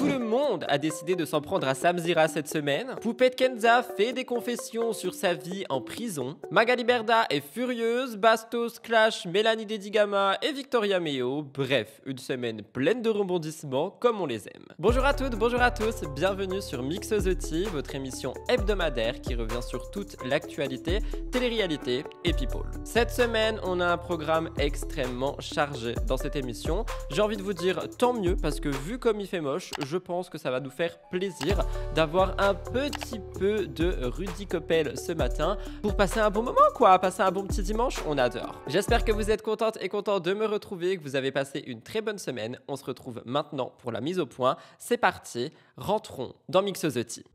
Tout le monde a décidé de s'en prendre à Samzira cette semaine. Poupette Kenza fait des confessions sur sa vie en prison. Magali Berda est furieuse. Bastos clash Mélanie Dedigama et Victoria Meo. Bref, une semaine pleine de rebondissements comme on les aime. Bonjour à toutes, bonjour à tous. Bienvenue sur Mix the Tea, votre émission hebdomadaire qui revient sur toute l'actualité, télé-réalité et people. Cette semaine, on a un programme extrêmement chargé dans cette émission. J'ai envie de vous dire tant mieux parce que vu comme il fait moche, je pense que ça va nous faire plaisir d'avoir un petit peu de Rudy Koppel ce matin pour passer un bon moment quoi, passer un bon petit dimanche, on adore. J'espère que vous êtes contentes et contents de me retrouver, que vous avez passé une très bonne semaine. On se retrouve maintenant pour la mise au point. C'est parti, rentrons dans Mix the Tea.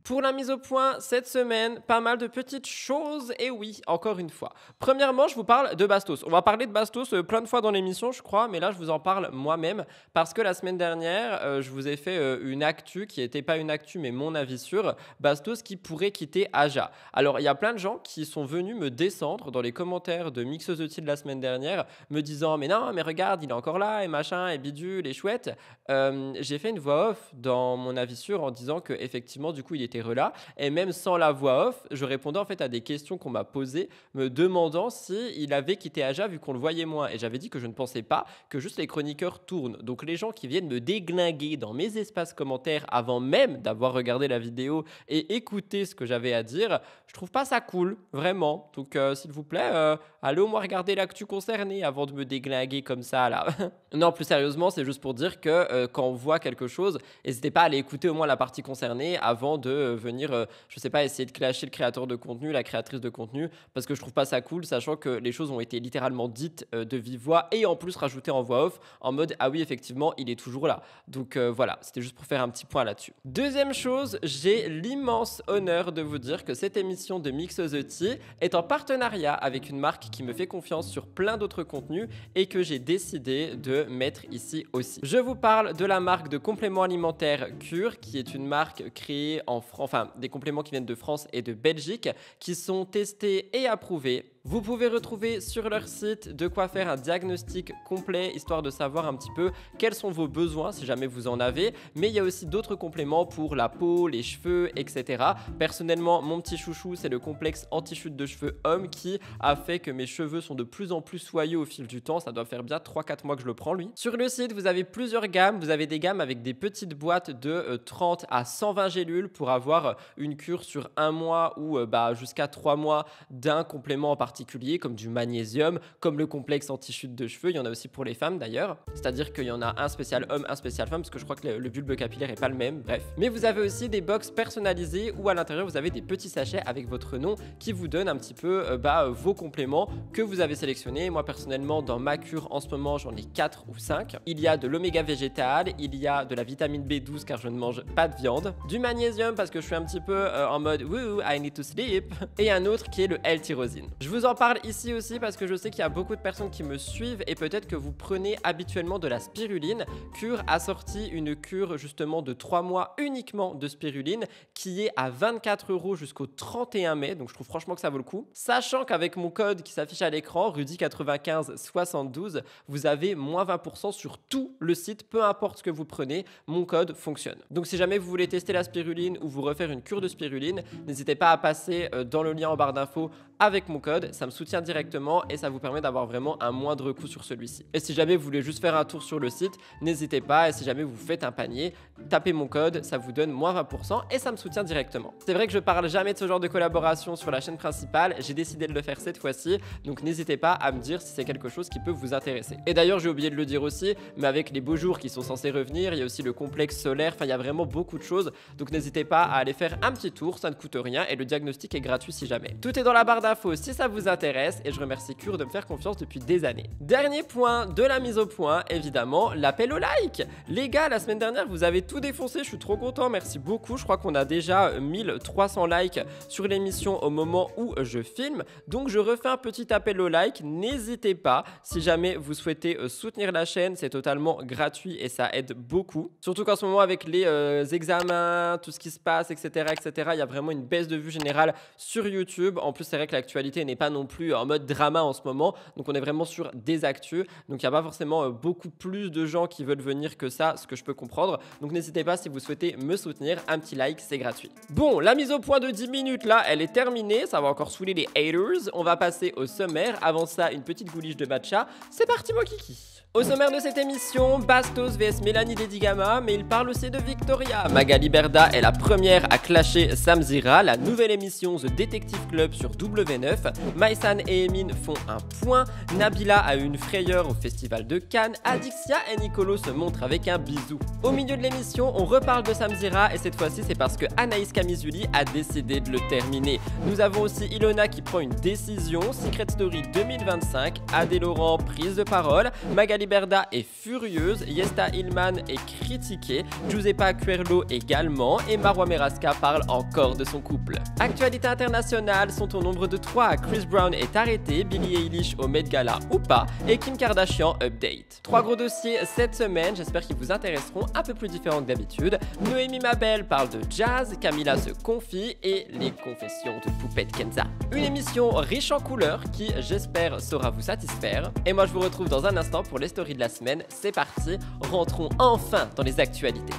Pour la mise au point, cette semaine, pas mal de petites choses, et oui, encore une fois. Premièrement, je vous parle de Bastos. On va parler de Bastos plein de fois dans l'émission, je crois, mais là, je vous en parle moi-même, parce que la semaine dernière, je vous ai fait une actu, qui n'était pas une actu, mais mon avis sur Bastos qui pourrait quitter Aja. Alors, il y a plein de gens qui sont venus me descendre dans les commentaires de Mix the Tea de la semaine dernière, me disant « Mais non, mais regarde, il est encore là, et machin, et bidule, et chouette ». J'ai fait une voix off dans mon avis sur en disant qu'effectivement, du coup, il était là et même sans la voix off, je répondais en fait à des questions qu'on m'a posées me demandant s'il avait quitté Aja vu qu'on le voyait moins et j'avais dit que je ne pensais pas que juste les chroniqueurs tournent. Donc les gens qui viennent me déglinguer dans mes espaces commentaires avant même d'avoir regardé la vidéo et écouté ce que j'avais à dire, je trouve pas ça cool, vraiment. Donc s'il vous plaît, allez au moins regarder l'actu concernée avant de me déglinguer comme ça là. Non, plus sérieusement, c'est juste pour dire que quand on voit quelque chose, n'hésitez pas à aller écouter au moins la partie concernée avant de venir, je sais pas, essayer de clasher le créateur de contenu, la créatrice de contenu, parce que je trouve pas ça cool, sachant que les choses ont été littéralement dites de vive voix et en plus rajoutées en voix off, en mode ah oui, effectivement, il est toujours là. Donc voilà, c'était juste pour faire un petit point là-dessus. Deuxième chose, j'ai l'immense honneur de vous dire que cette émission de Mix the Tea est en partenariat avec une marque qui me fait confiance sur plein d'autres contenus et que j'ai décidé de mettre ici aussi. Je vous parle de la marque de compléments alimentaires Cure, qui est une marque créée en France, enfin des compléments qui viennent de France et de Belgique, qui sont testés et approuvés. Vous pouvez retrouver sur leur site de quoi faire un diagnostic complet, histoire de savoir un petit peu quels sont vos besoins si jamais vous en avez. Mais il y a aussi d'autres compléments pour la peau, les cheveux, etc. Personnellement, mon petit chouchou, c'est le complexe anti-chute de cheveux homme qui a fait que mes cheveux sont de plus en plus soyeux au fil du temps. Ça doit faire bien 3-4 mois que je le prends, lui. Sur le site, vous avez plusieurs gammes. Vous avez des gammes avec des petites boîtes de 30 à 120 gélules pour avoir une cure sur un mois ou jusqu'à 3 mois d'un complément en particulier, comme du magnésium, comme le complexe anti-chute de cheveux. Il y en a aussi pour les femmes d'ailleurs, c'est-à-dire qu'il y en a un spécial homme, un spécial femme, parce que je crois que le bulbe capillaire est pas le même, bref. Mais vous avez aussi des box personnalisées où à l'intérieur vous avez des petits sachets avec votre nom qui vous donnent un petit peu vos compléments que vous avez sélectionnés. Moi personnellement, dans ma cure en ce moment, j'en ai 4 ou 5. Il y a de l'oméga végétal, il y a de la vitamine B12 car je ne mange pas de viande, du magnésium parce que je suis un petit peu en mode wouh, I need to sleep, et un autre qui est le L-tyrosine. Je vous en parle ici aussi parce que je sais qu'il y a beaucoup de personnes qui me suivent et peut-être que vous prenez habituellement de la spiruline. Cure a sorti une cure justement de 3 mois uniquement de spiruline qui est à 24 € jusqu'au 31 mai, donc je trouve franchement que ça vaut le coup. Sachant qu'avec mon code qui s'affiche à l'écran, Rudy9572, vous avez moins 20% sur tout le site, peu importe ce que vous prenez, mon code fonctionne. Donc si jamais vous voulez tester la spiruline ou vous refaire une cure de spiruline, n'hésitez pas à passer dans le lien en barre d'infos avec mon code, ça me soutient directement et ça vous permet d'avoir vraiment un moindre coût sur celui-ci. Et si jamais vous voulez juste faire un tour sur le site, n'hésitez pas, et si jamais vous faites un panier, tapez mon code, ça vous donne moins 20% et ça me soutient directement. C'est vrai que je parle jamais de ce genre de collaboration sur la chaîne principale, j'ai décidé de le faire cette fois-ci, donc n'hésitez pas à me dire si c'est quelque chose qui peut vous intéresser. Et d'ailleurs, j'ai oublié de le dire aussi, mais avec les beaux jours qui sont censés revenir, il y a aussi le complexe solaire, enfin il y a vraiment beaucoup de choses, donc n'hésitez pas à aller faire un petit tour, ça ne coûte rien et le diagnostic est gratuit si jamais. Tout est dans la barre d'infos si ça vous vous intéresse et je remercie Cure de me faire confiance depuis des années. Dernier point de la mise au point, évidemment, l'appel au like. Les gars, la semaine dernière, vous avez tout défoncé, je suis trop content, merci beaucoup. Je crois qu'on a déjà 1300 likes sur l'émission au moment où je filme. Donc je refais un petit appel au like, n'hésitez pas, si jamais vous souhaitez soutenir la chaîne, c'est totalement gratuit et ça aide beaucoup. Surtout qu'en ce moment avec les examens, tout ce qui se passe, etc., il y a vraiment une baisse de vue générale sur YouTube. En plus, c'est vrai que l'actualité n'est pas non plus en mode drama en ce moment, donc on est vraiment sur des actus. Donc il n'y a pas forcément beaucoup plus de gens qui veulent venir que ça, ce que je peux comprendre. Donc n'hésitez pas si vous souhaitez me soutenir, un petit like, c'est gratuit. Bon, la mise au point de 10 minutes là, elle est terminée, ça va encore saouler les haters. On va passer au sommaire. Avant ça, une petite gouliche de matcha. C'est parti mon kiki. Au sommaire de cette émission, Bastos vs Mélanie Dedigama, mais il parle aussi de Victoria. Magali Berda est la première à clasher Samzira, la nouvelle émission The Detective Club sur W9. Maïsan et Emine font un point. Nabila a eu une frayeur au festival de Cannes. Adixia et Nicolo se montrent avec un bisou. Au milieu de l'émission, on reparle de Samzira et cette fois-ci, c'est parce que Anaïs Camizuli a décidé de le terminer. Nous avons aussi Ilona qui prend une décision. Secret Story 2025. Adé Laurent, prise de parole. Magali Berda est furieuse, Yesta Ilman est critiquée, Giuseppa Querlo également et Marwa Meraska parle encore de son couple. Actualités internationales sont au nombre de 3. Chris Brown est arrêté, Billie Eilish au Met Gala ou pas et Kim Kardashian update. 3 gros dossiers cette semaine, j'espère qu'ils vous intéresseront, un peu plus différents que d'habitude. Noémie Mabel parle de jazz, Camila se confie et les confessions de Poupette Kenza. Une émission riche en couleurs qui, j'espère, saura vous satisfaire. Et moi je vous retrouve dans un instant pour les stories de la semaine. C'est parti, rentrons enfin dans les actualités.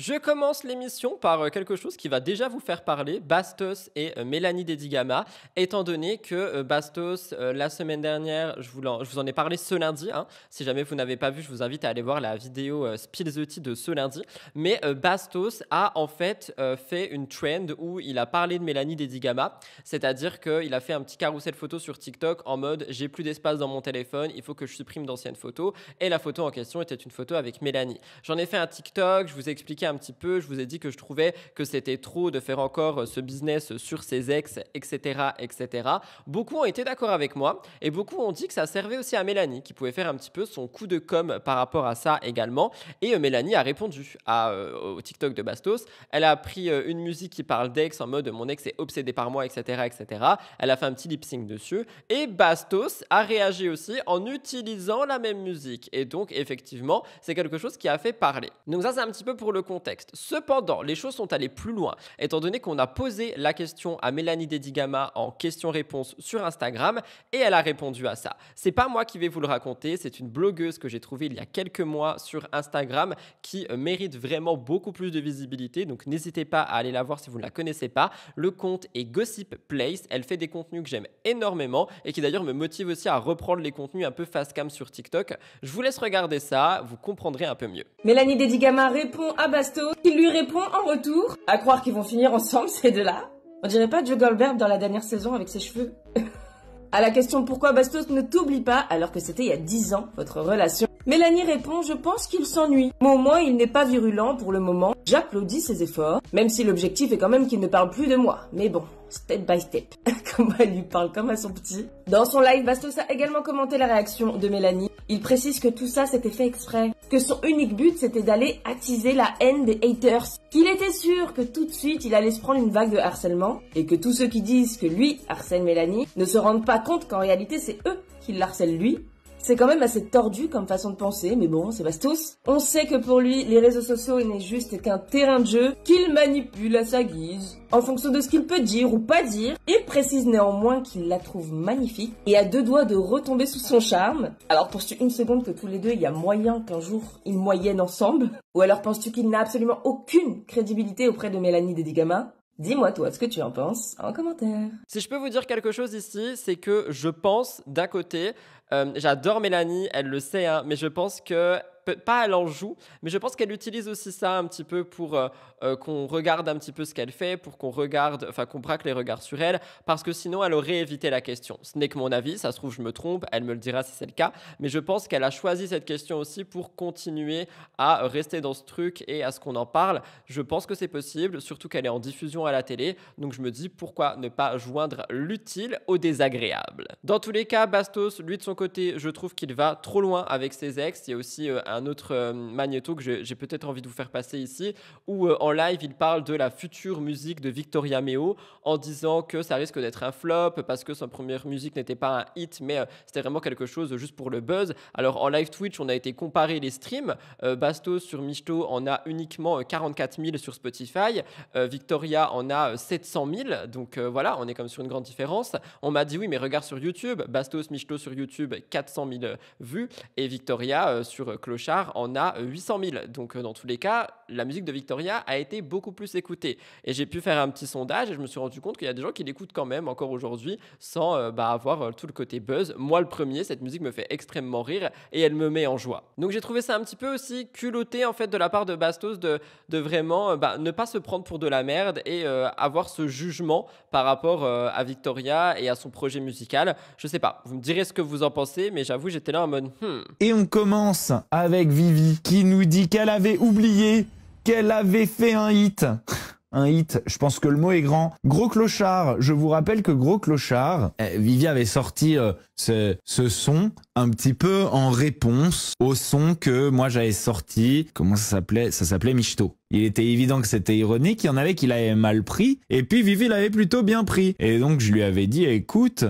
Je commence l'émission par quelque chose qui va déjà vous faire parler, Bastos et Mélanie Dedigama, étant donné que Bastos, la semaine dernière, je vous en ai parlé ce lundi, hein. Si jamais vous n'avez pas vu, je vous invite à aller voir la vidéo Spill the Tea de ce lundi, mais Bastos a en fait fait une trend où il a parlé de Mélanie Dedigama, c'est-à-dire qu'il a fait un petit carrousel photo sur TikTok en mode « j'ai plus d'espace dans mon téléphone, il faut que je supprime d'anciennes photos » et la photo en question était une photo avec Mélanie. J'en ai fait un TikTok, je vous ai expliqué un petit peu, je vous ai dit que je trouvais que c'était trop de faire encore ce business sur ses ex, etc., etc. Beaucoup ont été d'accord avec moi et beaucoup ont dit que ça servait aussi à Mélanie qui pouvait faire un petit peu son coup de com par rapport à ça également et Mélanie a répondu au TikTok de Bastos. Elle a pris une musique qui parle d'ex en mode mon ex est obsédé par moi, etc., etc. Elle a fait un petit lip sync dessus et Bastos a réagi aussi en utilisant la même musique et donc effectivement c'est quelque chose qui a fait parler. Donc ça c'est un petit peu pour le contexte. Cependant, les choses sont allées plus loin, étant donné qu'on a posé la question à Mélanie Dedigama en question-réponse sur Instagram, et elle a répondu à ça. C'est pas moi qui vais vous le raconter, c'est une blogueuse que j'ai trouvée il y a quelques mois sur Instagram qui mérite vraiment beaucoup plus de visibilité, donc n'hésitez pas à aller la voir si vous ne la connaissez pas. Le compte est Gossip Place, elle fait des contenus que j'aime énormément et qui d'ailleurs me motive aussi à reprendre les contenus un peu fast cam sur TikTok. Je vous laisse regarder ça, vous comprendrez un peu mieux. Mélanie Dedigama répond à Bastos, qui lui répond en retour. À croire qu'ils vont finir ensemble, ces deux-là. On dirait pas Joe Goldberg dans la dernière saison avec ses cheveux. À la question pourquoi Bastos ne t'oublie pas alors que c'était il y a 10 ans, votre relation, Mélanie répond, je pense qu'il s'ennuie. Mais au moins, il n'est pas virulent pour le moment. J'applaudis ses efforts, même si l'objectif est quand même qu'il ne parle plus de moi. Mais bon, step by step. Comment elle lui parle comme à son petit. Dans son live, Bastos a également commenté la réaction de Mélanie. Il précise que tout ça c'était fait exprès. Que son unique but c'était d'aller attiser la haine des haters. Qu'il était sûr que tout de suite il allait se prendre une vague de harcèlement. Et que tous ceux qui disent que lui harcèle Mélanie ne se rendent pas compte qu'en réalité c'est eux qui l'harcèlent lui. C'est quand même assez tordu comme façon de penser, mais bon, c'est Bastos. On sait que pour lui, les réseaux sociaux n'est juste qu'un terrain de jeu qu'il manipule à sa guise, en fonction de ce qu'il peut dire ou pas dire. Il précise néanmoins qu'il la trouve magnifique et a deux doigts de retomber sous son charme. Alors penses-tu une seconde que tous les deux, il y a moyen qu'un jour, ils moyennent ensemble? Ou alors penses-tu qu'il n'a absolument aucune crédibilité auprès de Mélanie Dedigama? Dis-moi toi ce que tu en penses en commentaire. Si je peux vous dire quelque chose ici, c'est que je pense d'un côté, j'adore Mélanie, elle le sait, hein, mais je pense que pas elle en joue, mais je pense qu'elle utilise aussi ça un petit peu pour qu'on regarde un petit peu ce qu'elle fait, pour qu'on regarde, enfin qu'on braque les regards sur elle, parce que sinon elle aurait évité la question. Ce n'est que mon avis, ça se trouve je me trompe, elle me le dira si c'est le cas, mais je pense qu'elle a choisi cette question aussi pour continuer à rester dans ce truc et à ce qu'on en parle. Je pense que c'est possible, surtout qu'elle est en diffusion à la télé, donc je me dis pourquoi ne pas joindre l'utile au désagréable. Dans tous les cas, Bastos, lui de son côté, je trouve qu'il va trop loin avec ses ex. Il y a aussi un autre magnéto que j'ai peut-être envie de vous faire passer ici, où en live, il parle de la future musique de Victoria Meo en disant que ça risque d'être un flop parce que sa première musique n'était pas un hit, mais c'était vraiment quelque chose juste pour le buzz. Alors en live Twitch, on a été comparer les streams. Bastos sur Michto en a uniquement 44 000 sur Spotify. Victoria en a 700 000. Donc voilà, on est comme sur une grande différence. On m'a dit oui, mais regarde sur YouTube. Bastos, Michto sur YouTube, 400 000 vues. Et Victoria sur Clochard en a 800 000. Donc dans tous les cas, la musique de Victoria a été beaucoup plus écoutée. Et j'ai pu faire un petit sondage et je me suis rendu compte qu'il y a des gens qui l'écoutent quand même encore aujourd'hui sans avoir tout le côté buzz. Moi, le premier, cette musique me fait extrêmement rire et elle me met en joie. Donc j'ai trouvé ça un petit peu aussi culotté en fait de la part de Bastos de vraiment ne pas se prendre pour de la merde et avoir ce jugement par rapport à Victoria et à son projet musical. Je sais pas, vous me direz ce que vous en pensez, mais j'avoue j'étais là en mode Et on commence avec Vivi qui nous dit qu'elle avait oublié qu'elle avait fait un hit. Un hit, je pense que le mot est grand. Gros Clochard, je vous rappelle que Gros Clochard, Vivi avait sorti ce son un petit peu en réponse au son que moi j'avais sorti. Comment ça s'appelait? Ça s'appelait Michto. Il était évident que c'était ironique, il y en avait qui l'avaient mal pris, et puis Vivi l'avait plutôt bien pris. Et donc je lui avais dit, écoute,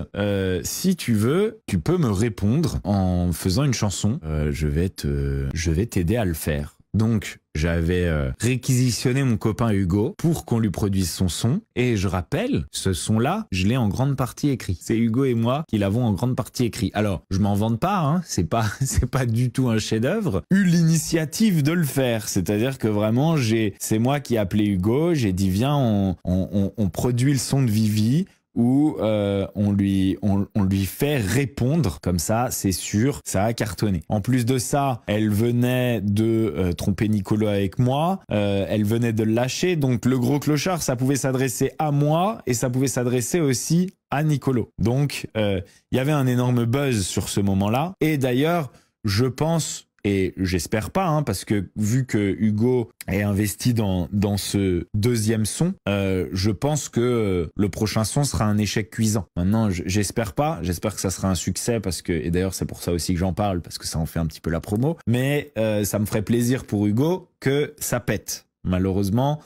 si tu veux, tu peux me répondre en faisant une chanson. Je vais t'aider à le faire. Donc, j'avais réquisitionné mon copain Hugo pour qu'on lui produise son son. Et je rappelle, ce son-là, je l'ai en grande partie écrit. C'est Hugo et moi qui l'avons en grande partie écrit. Alors, je m'en vante pas, hein, c'est pas du tout un chef-d'œuvre. Eu l'initiative de le faire, c'est-à-dire que vraiment, c'est moi qui ai appelé Hugo. J'ai dit viens, on produit le son de Vivi. Où on lui fait répondre, comme ça c'est sûr, ça a cartonné. En plus de ça, elle venait de tromper Nicolo avec moi, elle venait de le lâcher, donc le Gros Clochard, ça pouvait s'adresser à moi et ça pouvait s'adresser aussi à Nicolo. Donc il y avait un énorme buzz sur ce moment-là, et d'ailleurs je pense... Et j'espère pas, hein, parce que vu que Hugo est investi dans ce deuxième son, je pense que le prochain son sera un échec cuisant. Maintenant, j'espère pas, j'espère que ça sera un succès, parce que, et d'ailleurs c'est pour ça aussi que j'en parle, parce que ça en fait un petit peu la promo, mais ça me ferait plaisir pour Hugo que ça pète. Malheureusement,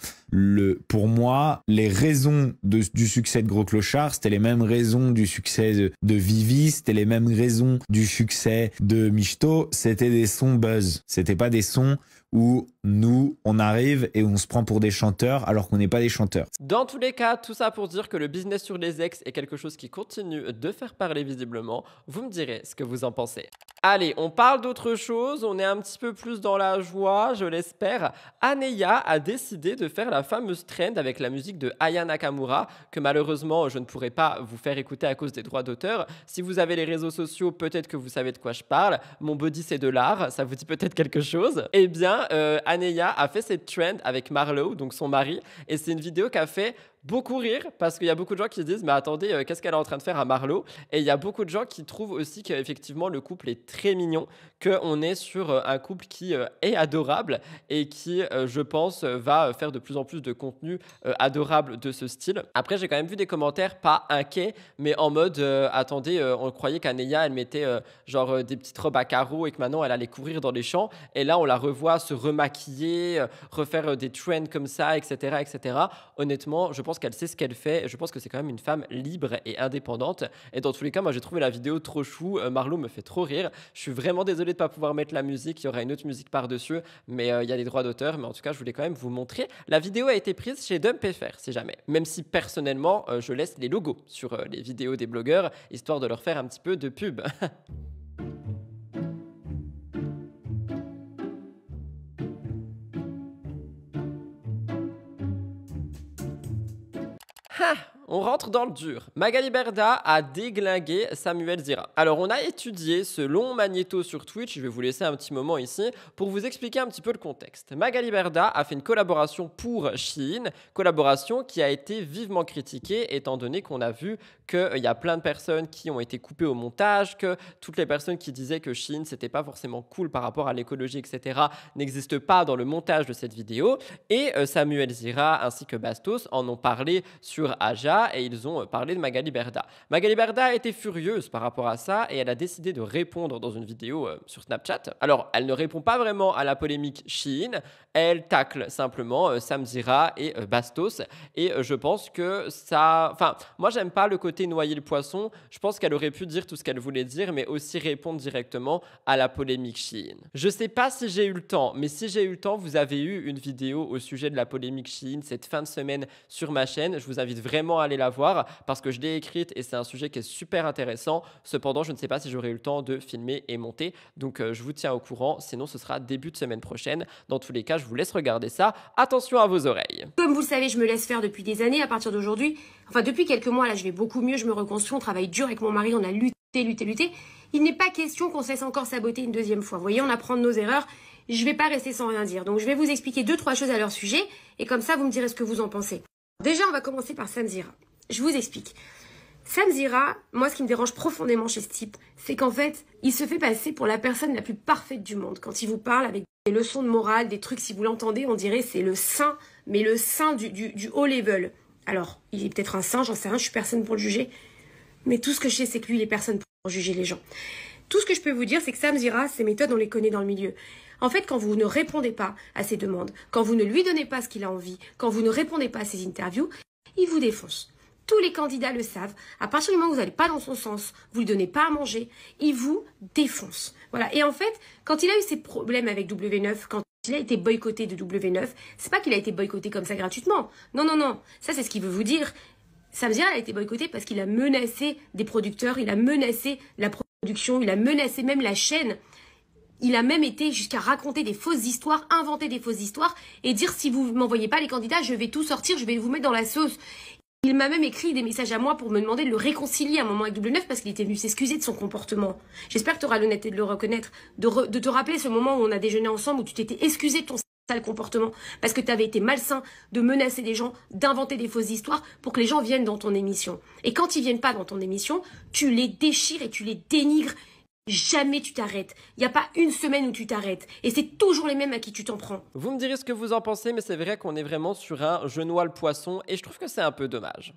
pour moi, les raisons du succès de Gros Clochard, c'était les mêmes raisons du succès de Vivi, c'était les mêmes raisons du succès de Michto, c'était des sons buzz. C'était pas des sons où nous, on arrive et on se prend pour des chanteurs alors qu'on n'est pas des chanteurs. Dans tous les cas, tout ça pour dire que le business sur les ex est quelque chose qui continue de faire parler visiblement. Vous me direz ce que vous en pensez. Allez, on parle d'autre chose, on est un petit peu plus dans la joie, je l'espère. Aneya a décidé de faire la fameuse trend avec la musique de Aya Nakamura, que malheureusement je ne pourrai pas vous faire écouter à cause des droits d'auteur. Si vous avez les réseaux sociaux, peut-être que vous savez de quoi je parle. Mon body c'est de l'art, ça vous dit peut-être quelque chose. Eh bien, Aneya a fait cette trend avec Marlo, donc son mari, et c'est une vidéo qui a fait beaucoup rire parce qu'il y a beaucoup de gens qui se disent mais attendez, qu'est-ce qu'elle est en train de faire à Marlo? Et il y a beaucoup de gens qui trouvent aussi qu'effectivement le couple est très mignon, qu'on est sur un couple qui est adorable et qui je pense va faire de plus en plus de contenu adorable de ce style. Après j'ai quand même vu des commentaires pas inquiets mais en mode attendez, on croyait qu'Aneya elle mettait genre des petites robes à carreaux et que maintenant elle allait courir dans les champs, et là on la revoit se remaquiller, refaire des trends comme ça, etc., etc. Honnêtement, je pense qu'elle sait ce qu'elle fait. Je pense que c'est quand même une femme libre et indépendante. Et dans tous les cas, moi, j'ai trouvé la vidéo trop chou. Marlo me fait trop rire. Je suis vraiment désolé de ne pas pouvoir mettre la musique. Il y aura une autre musique par-dessus, mais il y a les droits d'auteur. Mais en tout cas, je voulais quand même vous montrer. La vidéo a été prise chez Dump.fr, si jamais. Même si, personnellement, je laisse les logos sur les vidéos des blogueurs, histoire de leur faire un petit peu de pub. On rentre dans le dur. Magali Berda a déglingué Samuel Zira. Alors, on a étudié ce long magnéto sur Twitch, je vais vous laisser un petit moment ici, pour vous expliquer un petit peu le contexte. Magali Berda a fait une collaboration pour Shein, collaboration qui a été vivement critiquée, étant donné qu'on a vu qu'il y a plein de personnes qui ont été coupées au montage, que toutes les personnes qui disaient que Shein, c'était pas forcément cool par rapport à l'écologie, etc., n'existent pas dans le montage de cette vidéo. Et Samuel Zira ainsi que Bastos en ont parlé sur Aja et ils ont parlé de Magali Berda. Magali Berda a été furieuse par rapport à ça et elle a décidé de répondre dans une vidéo sur Snapchat. Alors, elle ne répond pas vraiment à la polémique Shein, elle tacle simplement Sam Zira et Bastos et je pense que ça... Enfin, moi j'aime pas le côté noyer le poisson, je pense qu'elle aurait pu dire tout ce qu'elle voulait dire mais aussi répondre directement à la polémique Shein. Je sais pas si j'ai eu le temps, mais si j'ai eu le temps, vous avez eu une vidéo au sujet de la polémique Shein cette fin de semaine sur ma chaîne. Je vous invite vraiment à aller la voir parce que je l'ai écrite et c'est un sujet qui est super intéressant. Cependant, je ne sais pas si j'aurai eu le temps de filmer et monter. Donc, je vous tiens au courant. Sinon, ce sera début de semaine prochaine. Dans tous les cas, je vous laisse regarder ça. Attention à vos oreilles. Comme vous le savez, je me laisse faire depuis des années. À partir d'aujourd'hui, enfin depuis quelques mois, là, je vais beaucoup mieux. Je me reconstruis. On travaille dur avec mon mari. On a lutté. Il n'est pas question qu'on se laisse encore saboter une deuxième fois. Vous voyez, on apprend de nos erreurs. Je vais pas rester sans rien dire. Donc, je vais vous expliquer 2-3 choses à leur sujet. Et comme ça, vous me direz ce que vous en pensez. Déjà, on va commencer par Sam Zira. Je vous explique. Sam Zira, moi, ce qui me dérange profondément chez ce type, c'est qu'en fait, il se fait passer pour la personne la plus parfaite du monde. Quand il vous parle avec des leçons de morale, des trucs, si vous l'entendez, on dirait c'est le saint, mais le saint du haut level. Alors, il est peut-être un saint, j'en sais rien, je suis personne pour le juger. Mais tout ce que je sais, c'est que lui, il est personne pour juger les gens. Tout ce que je peux vous dire, c'est que Sam Zira, ses méthodes, on les connaît dans le milieu. En fait, quand vous ne répondez pas à ses demandes, quand vous ne lui donnez pas ce qu'il a envie, quand vous ne répondez pas à ses interviews, il vous défonce. Tous les candidats le savent. À partir du moment où vous n'allez pas dans son sens, vous lui donnez pas à manger, il vous défonce. Voilà. Et en fait, quand il a eu ses problèmes avec W9, quand il a été boycotté de W9, c'est pas qu'il a été boycotté comme ça gratuitement. Non, non, non. Ça, c'est ce qu'il veut vous dire. Sam Zira a été boycotté parce qu'il a menacé des producteurs, il a menacé la production, il a menacé même la chaîne. Il a même été jusqu'à raconter des fausses histoires, inventer des fausses histoires et dire si vous m'envoyez pas les candidats, je vais tout sortir, je vais vous mettre dans la sauce. Il m'a même écrit des messages à moi pour me demander de le réconcilier à un moment avec W9 parce qu'il était venu s'excuser de son comportement. J'espère que tu auras l'honnêteté de le reconnaître, de te rappeler ce moment où on a déjeuné ensemble, où tu t'étais excusé de ton sale comportement parce que tu avais été malsain de menacer des gens, d'inventer des fausses histoires pour que les gens viennent dans ton émission. Et quand ils viennent pas dans ton émission, tu les déchires et tu les dénigres. Jamais tu t'arrêtes. Il n'y a pas une semaine où tu t'arrêtes. Et c'est toujours les mêmes à qui tu t'en prends. Vous me direz ce que vous en pensez, mais c'est vrai qu'on est vraiment sur un je noie le poisson et je trouve que c'est un peu dommage.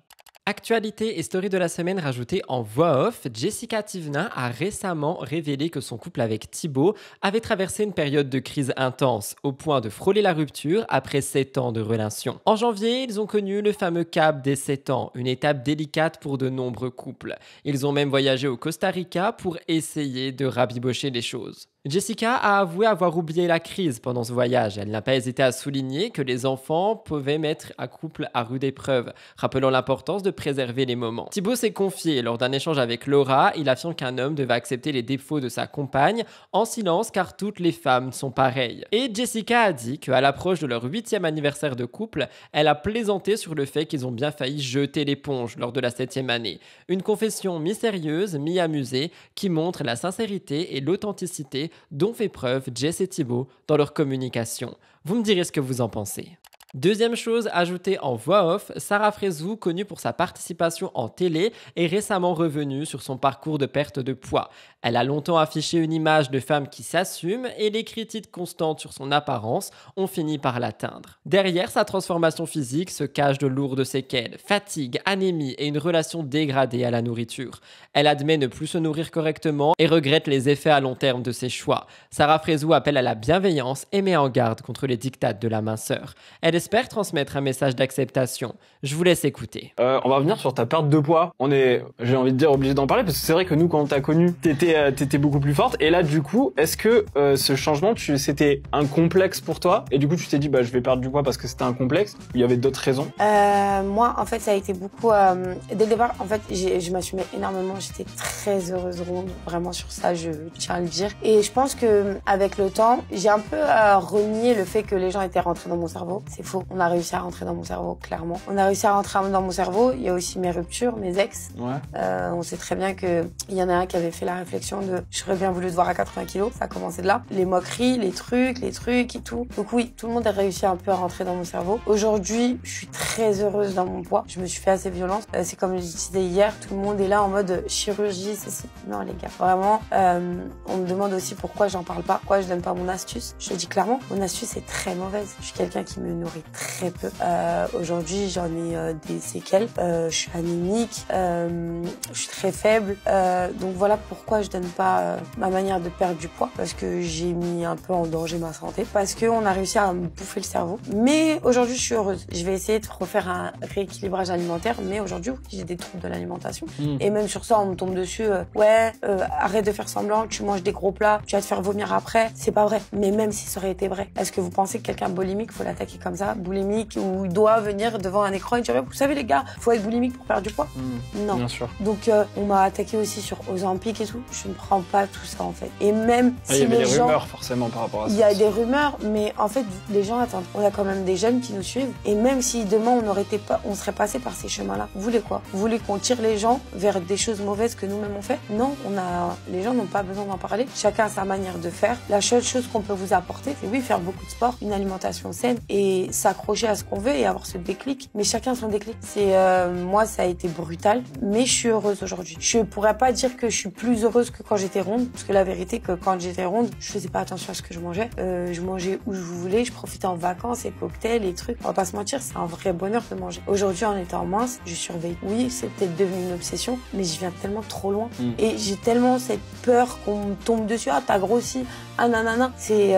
Actualité et story de la semaine rajoutée en voix off, Jessica Thivenin a récemment révélé que son couple avec Thibaut avait traversé une période de crise intense, au point de frôler la rupture après 7 ans de relation. En janvier, ils ont connu le fameux cap des 7 ans, une étape délicate pour de nombreux couples. Ils ont même voyagé au Costa Rica pour essayer de rabibocher les choses. Jessica a avoué avoir oublié la crise pendant ce voyage. Elle n'a pas hésité à souligner que les enfants pouvaient mettre un couple à rude épreuve, rappelant l'importance de préserver les moments. Thibaut s'est confié lors d'un échange avec Laura. Il affirme qu'un homme devait accepter les défauts de sa compagne en silence car toutes les femmes sont pareilles. Et Jessica a dit qu'à l'approche de leur 8e anniversaire de couple, elle a plaisanté sur le fait qu'ils ont bien failli jeter l'éponge lors de la 7e année. Une confession mi-sérieuse, mi-amusée qui montre la sincérité et l'authenticité dont fait preuve Jess et Thibaut dans leur communication. Vous me direz ce que vous en pensez. Deuxième chose ajoutée en voix off, Sarah Frézou, connue pour sa participation en télé, est récemment revenue sur son parcours de perte de poids. Elle a longtemps affiché une image de femme qui s'assume et les critiques constantes sur son apparence ont fini par l'atteindre. Derrière sa transformation physique se cachent de lourdes séquelles, fatigue, anémie et une relation dégradée à la nourriture. Elle admet ne plus se nourrir correctement et regrette les effets à long terme de ses choix. Sarah Frézou appelle à la bienveillance et met en garde contre les diktats de la minceur. Elle espère transmettre un message d'acceptation. Je vous laisse écouter. On va revenir sur ta perte de poids. On est, j'ai envie de dire, obligé d'en parler parce que c'est vrai que nous, quand on t'a connu, t'étais beaucoup plus forte. Et là, du coup, est-ce que ce changement, c'était un complexe pour toi? Et du coup, tu t'es dit, bah, je vais perdre du poids parce que c'était un complexe? Ou il y avait d'autres raisons? Moi, en fait, ça a été beaucoup. Dès le départ, en fait, je m'assumais énormément. J'étais très heureuse, ronde, vraiment sur ça, je tiens à le dire. Et je pense que avec le temps, j'ai un peu renié le fait que les gens étaient rentrés dans mon cerveau. C'est faux. On a réussi à rentrer dans mon cerveau, clairement. On a réussi à rentrer dans mon cerveau. Il y a aussi mes ruptures, mes ex. Ouais. On sait très bien qu'il y en a un qui avait fait la réflexion de « j'aurais bien voulu te voir à 80 kilos ». Ça a commencé de là. Les moqueries, les trucs et tout. Donc oui, tout le monde a réussi un peu à rentrer dans mon cerveau. Aujourd'hui, je suis très heureuse dans mon poids. Je me suis fait assez violence. C'est comme je disais hier, tout le monde est là en mode chirurgie, ceci. Non les gars, vraiment, on me demande aussi pourquoi j'en parle pas, pourquoi je donne pas mon astuce. Je le dis clairement, mon astuce est très mauvaise. Je suis quelqu'un qui me nourrit très peu. Aujourd'hui, j'en ai des séquelles. Je suis anémique, je suis très faible. Donc voilà pourquoi je donne pas ma manière de perdre du poids, parce que j'ai mis un peu en danger ma santé, parce qu'on a réussi à me bouffer le cerveau. Mais aujourd'hui, je suis heureuse. Je vais essayer de refaire un rééquilibrage alimentaire, mais aujourd'hui, j'ai des troubles de l'alimentation. Et même sur ça, on me tombe dessus. Arrête de faire semblant, tu manges des gros plats, tu vas te faire vomir après. C'est pas vrai. Mais même si ça aurait été vrai, est-ce que vous pensez que quelqu'un boulimique, faut l'attaquer comme ça, boulimique, ou il doit venir devant un écran et dire, vous savez les gars, faut être boulimique pour perdre du poids? Non. Bien sûr. Donc on m'a attaqué aussi sur Ozempic et tout. Je ne prends pas tout ça en fait. Et même si il y avait les des gens, rumeurs forcément par rapport à ça. il y a des rumeurs, mais en fait les gens attendent. On a quand même des jeunes qui nous suivent. Et même si demain on serait passé par ces chemins-là, vous voulez quoi? Vous voulez qu'on tire les gens vers des choses mauvaises que nous-mêmes on fait? Non, les gens n'ont pas besoin d'en parler. Chacun a sa manière de faire. La seule chose qu'on peut vous apporter, c'est oui, faire beaucoup de sport, une alimentation saine et s'accrocher à ce qu'on veut et avoir ce déclic. Mais chacun son déclic. Moi, ça a été brutal, mais je suis heureuse aujourd'hui. Je pourrais pas dire que je suis plus heureuse que quand j'étais ronde, parce que la vérité, que quand j'étais ronde, je faisais pas attention à ce que je mangeais. Je mangeais où je voulais, je profitais en vacances, et cocktails, et trucs. On va pas se mentir, c'est un vrai bonheur de manger. Aujourd'hui, en étant mince, je surveille. Oui, c'est peut-être devenu une obsession, mais je viens tellement trop loin. Et j'ai tellement cette peur qu'on me tombe dessus. Ah, t'as grossi. Ah, nanana. C'est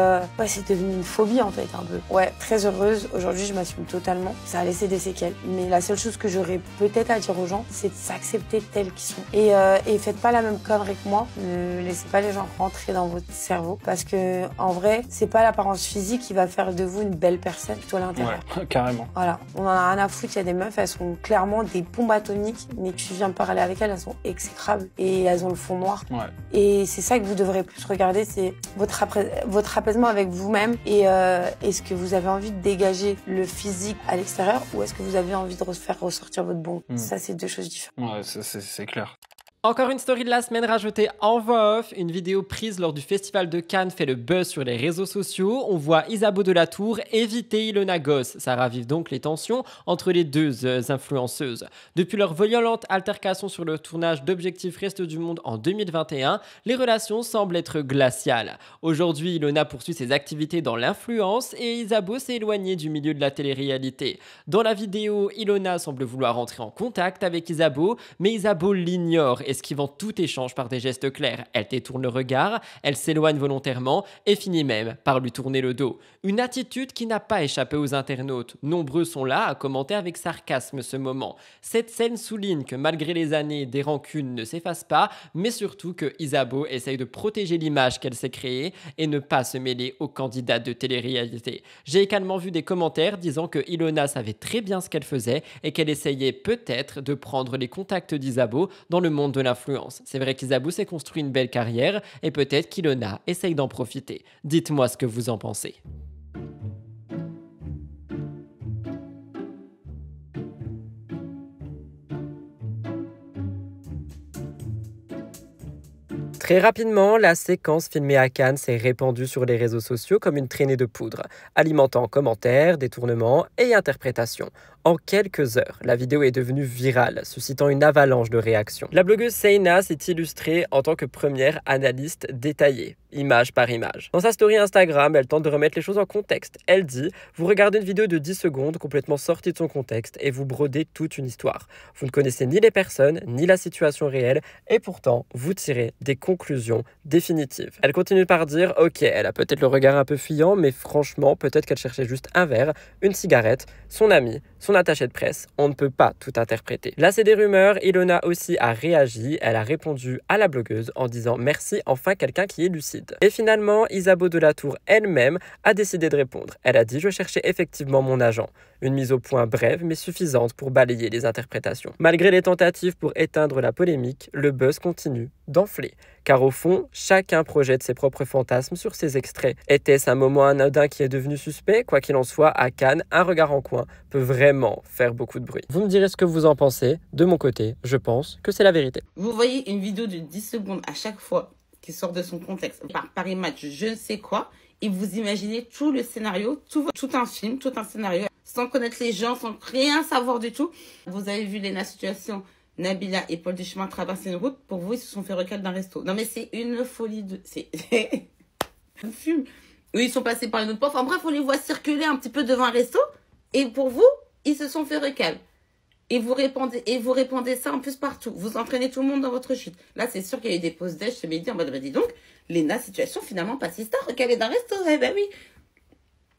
devenu une phobie, en fait, un peu. Ouais, très heureuse. Aujourd'hui, je m'assume totalement. Ça a laissé des séquelles. Mais la seule chose que j'aurais peut-être à dire aux gens, c'est de s'accepter tels qu'ils sont. Et faites pas la même connerie que moi. Ne laissez pas les gens rentrer dans votre cerveau. Parce que, en vrai, c'est pas l'apparence physique qui va faire de vous une belle personne, plutôt à l'intérieur. Ouais, carrément. Voilà. On en a rien à foutre. Il y a des meufs, elles sont clairement des bombes atomiques, mais tu viens parler avec elles, elles sont exécrables. Et elles ont le fond noir. Ouais. Et c'est ça que vous devrez plus regarder, c'est votre apaisement avec vous-même et est-ce que vous avez envie de dégager le physique à l'extérieur ou est-ce que vous avez envie de faire ressortir votre bon. Ça, c'est deux choses différentes. Ouais, c'est clair. Encore une story de la semaine rajoutée en voix off. Une vidéo prise lors du festival de Cannes fait le buzz sur les réseaux sociaux. On voit Isabeau de la Tour éviter Ilona Goss. Ça ravive donc les tensions entre les deux influenceuses. Depuis leur violente altercation sur le tournage d'Objectif Reste du Monde en 2021, les relations semblent être glaciales. Aujourd'hui, Ilona poursuit ses activités dans l'influence et Isabeau s'est éloignée du milieu de la télé-réalité. Dans la vidéo, Ilona semble vouloir entrer en contact avec Isabeau, mais Isabeau l'ignore, esquivant tout échange par des gestes clairs. Elle détourne le regard, elle s'éloigne volontairement et finit même par lui tourner le dos. Une attitude qui n'a pas échappé aux internautes. Nombreux sont là à commenter avec sarcasme ce moment. Cette scène souligne que malgré les années, des rancunes ne s'effacent pas, mais surtout que Isabeau essaye de protéger l'image qu'elle s'est créée et ne pas se mêler aux candidats de télé-réalité. J'ai également vu des commentaires disant que Ilona savait très bien ce qu'elle faisait et qu'elle essayait peut-être de prendre les contacts d'Isabeau dans le monde de l'influence. C'est vrai qu'Isabeau s'est construit une belle carrière et peut-être qu'Ilona essaye d'en profiter. Dites-moi ce que vous en pensez. Très rapidement, la séquence filmée à Cannes s'est répandue sur les réseaux sociaux comme une traînée de poudre, alimentant commentaires, détournements et interprétations. En quelques heures, la vidéo est devenue virale, suscitant une avalanche de réactions. La blogueuse Seina s'est illustrée en tant que première analyste détaillée, image par image. Dans sa story Instagram, elle tente de remettre les choses en contexte. Elle dit « Vous regardez une vidéo de 10 secondes complètement sortie de son contexte et vous brodez toute une histoire. Vous ne connaissez ni les personnes, ni la situation réelle, et pourtant, vous tirez des conclusions définitives. » Elle continue par dire « Ok, elle a peut-être le regard un peu fuyant, mais franchement, peut-être qu'elle cherchait juste un verre, une cigarette, son ami, son attaché de presse. On ne peut pas tout interpréter. » Là, c'est des rumeurs. Ilona aussi a réagi. Elle a répondu à la blogueuse en disant « Merci, enfin quelqu'un qui est lucide. » Et finalement, Isabeau de la Tour elle-même a décidé de répondre. Elle a dit « Je cherchais effectivement mon agent. » Une mise au point brève mais suffisante pour balayer les interprétations. Malgré les tentatives pour éteindre la polémique, le buzz continue d'enfler. car au fond, chacun projette ses propres fantasmes sur ces extraits. Était-ce un moment anodin qui est devenu suspect? Quoi qu'il en soit, à Cannes, un regard en coin peut vraiment faire beaucoup de bruit. Vous me direz ce que vous en pensez. De mon côté, je pense que c'est la vérité. Vous voyez une vidéo de 10 secondes à chaque fois qui sort de son contexte par Paris Match, je ne sais quoi, et vous imaginez tout le scénario, tout un film, tout un scénario, sans connaître les gens, sans rien savoir du tout. Vous avez vu Léna Situation, Nabila et Paul Duchemin traverser une route. Pour vous, ils se sont fait recal d'un resto. Non mais c'est une folie de... C'est un film. Oui, ils sont passés par une autre porte. Enfin bref, on les voit circuler un petit peu devant un resto. Et pour vous, ils se sont fait recal. Et vous répandez ça en plus partout. Vous entraînez tout le monde dans votre chute. Là, c'est sûr qu'il y a eu des pauses déj chez Mehdi en mode, bah, dis donc, Léna Situation, finalement, pas si star, recalée d'un resto. Eh ben oui.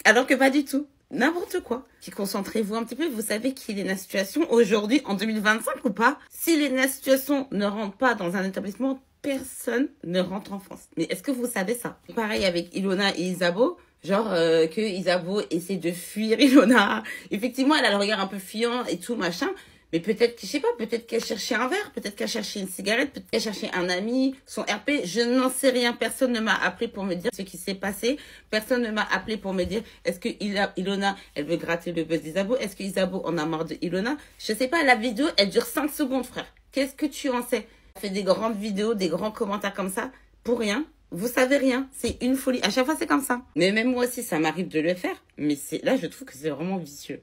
Alors que pas du tout. N'importe quoi. Puis concentrez-vous un petit peu. Vous savez qui est Léna Situation aujourd'hui, en 2025 ou pas? Si Léna Situation ne rentre pas dans un établissement, personne ne rentre en France. Mais est-ce que vous savez ça? Pareil avec Ilona et Isabeau. Genre que Isabeau essaie de fuir Ilona. Effectivement, elle a le regard un peu fuyant et tout, machin. Mais peut-être, je sais pas, peut-être qu'elle cherchait un verre, peut-être qu'elle cherchait une cigarette, peut-être qu'elle cherchait un ami, son RP. Je n'en sais rien. Personne ne m'a appelé pour me dire ce qui s'est passé. Personne ne m'a appelé pour me dire est-ce que Ilona, elle veut gratter le buzz d'Isabeau? Est-ce que Isabeau en a marre de Ilona? Je sais pas, la vidéo, elle dure 5 secondes, frère. Qu'est-ce que tu en sais? Elle fait des grandes vidéos, des grands commentaires comme ça, pour rien. Vous savez rien, c'est une folie. À chaque fois, c'est comme ça. Mais même moi aussi, ça m'arrive de le faire. Mais là, je trouve que c'est vraiment vicieux.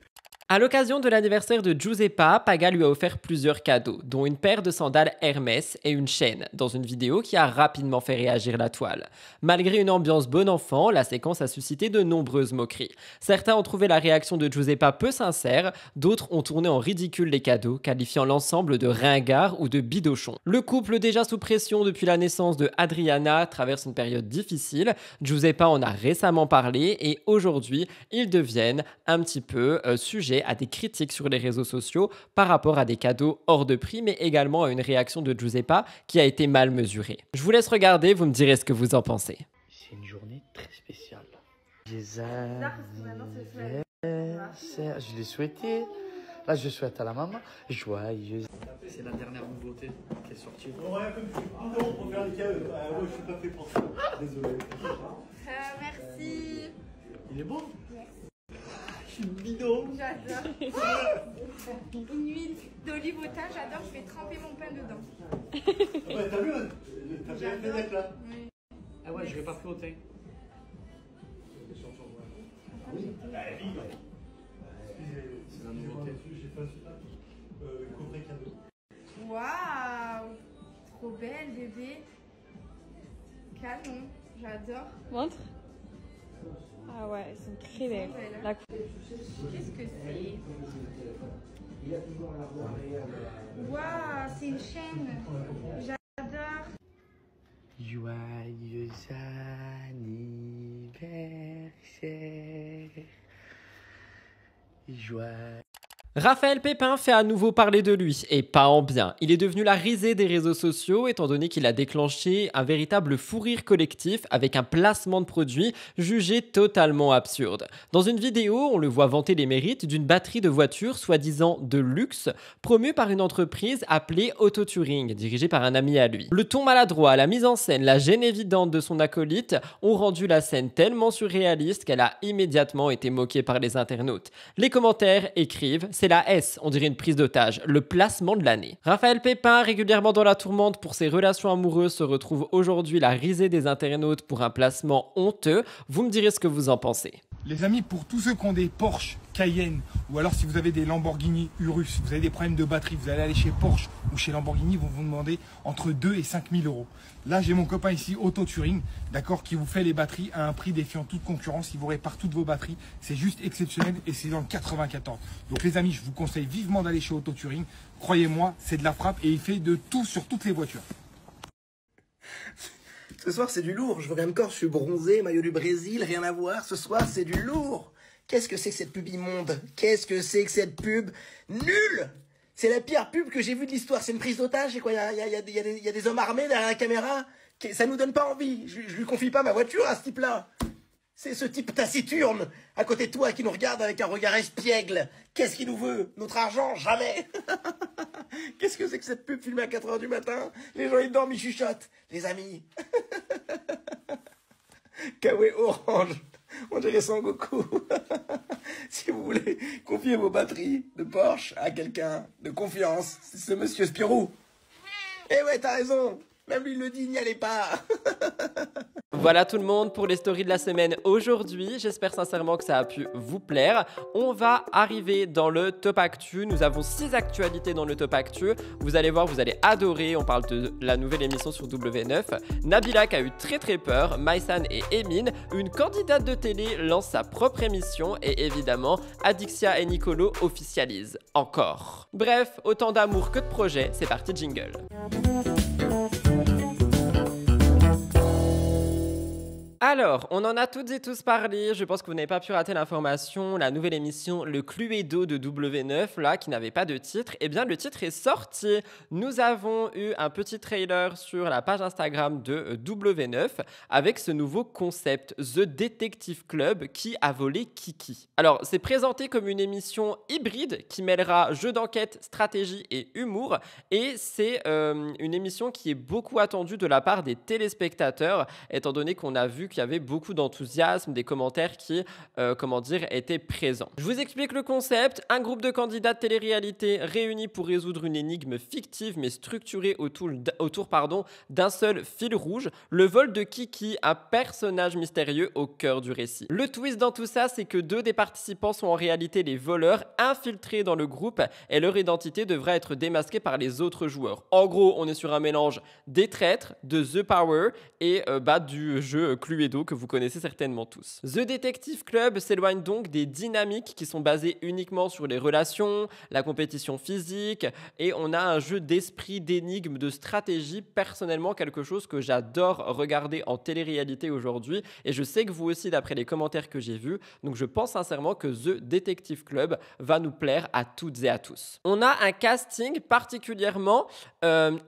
À l'occasion de l'anniversaire de Giuseppa, Paga lui a offert plusieurs cadeaux, dont une paire de sandales Hermès et une chaîne, dans une vidéo qui a rapidement fait réagir la toile. Malgré une ambiance bon enfant, la séquence a suscité de nombreuses moqueries. Certains ont trouvé la réaction de Giuseppa peu sincère, d'autres ont tourné en ridicule les cadeaux, qualifiant l'ensemble de ringard ou de bidochon. Le couple, déjà sous pression depuis la naissance de Adriana, traverse une période difficile. Giuseppa en a récemment parlé et aujourd'hui, ils deviennent un petit peu sujet à des critiques sur les réseaux sociaux par rapport à des cadeaux hors de prix, mais également à une réaction de Giuseppa qui a été mal mesurée. Je vous laisse regarder, vous me direz ce que vous en pensez. C'est une journée très spéciale. Les anniversaires, je l'ai souhaité. Là, je souhaite à la maman joyeux. C'est la dernière nouveauté qui est sortie. Non, pour faire les cadeaux. Ouais, je suis pas fait pour ça. Désolé. Merci. Il est beau? Je suis bidon. J'adore. Une huile d'olive au thym, j'adore, je fais tremper mon pain dedans. Ah ouais, t'as vu? T'as bien fait d'être là. Oui. Ah ouais, je vais pas fait au thym. C'est la nouveauté. J'ai fait un coffret cadeau. Waouh, trop belle bébé. Canon, j'adore. Montre. Ah ouais, elles sont très belles. La... Qu'est-ce que c'est? Waouh, c'est une chaîne. J'adore. Joyeux anniversaire. Joyeux. Raphaël Pépin fait à nouveau parler de lui, et pas en bien. Il est devenu la risée des réseaux sociaux, étant donné qu'il a déclenché un véritable fou rire collectif avec un placement de produit jugé totalement absurde. Dans une vidéo, on le voit vanter les mérites d'une batterie de voiture soi-disant de luxe, promue par une entreprise appelée Autoturing, dirigée par un ami à lui. Le ton maladroit, la mise en scène, la gêne évidente de son acolyte ont rendu la scène tellement surréaliste qu'elle a immédiatement été moquée par les internautes. Les commentaires écrivent « C'est la S, on dirait une prise d'otage, le placement de l'année. » Raphaël Pépin, régulièrement dans la tourmente pour ses relations amoureuses, se retrouve aujourd'hui la risée des internautes pour un placement honteux. Vous me direz ce que vous en pensez. Les amis, pour tous ceux qui ont des Porsche Cayenne, ou alors si vous avez des Lamborghini Urus, vous avez des problèmes de batterie, vous allez aller chez Porsche ou chez Lamborghini, ils vont vous demander entre 2 et 5 000 euros. Là, j'ai mon copain ici, Autoturing, d'accord, qui vous fait les batteries à un prix défiant toute concurrence. Il vous répare toutes vos batteries. C'est juste exceptionnel et c'est dans le 94. Donc les amis, je vous conseille vivement d'aller chez Autoturing. Croyez-moi, c'est de la frappe et il fait de tout sur toutes les voitures. Ce soir, c'est du lourd. Je reviens de Corse, je suis bronzé, maillot du Brésil, rien à voir. Ce soir, c'est du lourd. Qu'est-ce que c'est que cette pub immonde? Qu'est-ce que c'est que cette pub nulle? C'est la pire pub que j'ai vue de l'histoire. C'est une prise d'otage. C'est quoi? Il y a des hommes armés derrière la caméra. Ça nous donne pas envie. Je lui confie pas ma voiture à ce type-là. C'est ce type taciturne, à côté de toi, qui nous regarde avec un regard espiègle. Qu'est-ce qu'il nous veut? Notre argent? Jamais. Qu'est-ce que c'est que cette pub filmée à 4 h du matin? Les gens, ils dorment, ils chuchotent. Les amis. Kawaii Orange. On dirait Sangoku. Si vous voulez confier vos batteries de Porsche à quelqu'un de confiance, c'est ce monsieur Spirou. Eh ouais, t'as raison. Même lui le dit, n'y allez pas. Voilà tout le monde pour les stories de la semaine aujourd'hui. J'espère sincèrement que ça a pu vous plaire. On va arriver dans le top actu. Nous avons 6 actualités dans le top actu. Vous allez voir, vous allez adorer. On parle de la nouvelle émission sur W9. Nabila qui a eu très peur. Maïsan et Emine. Une candidate de télé lance sa propre émission. Et évidemment, Adixia et Nicolo officialisent encore. Bref, autant d'amour que de projets. C'est parti, jingle. Alors, on en a toutes et tous parlé, je pense que vous n'avez pas pu rater l'information, la nouvelle émission Le Cluedo de W9, là, qui n'avait pas de titre, eh bien le titre est sorti. Nous avons eu un petit trailer sur la page Instagram de W9 avec ce nouveau concept, The Detective Club, qui a volé Kiki. Alors, c'est présenté comme une émission hybride qui mêlera jeu d'enquête, stratégie et humour, et c'est une émission qui est beaucoup attendue de la part des téléspectateurs, étant donné qu'on a vu qu'il y avait beaucoup d'enthousiasme, des commentaires qui, étaient présents. Je vous explique le concept. Un groupe de candidats de télé-réalité réunis pour résoudre une énigme fictive mais structurée autour d'un seul fil rouge, le vol de Kiki, un personnage mystérieux au cœur du récit. Le twist dans tout ça, c'est que 2 des participants sont en réalité les voleurs infiltrés dans le groupe et leur identité devra être démasquée par les autres joueurs. En gros, on est sur un mélange des traîtres, de The Power et du jeu Cluedo que vous connaissez certainement tous. The Detective Club s'éloigne donc des dynamiques qui sont basées uniquement sur les relations, la compétition physique, et on a un jeu d'esprit, d'énigmes, de stratégie, personnellement quelque chose que j'adore regarder en télé-réalité aujourd'hui, et je sais que vous aussi d'après les commentaires que j'ai vus, donc je pense sincèrement que The Detective Club va nous plaire à toutes et à tous. On a un casting particulièrement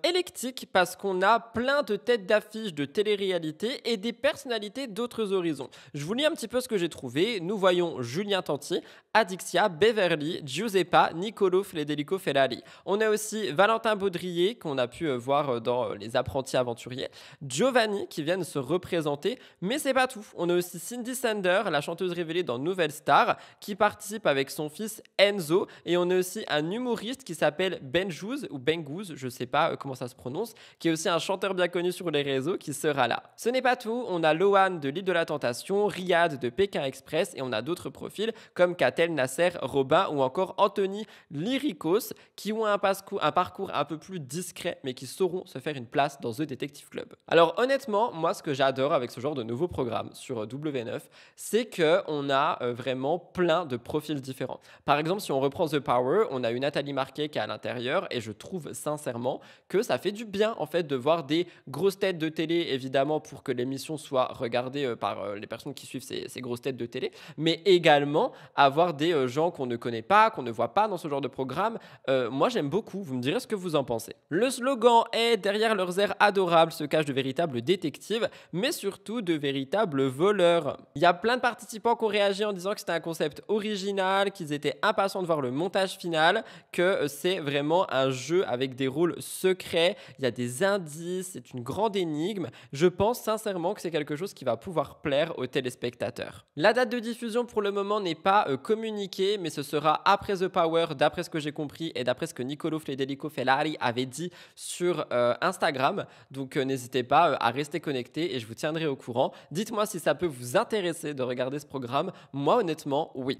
électique parce qu'on a plein de têtes d'affiche de télé-réalité et des personnalités d'autres horizons. Je vous lis un petit peu ce que j'ai trouvé. Nous voyons Julien Tanti, Adixia, Beverly, Giuseppa, Nicolo Federico Ferrari. On a aussi Valentin Baudrier qu'on a pu voir dans Les Apprentis Aventuriers, Giovanni qui viennent se représenter, mais c'est pas tout. On a aussi Cindy Sander, la chanteuse révélée dans Nouvelle Star, qui participe avec son fils Enzo, et on a aussi un humoriste qui s'appelle Benjouz ou Bengouz, je sais pas comment ça se prononce, qui est aussi un chanteur bien connu sur les réseaux qui sera là. Ce n'est pas tout, on a Lohan de l'île de la Tentation, Riyad de Pékin Express, et on a d'autres profils comme Katel, Nasser, Robin ou encore Anthony Lyricos qui ont un parcours un peu plus discret mais qui sauront se faire une place dans The Detective Club. Alors honnêtement, moi ce que j'adore avec ce genre de nouveau programme sur W9, c'est qu'on a vraiment plein de profils différents. Par exemple, si on reprend The Power, on a une Nathalie Marquet qui est à l'intérieur et je trouve sincèrement que ça fait du bien en fait de voir des grosses têtes de télé, évidemment pour que l'émission soit regardée par les personnes qui suivent ces grosses têtes de télé, mais également avoir des gens qu'on ne connaît pas, qu'on ne voit pas dans ce genre de programme. Moi j'aime beaucoup, vous me direz ce que vous en pensez. Le slogan est: derrière leurs airs adorables se cachent de véritables détectives, mais surtout de véritables voleurs. Il y a plein de participants qui ont réagi en disant que c'était un concept original, qu'ils étaient impatients de voir le montage final, que c'est vraiment un jeu avec des rôles secrets, il y a des indices, c'est une grande énigme. Je pense sincèrement que c'est quelque chose qui va pouvoir plaire aux téléspectateurs. La date de diffusion pour le moment n'est pas communiquée, mais ce sera après The Power, d'après ce que j'ai compris et d'après ce que Nicolo Federico Ferrari avait dit sur Instagram. Donc n'hésitez pas à rester connecté et je vous tiendrai au courant. Dites-moi si ça peut vous intéresser de regarder ce programme. Moi honnêtement, oui.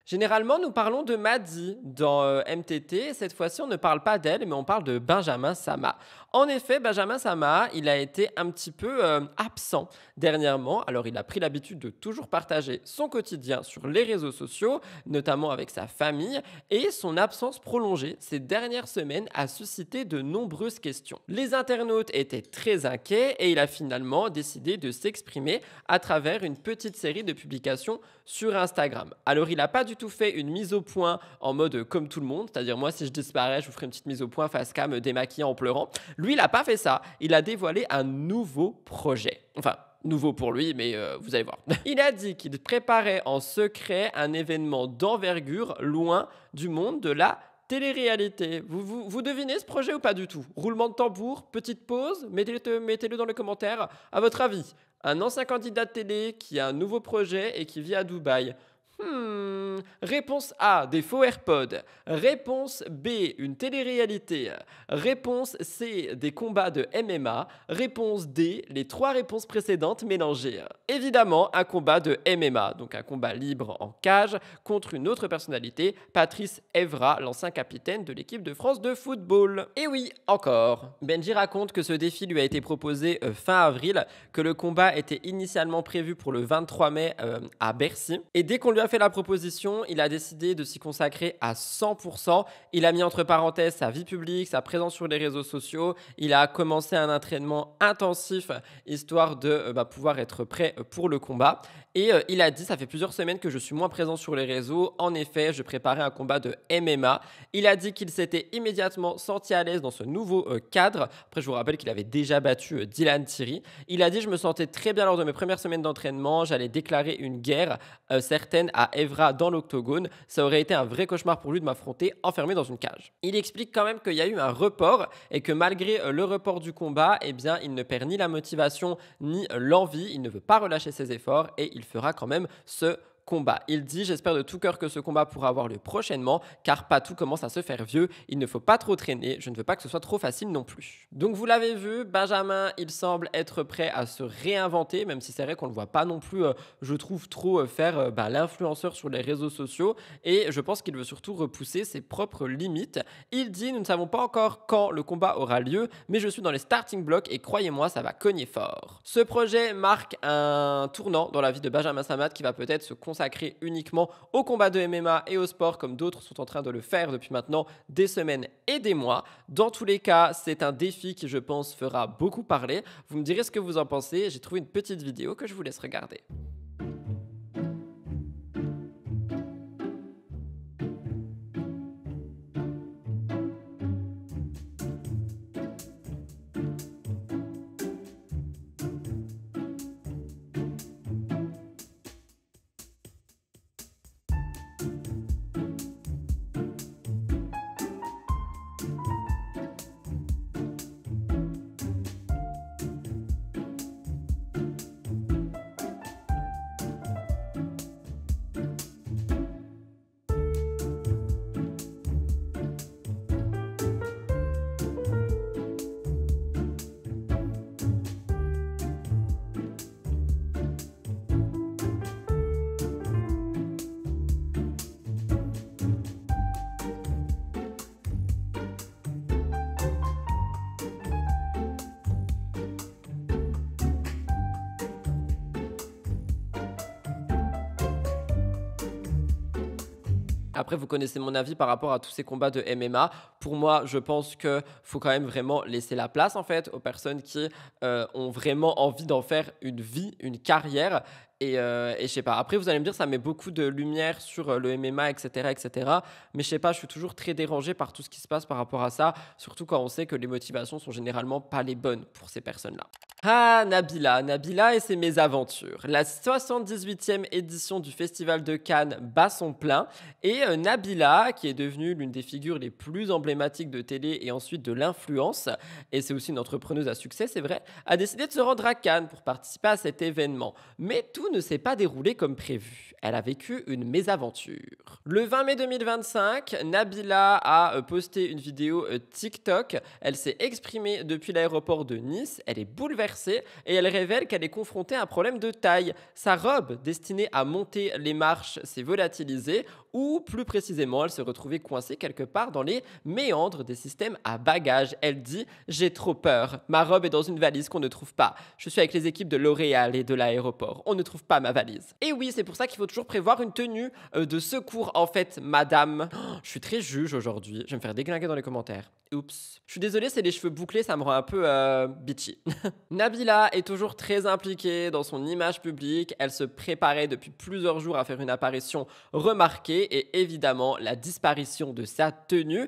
Généralement, nous parlons de Maddy dans MTT. Cette fois-ci, on ne parle pas d'elle, mais on parle de Benjamin Sama. En effet, Benjamin Sama, il a été un petit peu absent dernièrement. Alors, il a pris l'habitude de toujours partager son quotidien sur les réseaux sociaux, notamment avec sa famille, et son absence prolongée ces dernières semaines a suscité de nombreuses questions. Les internautes étaient très inquiets et il a finalement décidé de s'exprimer à travers une petite série de publications sur Instagram. Alors, il n'a pas du tout fait une mise au point en mode comme tout le monde, c'est-à-dire moi, si je disparais, je vous ferai une petite mise au point face cam démaquillée en pleurant. Lui, il n'a pas fait ça. Il a dévoilé un nouveau projet. Enfin, nouveau pour lui, mais vous allez voir. Il a dit qu'il préparait en secret un événement d'envergure loin du monde de la télé-réalité. Vous devinez ce projet ou pas du tout? Roulement de tambour, petite pause, mettez-le dans les commentaires. À votre avis, un ancien candidat de télé qui a un nouveau projet et qui vit à Dubaï. Réponse A, des faux AirPods. Réponse B, une télé-réalité. Réponse C, des combats de MMA. Réponse D, les 3 réponses précédentes mélangées. Évidemment, un combat de MMA, donc un combat libre en cage contre une autre personnalité, Patrice Evra, l'ancien capitaine de l'équipe de France de football. Et oui, encore. Benji raconte que ce défi lui a été proposé fin avril, que le combat était initialement prévu pour le 23 mai à Bercy. Et dès qu'on lui a fait la proposition, il a décidé de s'y consacrer à 100%. Il a mis entre parenthèses sa vie publique, sa présence sur les réseaux sociaux. Il a commencé un entraînement intensif histoire de pouvoir être prêt pour le combat. Et il a dit, ça fait plusieurs semaines que je suis moins présent sur les réseaux. En effet, je préparais un combat de MMA. Il a dit qu'il s'était immédiatement senti à l'aise dans ce nouveau cadre. Après, je vous rappelle qu'il avait déjà battu Dylan Thierry. Il a dit, je me sentais très bien lors de mes premières semaines d'entraînement. J'allais déclarer une guerre certaine à Evra dans l'octogone. Ça aurait été un vrai cauchemar pour lui de m'affronter enfermé dans une cage. Il explique quand même qu'il y a eu un report et que malgré le report du combat, eh bien, il ne perd ni la motivation ni l'envie. Il ne veut pas relâcher ses efforts et il fera quand même ce combat. Il dit, j'espère de tout cœur que ce combat pourra avoir lieu prochainement, car Patou commence à se faire vieux, il ne faut pas trop traîner, je ne veux pas que ce soit trop facile non plus. Donc vous l'avez vu, Benjamin, il semble être prêt à se réinventer, même si c'est vrai qu'on ne le voit pas non plus, je trouve, trop faire l'influenceur sur les réseaux sociaux, et je pense qu'il veut surtout repousser ses propres limites. Il dit, nous ne savons pas encore quand le combat aura lieu, mais je suis dans les starting blocks et croyez-moi, ça va cogner fort. Ce projet marque un tournant dans la vie de Benjamin Sama qui va peut-être se consacrer uniquement au combat de MMA et au sport comme d'autres sont en train de le faire depuis maintenant des semaines et des mois. Dans tous les cas, c'est un défi qui, je pense, fera beaucoup parler. Vous me direz ce que vous en pensez. J'ai trouvé une petite vidéo que je vous laisse regarder. Après, vous connaissez mon avis par rapport à tous ces combats de MMA. Pour moi, je pense qu'il faut quand même vraiment laisser la place en fait aux personnes qui ont vraiment envie d'en faire une vie, une carrière. Et je sais pas, après vous allez me dire ça met beaucoup de lumière sur le MMA, etc., etc. Mais je sais pas, je suis toujours très dérangé par tout ce qui se passe par rapport à ça, surtout quand on sait que les motivations sont généralement pas les bonnes pour ces personnes-là. Ah, Nabila et ses mésaventures. La 78e édition du Festival de Cannes bat son plein et Nabila, qui est devenue l'une des figures les plus emblématiques de télé et ensuite de l'influence, et c'est aussi une entrepreneuse à succès, c'est vrai, a décidé de se rendre à Cannes pour participer à cet événement. Mais tout tout ne s'est pas déroulé comme prévu. Elle a vécu une mésaventure. Le 20 mai 2025, Nabila a posté une vidéo TikTok. Elle s'est exprimée depuis l'aéroport de Nice. Elle est bouleversée et elle révèle qu'elle est confrontée à un problème de taille. Sa robe destinée à monter les marches s'est volatilisée ou plus précisément, elle se retrouvait coincée quelque part dans les méandres des systèmes à bagages. Elle dit « J'ai trop peur. Ma robe est dans une valise qu'on ne trouve pas. Je suis avec les équipes de L'Oréal et de l'aéroport. On ne trouve pas ma valise. » Et oui, c'est pour ça qu'il faut toujours prévoir une tenue de secours. En fait, madame, je suis très juge aujourd'hui. Je vais me faire déglinguer dans les commentaires. Oups. Je suis désolée, c'est les cheveux bouclés, ça me rend un peu bitchy. Nabila est toujours très impliquée dans son image publique. Elle se préparait depuis plusieurs jours à faire une apparition remarquée et évidemment, la disparition de sa tenue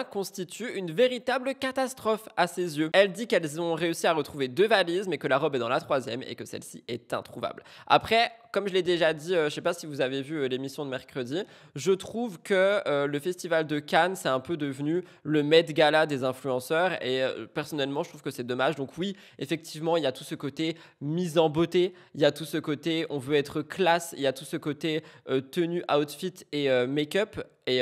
constitue une véritable catastrophe à ses yeux. Elle dit qu'elles ont réussi à retrouver 2 valises, mais que la robe est dans la 3e et que celle-ci est introuvable. Après, comme je l'ai déjà dit, je ne sais pas si vous avez vu l'émission de mercredi, je trouve que le festival de Cannes, c'est un peu devenu le Met Gala des influenceurs et personnellement, je trouve que c'est dommage. Donc oui, effectivement, il y a tout ce côté mise en beauté, il y a tout ce côté on veut être classe, il y a tout ce côté tenue, outfit et make-up et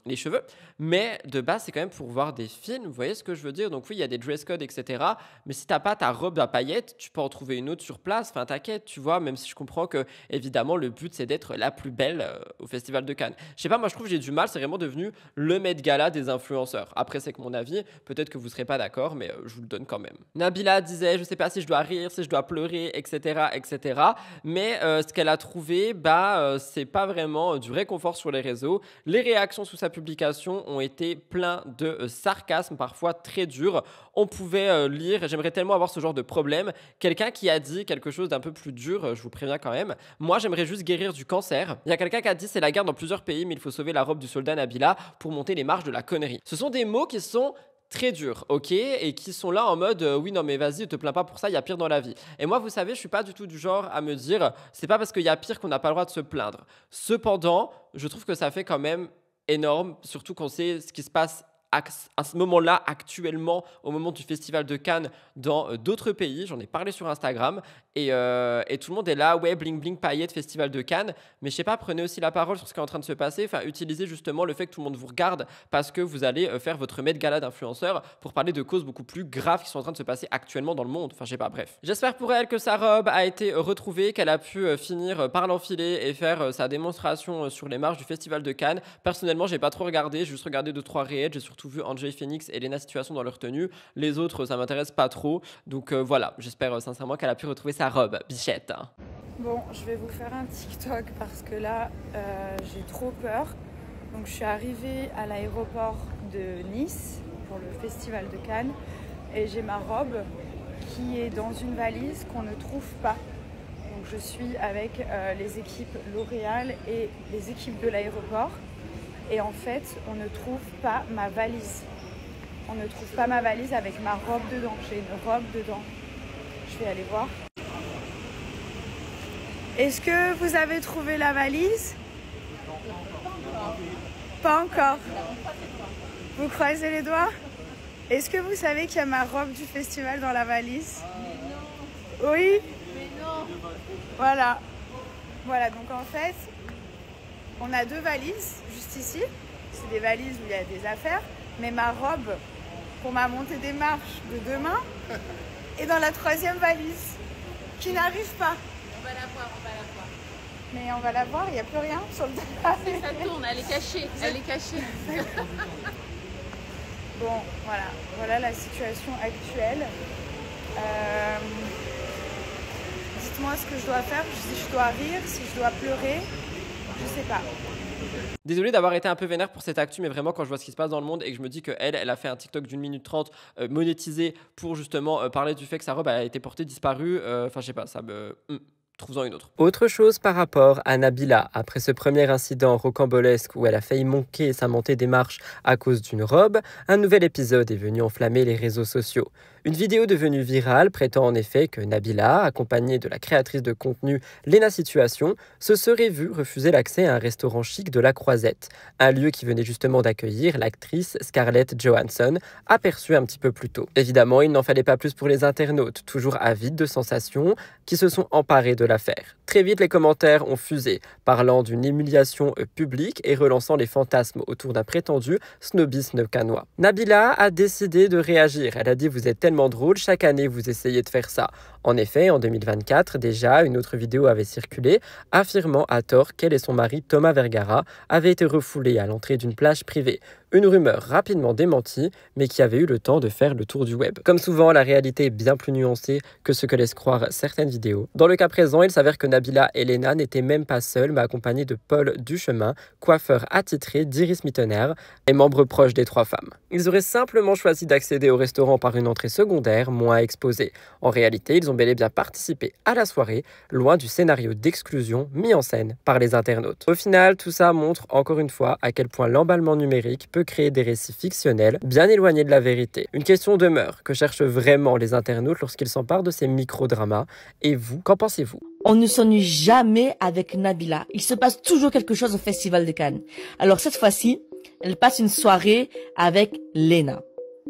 les cheveux. Mais de base, c'est quand même pour voir des films, vous voyez ce que je veux dire? Donc oui, il y a des dress codes, etc. Mais si t'as pas ta robe à paillettes, tu peux en trouver une autre sur place. Enfin, t'inquiète, tu vois, même si je comprends que, évidemment, le but, c'est d'être la plus belle au Festival de Cannes. Je sais pas, moi, je trouve que j'ai du mal. C'est vraiment devenu le Met Gala des influenceurs. Après, c'est que mon avis. Peut-être que vous serez pas d'accord, mais je vous le donne quand même. Nabila disait, je sais pas si je dois rire, si je dois pleurer, etc., etc. Mais ce qu'elle a trouvé, c'est pas vraiment du réconfort sur les réseaux. Les réactions sous sa publication ont été pleines de sarcasme, parfois très dur. On pouvait lire, j'aimerais tellement avoir ce genre de problème, quelqu'un qui a dit quelque chose d'un peu plus dur, je vous préviens quand même. Moi, j'aimerais juste guérir du cancer. Il y a quelqu'un qui a dit c'est la guerre dans plusieurs pays, mais il faut sauver la robe du soldat Nabila pour monter les marches de la connerie. Ce sont des mots qui sont très durs, ok, et qui sont là en mode oui non mais vas-y te plains pas pour ça, il y a pire dans la vie. Et moi vous savez je suis pas du tout du genre à me dire c'est pas parce qu'il y a pire qu'on n'a pas le droit de se plaindre. Cependant je trouve que ça fait quand même énorme, surtout quand c'est ce qui se passe à ce moment-là, actuellement, au moment du Festival de Cannes, dans d'autres pays. J'en ai parlé sur Instagram. Et tout le monde est là, ouais, bling bling, paillettes, Festival de Cannes. Mais je sais pas, prenez aussi la parole sur ce qui est en train de se passer. Enfin, utilisez justement le fait que tout le monde vous regarde parce que vous allez faire votre Met Gala d'influenceurs pour parler de causes beaucoup plus graves qui sont en train de se passer actuellement dans le monde. Enfin, je sais pas, bref. J'espère pour elle que sa robe a été retrouvée, qu'elle a pu finir par l'enfiler et faire sa démonstration sur les marches du Festival de Cannes. Personnellement, j'ai pas trop regardé, j'ai juste regardé 2-3 réels. J'ai surtout vu Enjoy Phoenix et Lena Situation dans leur tenue. Les autres, ça m'intéresse pas trop. Donc voilà, j'espère sincèrement qu'elle a pu retrouver sa robe, bichette. Bon, je vais vous faire un TikTok parce que là, j'ai trop peur. Donc je suis arrivée à l'aéroport de Nice pour le Festival de Cannes et j'ai ma robe qui est dans une valise qu'on ne trouve pas. Donc je suis avec les équipes L'Oréal et les équipes de l'aéroport. Et en fait, on ne trouve pas ma valise. On ne trouve pas ma valise avec ma robe dedans. J'ai une robe dedans. Je vais aller voir. Est-ce que vous avez trouvé la valise? Pas encore. Vous croisez les doigts? Est-ce que vous savez qu'il y a ma robe du festival dans la valise? Oui? Voilà. Voilà, donc en fait, on a 2 valises juste ici. C'est des valises où il y a des affaires. Mais ma robe pour ma montée des marches de demain est dans la 3e valise qui n'arrive pas. On va la voir, on va la voir. Mais on va la voir, il n'y a plus rien sur le Si ça tourne, elle est cachée, elle est cachée. Bon, voilà la situation actuelle. Dites-moi ce que je dois faire, si je dois rire, si je dois pleurer, je sais pas. Désolé d'avoir été un peu vénère pour cette actu, mais vraiment quand je vois ce qui se passe dans le monde et que je me dis qu'elle a fait un TikTok d'1 minute 30 monétisé pour justement parler du fait que sa robe a été portée disparue, enfin je sais pas, ça me... Trouve-en une autre. Autre chose par rapport à Nabila, après ce premier incident rocambolesque où elle a failli manquer sa montée des marches à cause d'une robe, un nouvel épisode est venu enflammer les réseaux sociaux. Une vidéo devenue virale prétend en effet que Nabila, accompagnée de la créatrice de contenu Léna Situation, se serait vue refuser l'accès à un restaurant chic de la Croisette, un lieu qui venait justement d'accueillir l'actrice Scarlett Johansson, aperçue un petit peu plus tôt. Évidemment, il n'en fallait pas plus pour les internautes, toujours avides de sensations, qui se sont emparés de l'affaire. Très vite, les commentaires ont fusé, parlant d'une humiliation publique et relançant les fantasmes autour d'un prétendu snobisme canois. Nabila a décidé de réagir. Elle a dit « Vous êtes tellement drôle, chaque année vous essayez de faire ça ». En effet, en 2024, déjà, une autre vidéo avait circulé, affirmant à tort qu'elle et son mari Thomas Vergara avaient été refoulés à l'entrée d'une plage privée. Une rumeur rapidement démentie, mais qui avait eu le temps de faire le tour du web. Comme souvent, la réalité est bien plus nuancée que ce que laissent croire certaines vidéos. Dans le cas présent, il s'avère que Nabila et Léna n'étaient même pas seules, mais accompagnées de Paul Duchemin, coiffeur attitré d'Iris Mittener et membre proche des trois femmes. Ils auraient simplement choisi d'accéder au restaurant par une entrée secondaire, moins exposée. En réalité, ils ont bel et bien participé à la soirée, loin du scénario d'exclusion mis en scène par les internautes. Au final, tout ça montre encore une fois à quel point l'emballement numérique peut créer des récits fictionnels bien éloignés de la vérité. Une question demeure, que cherchent vraiment les internautes lorsqu'ils s'emparent de ces micro-dramas. Et vous, qu'en pensez-vous? On ne s'ennuie jamais avec Nabila. Il se passe toujours quelque chose au Festival de Cannes. Alors cette fois-ci, elle passe une soirée avec Léna.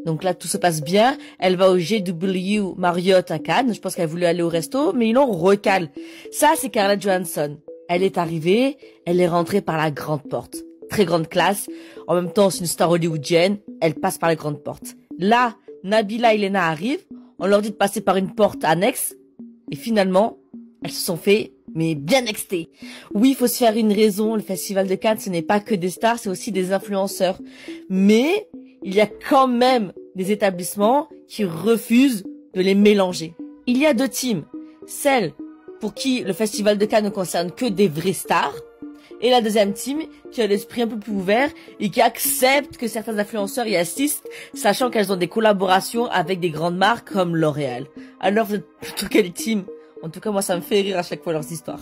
Donc là, tout se passe bien. Elle va au GW Marriott à Cannes. Je pense qu'elle voulait aller au resto, mais ils l'ont recalé. Ça, c'est Scarlett Johansson. Elle est arrivée, elle est rentrée par la grande porte. Très grande classe. En même temps, c'est une star hollywoodienne. Elle passe par la grande porte. Là, Nabila et Léna arrivent. On leur dit de passer par une porte annexe. Et finalement, elles se sont fait, mais bien nextées. Oui, il faut se faire une raison. Le Festival de Cannes, ce n'est pas que des stars, c'est aussi des influenceurs. Mais il y a quand même des établissements qui refusent de les mélanger. Il y a deux teams. Celle pour qui le Festival de Cannes ne concerne que des vraies stars. Et la deuxième team qui a l'esprit un peu plus ouvert et qui accepte que certains influenceurs y assistent, sachant qu'elles ont des collaborations avec des grandes marques comme L'Oréal. Alors vous êtes plutôt quelle team? En tout cas, moi ça me fait rire à chaque fois leurs histoires.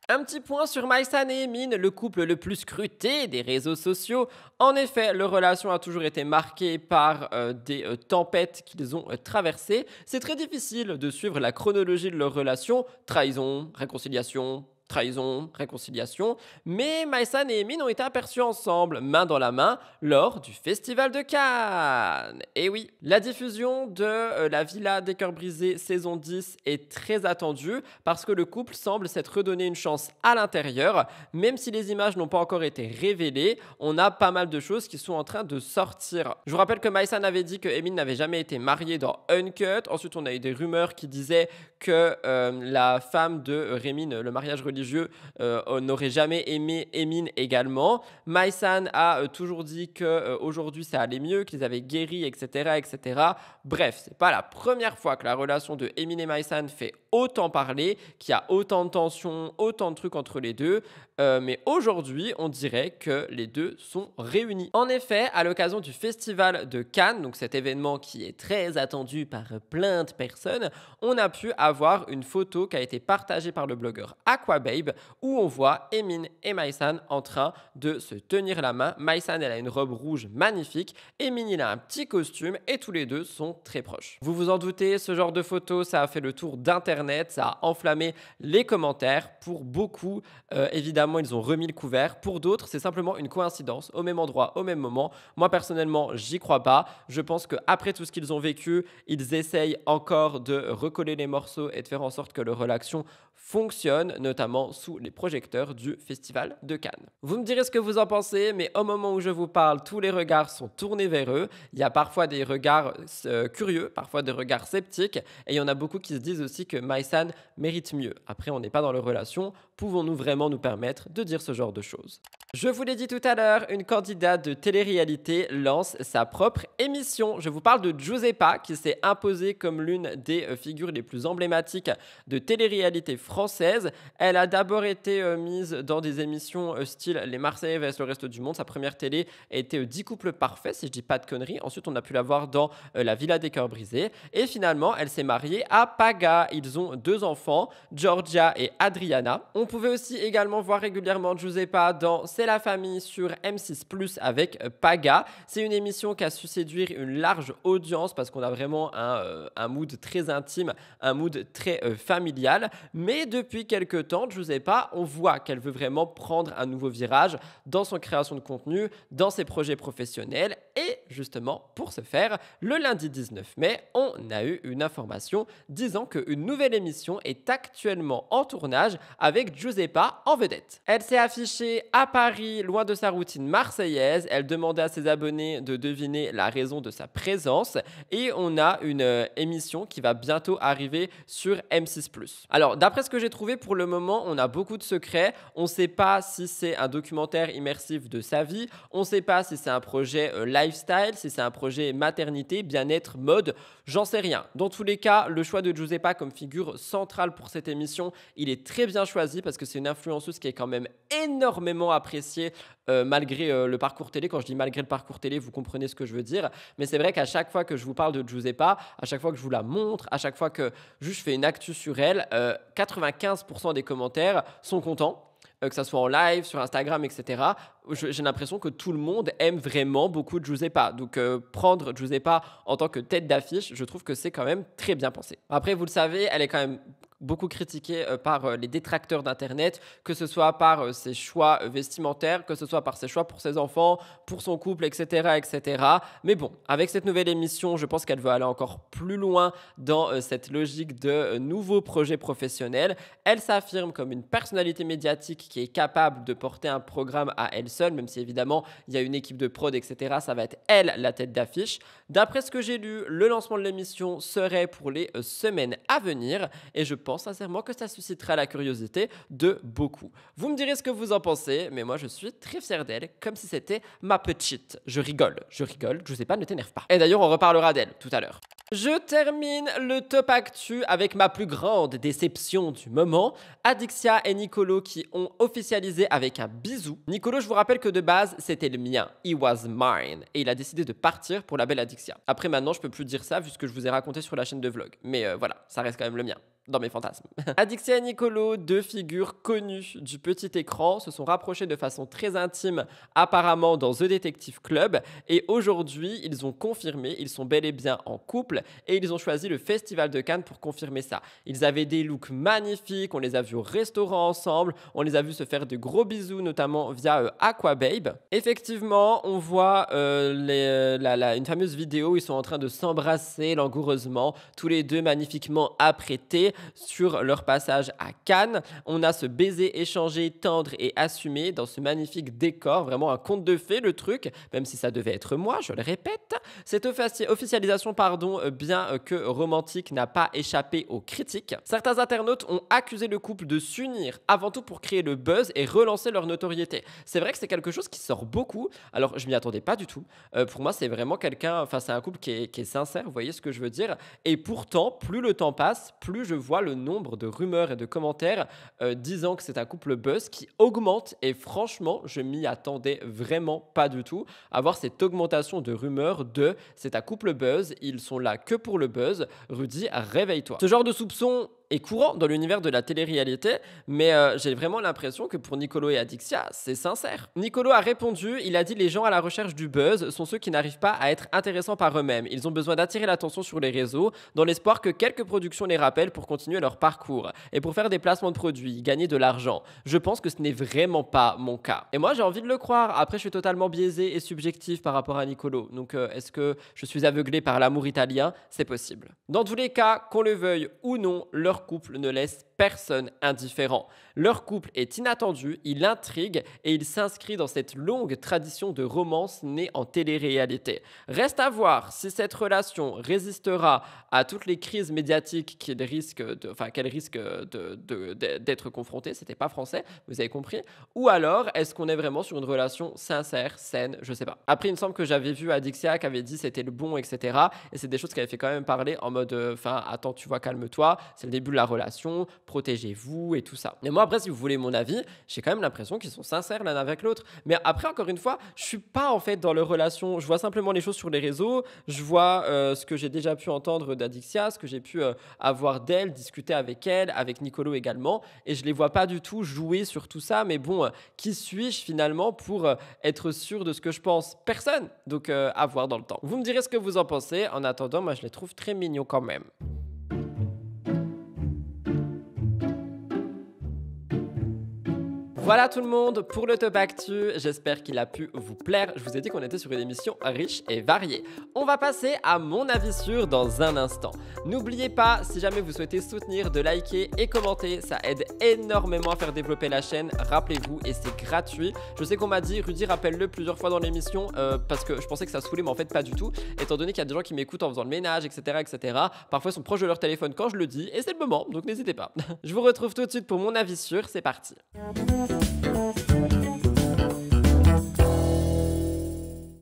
Un petit point sur Maïsan et Emin, le couple le plus scruté des réseaux sociaux. En effet, leur relation a toujours été marquée par des tempêtes qu'ils ont traversées. C'est très difficile de suivre la chronologie de leur relation. Trahison, réconciliation, trahison, réconciliation, mais Maïsan et Emin ont été aperçus ensemble, main dans la main, lors du Festival de Cannes. Et oui, la diffusion de La Villa des Cœurs Brisés saison 10 est très attendue parce que le couple semble s'être redonné une chance à l'intérieur. Même si les images n'ont pas encore été révélées, on a pas mal de choses qui sont en train de sortir. Je vous rappelle que Maïsan avait dit que Emin n'avait jamais été marié dans Uncut. Ensuite, on a eu des rumeurs qui disaient que la femme de Rémine, le mariage religieux, n'aurait jamais aimé Emin également. Maïsan a toujours dit qu'aujourd'hui ça allait mieux, qu'ils avaient guéri, etc., etc. Bref, c'est pas la première fois que la relation de Emin et Maïsan fait autant parler, qu'il y a autant de tensions, autant de trucs entre les deux. Mais aujourd'hui, on dirait que les deux sont réunis. En effet, à l'occasion du Festival de Cannes, donc cet événement qui est très attendu par plein de personnes, on a pu avoir une photo qui a été partagée par le blogueur Aquababe où on voit Emin et Maïsan en train de se tenir la main. Maïsan, elle a une robe rouge magnifique, Emin, il a un petit costume et tous les deux sont très proches. Vous vous en doutez, ce genre de photo, ça a fait le tour d'Internet, ça a enflammé les commentaires. Pour beaucoup, évidemment, ils ont remis le couvert. Pour d'autres, c'est simplement une coïncidence, au même endroit, au même moment. Moi, personnellement, j'y crois pas. Je pense qu'après tout ce qu'ils ont vécu, ils essayent encore de recoller les morceaux et de faire en sorte que leur relation fonctionne, notamment sous les projecteurs du Festival de Cannes. Vous me direz ce que vous en pensez, mais au moment où je vous parle, tous les regards sont tournés vers eux. Il y a parfois des regards curieux, parfois des regards sceptiques, et il y en a beaucoup qui se disent aussi que Maïsan mérite mieux. Après, on n'est pas dans leur relation. Pouvons-nous vraiment nous permettre de dire ce genre de choses? Je vous l'ai dit tout à l'heure, une candidate de télé-réalité lance sa propre émission. Je vous parle de Giuseppa qui s'est imposée comme l'une des figures les plus emblématiques de télé-réalité française. Elle a d'abord été mise dans des émissions style Les Marseillais vs le reste du monde. Sa première télé était 10 couples parfaits, si je dis pas de conneries. Ensuite, on a pu la voir dans La Villa des Cœurs Brisés. Et finalement, elle s'est mariée à Paga. Ils ont 2 enfants, Georgia et Adriana. On pouvait aussi également voir régulièrement Giuseppa dans C'est la famille sur M6+ avec Paga. C'est une émission qui a su séduire une large audience parce qu'on a vraiment un mood très intime, un mood très familial. Mais depuis quelques temps, Giuseppa, on voit qu'elle veut vraiment prendre un nouveau virage dans son création de contenu, dans ses projets professionnels. Et justement, pour ce faire, le lundi 19 mai, on a eu une information disant qu'une nouvelle émission est actuellement en tournage avec Giuseppa en vedette. Elle s'est affichée à Paris, loin de sa routine marseillaise. Elle demandait à ses abonnés de deviner la raison de sa présence. Et on a une émission qui va bientôt arriver sur M6+. Alors, d'après ce que j'ai trouvé, pour le moment, on a beaucoup de secrets. On ne sait pas si c'est un documentaire immersif de sa vie. On ne sait pas si c'est un projet lifestyle, si c'est un projet maternité, bien-être, mode. J'en sais rien. Dans tous les cas, le choix de Giuseppa comme figure centrale pour cette émission, il est très bien choisi parce que c'est une influenceuse qui est quand même énormément appréciée malgré le parcours télé. Quand je dis malgré le parcours télé, vous comprenez ce que je veux dire. Mais c'est vrai qu'à chaque fois que je vous parle de Giuseppa, à chaque fois que je vous la montre, à chaque fois que je fais une actu sur elle, 95% des commentaires sont contents. Que ça soit en live, sur Instagram, etc. J'ai l'impression que tout le monde aime vraiment beaucoup Giuseppa. Donc prendre Giuseppa en tant que tête d'affiche, je trouve que c'est quand même très bien pensé. Après, vous le savez, elle est quand même beaucoup critiquée par les détracteurs d'Internet, que ce soit par ses choix vestimentaires, que ce soit par ses choix pour ses enfants, pour son couple, etc., etc. Mais bon, avec cette nouvelle émission, je pense qu'elle veut aller encore plus loin dans cette logique de nouveaux projets professionnels. Elle s'affirme comme une personnalité médiatique qui est capable de porter un programme à elle seule, même si évidemment, il y a une équipe de prod, etc. Ça va être elle, la tête d'affiche. D'après ce que j'ai lu, le lancement de l'émission serait pour les semaines à venir et je pense sincèrement que ça suscitera la curiosité de beaucoup. Vous me direz ce que vous en pensez, mais moi je suis très fier d'elle, comme si c'était ma petite. Je rigole, Giuseppa, ne t'énerve pas. Et d'ailleurs, on reparlera d'elle tout à l'heure. Je termine le top actu avec ma plus grande déception du moment. Adixia et Nicolo qui ont officialisé avec un bisou. Nicolo, je vous rappelle que de base, c'était le mien. He was mine. Et il a décidé de partir pour la belle Adixia. Après, maintenant, je peux plus dire ça vu ce que je vous ai raconté sur la chaîne de vlog. Mais voilà, ça reste quand même le mien. Dans mes fantasmes. Adixia et Nicolo, deux figures connues du petit écran, se sont rapprochés de façon très intime, apparemment dans The Detective Club. Et aujourd'hui, ils ont confirmé, ils sont bel et bien en couple et ils ont choisi le Festival de Cannes pour confirmer ça. Ils avaient des looks magnifiques, on les a vus au restaurant ensemble, on les a vus se faire de gros bisous, notamment via Aquababe. Effectivement, on voit une fameuse vidéo où ils sont en train de s'embrasser langoureusement, tous les deux magnifiquement apprêtés. Sur leur passage à Cannes, on a ce baiser échangé, tendre et assumé dans ce magnifique décor, vraiment un conte de fées le truc, même si ça devait être moi, je le répète. Cette officialisation, bien que romantique, n'a pas échappé aux critiques. Certains internautes ont accusé le couple de s'unir avant tout pour créer le buzz et relancer leur notoriété. C'est vrai que c'est quelque chose qui sort beaucoup, alors je m'y attendais pas du tout. Pour moi, c'est vraiment c'est un couple qui est sincère, vous voyez ce que je veux dire. Et pourtant, plus le temps passe, plus je vois le nombre de rumeurs et de commentaires disant que c'est un couple buzz qui augmente et franchement, je m'y attendais vraiment pas du tout à voir cette augmentation de rumeurs de c'est un couple buzz, ils sont là que pour le buzz. Rudy, réveille-toi. Ce genre de soupçon est courant dans l'univers de la télé-réalité, mais j'ai vraiment l'impression que pour Nicolo et Adixia, c'est sincère. Nicolo a répondu, il a dit les gens à la recherche du buzz sont ceux qui n'arrivent pas à être intéressants par eux-mêmes. Ils ont besoin d'attirer l'attention sur les réseaux, dans l'espoir que quelques productions les rappellent pour continuer leur parcours et pour faire des placements de produits, gagner de l'argent. Je pense que ce n'est vraiment pas mon cas. Et moi, j'ai envie de le croire. Après, je suis totalement biaisé et subjectif par rapport à Nicolo. Donc, est-ce que je suis aveuglé par l'amour italien? C'est possible. Dans tous les cas, qu'on le veuille ou non, leur couple ne laisse personne indifférent. Leur couple est inattendu, il intrigue et il s'inscrit dans cette longue tradition de romance née en télé-réalité. Reste à voir si cette relation résistera à toutes les crises médiatiques qu'elle risque d'être confrontée, c'était pas français, vous avez compris, ou alors est-ce qu'on est vraiment sur une relation sincère, saine, je sais pas. Après, il me semble que j'avais vu Adixia qui avait dit c'était le bon, etc. Et c'est des choses qui avaient fait quand même parler en mode, attends, tu vois, calme-toi, c'est le début de la relation, protégez-vous et tout ça. Et moi après, si vous voulez mon avis, j'ai quand même l'impression qu'ils sont sincères l'un avec l'autre. Mais après, encore une fois, je suis pas en fait dans leur relation, je vois simplement les choses sur les réseaux, je vois ce que j'ai déjà pu entendre d'Adixia, ce que j'ai pu avoir d'elle, discuter avec elle, avec Nicolo également, et je les vois pas du tout jouer sur tout ça. Mais bon, qui suis-je finalement pour être sûr de ce que je pense? Personne. Donc à voir dans le temps. Vous me direz ce que vous en pensez. En attendant, moi je les trouve très mignons quand même. Voilà tout le monde pour le Top Actu, j'espère qu'il a pu vous plaire. Je vous ai dit qu'on était sur une émission riche et variée. On va passer à mon avis sûr dans un instant. N'oubliez pas, si jamais vous souhaitez soutenir, de liker et commenter, ça aide énormément à faire développer la chaîne, rappelez-vous, et c'est gratuit. Je sais qu'on m'a dit, Rudy rappelle-le plusieurs fois dans l'émission, parce que je pensais que ça saoulait, mais en fait pas du tout, étant donné qu'il y a des gens qui m'écoutent en faisant le ménage, etc., etc. Parfois ils sont proches de leur téléphone quand je le dis, et c'est le moment, donc n'hésitez pas. Je vous retrouve tout de suite pour mon avis sûr, c'est parti.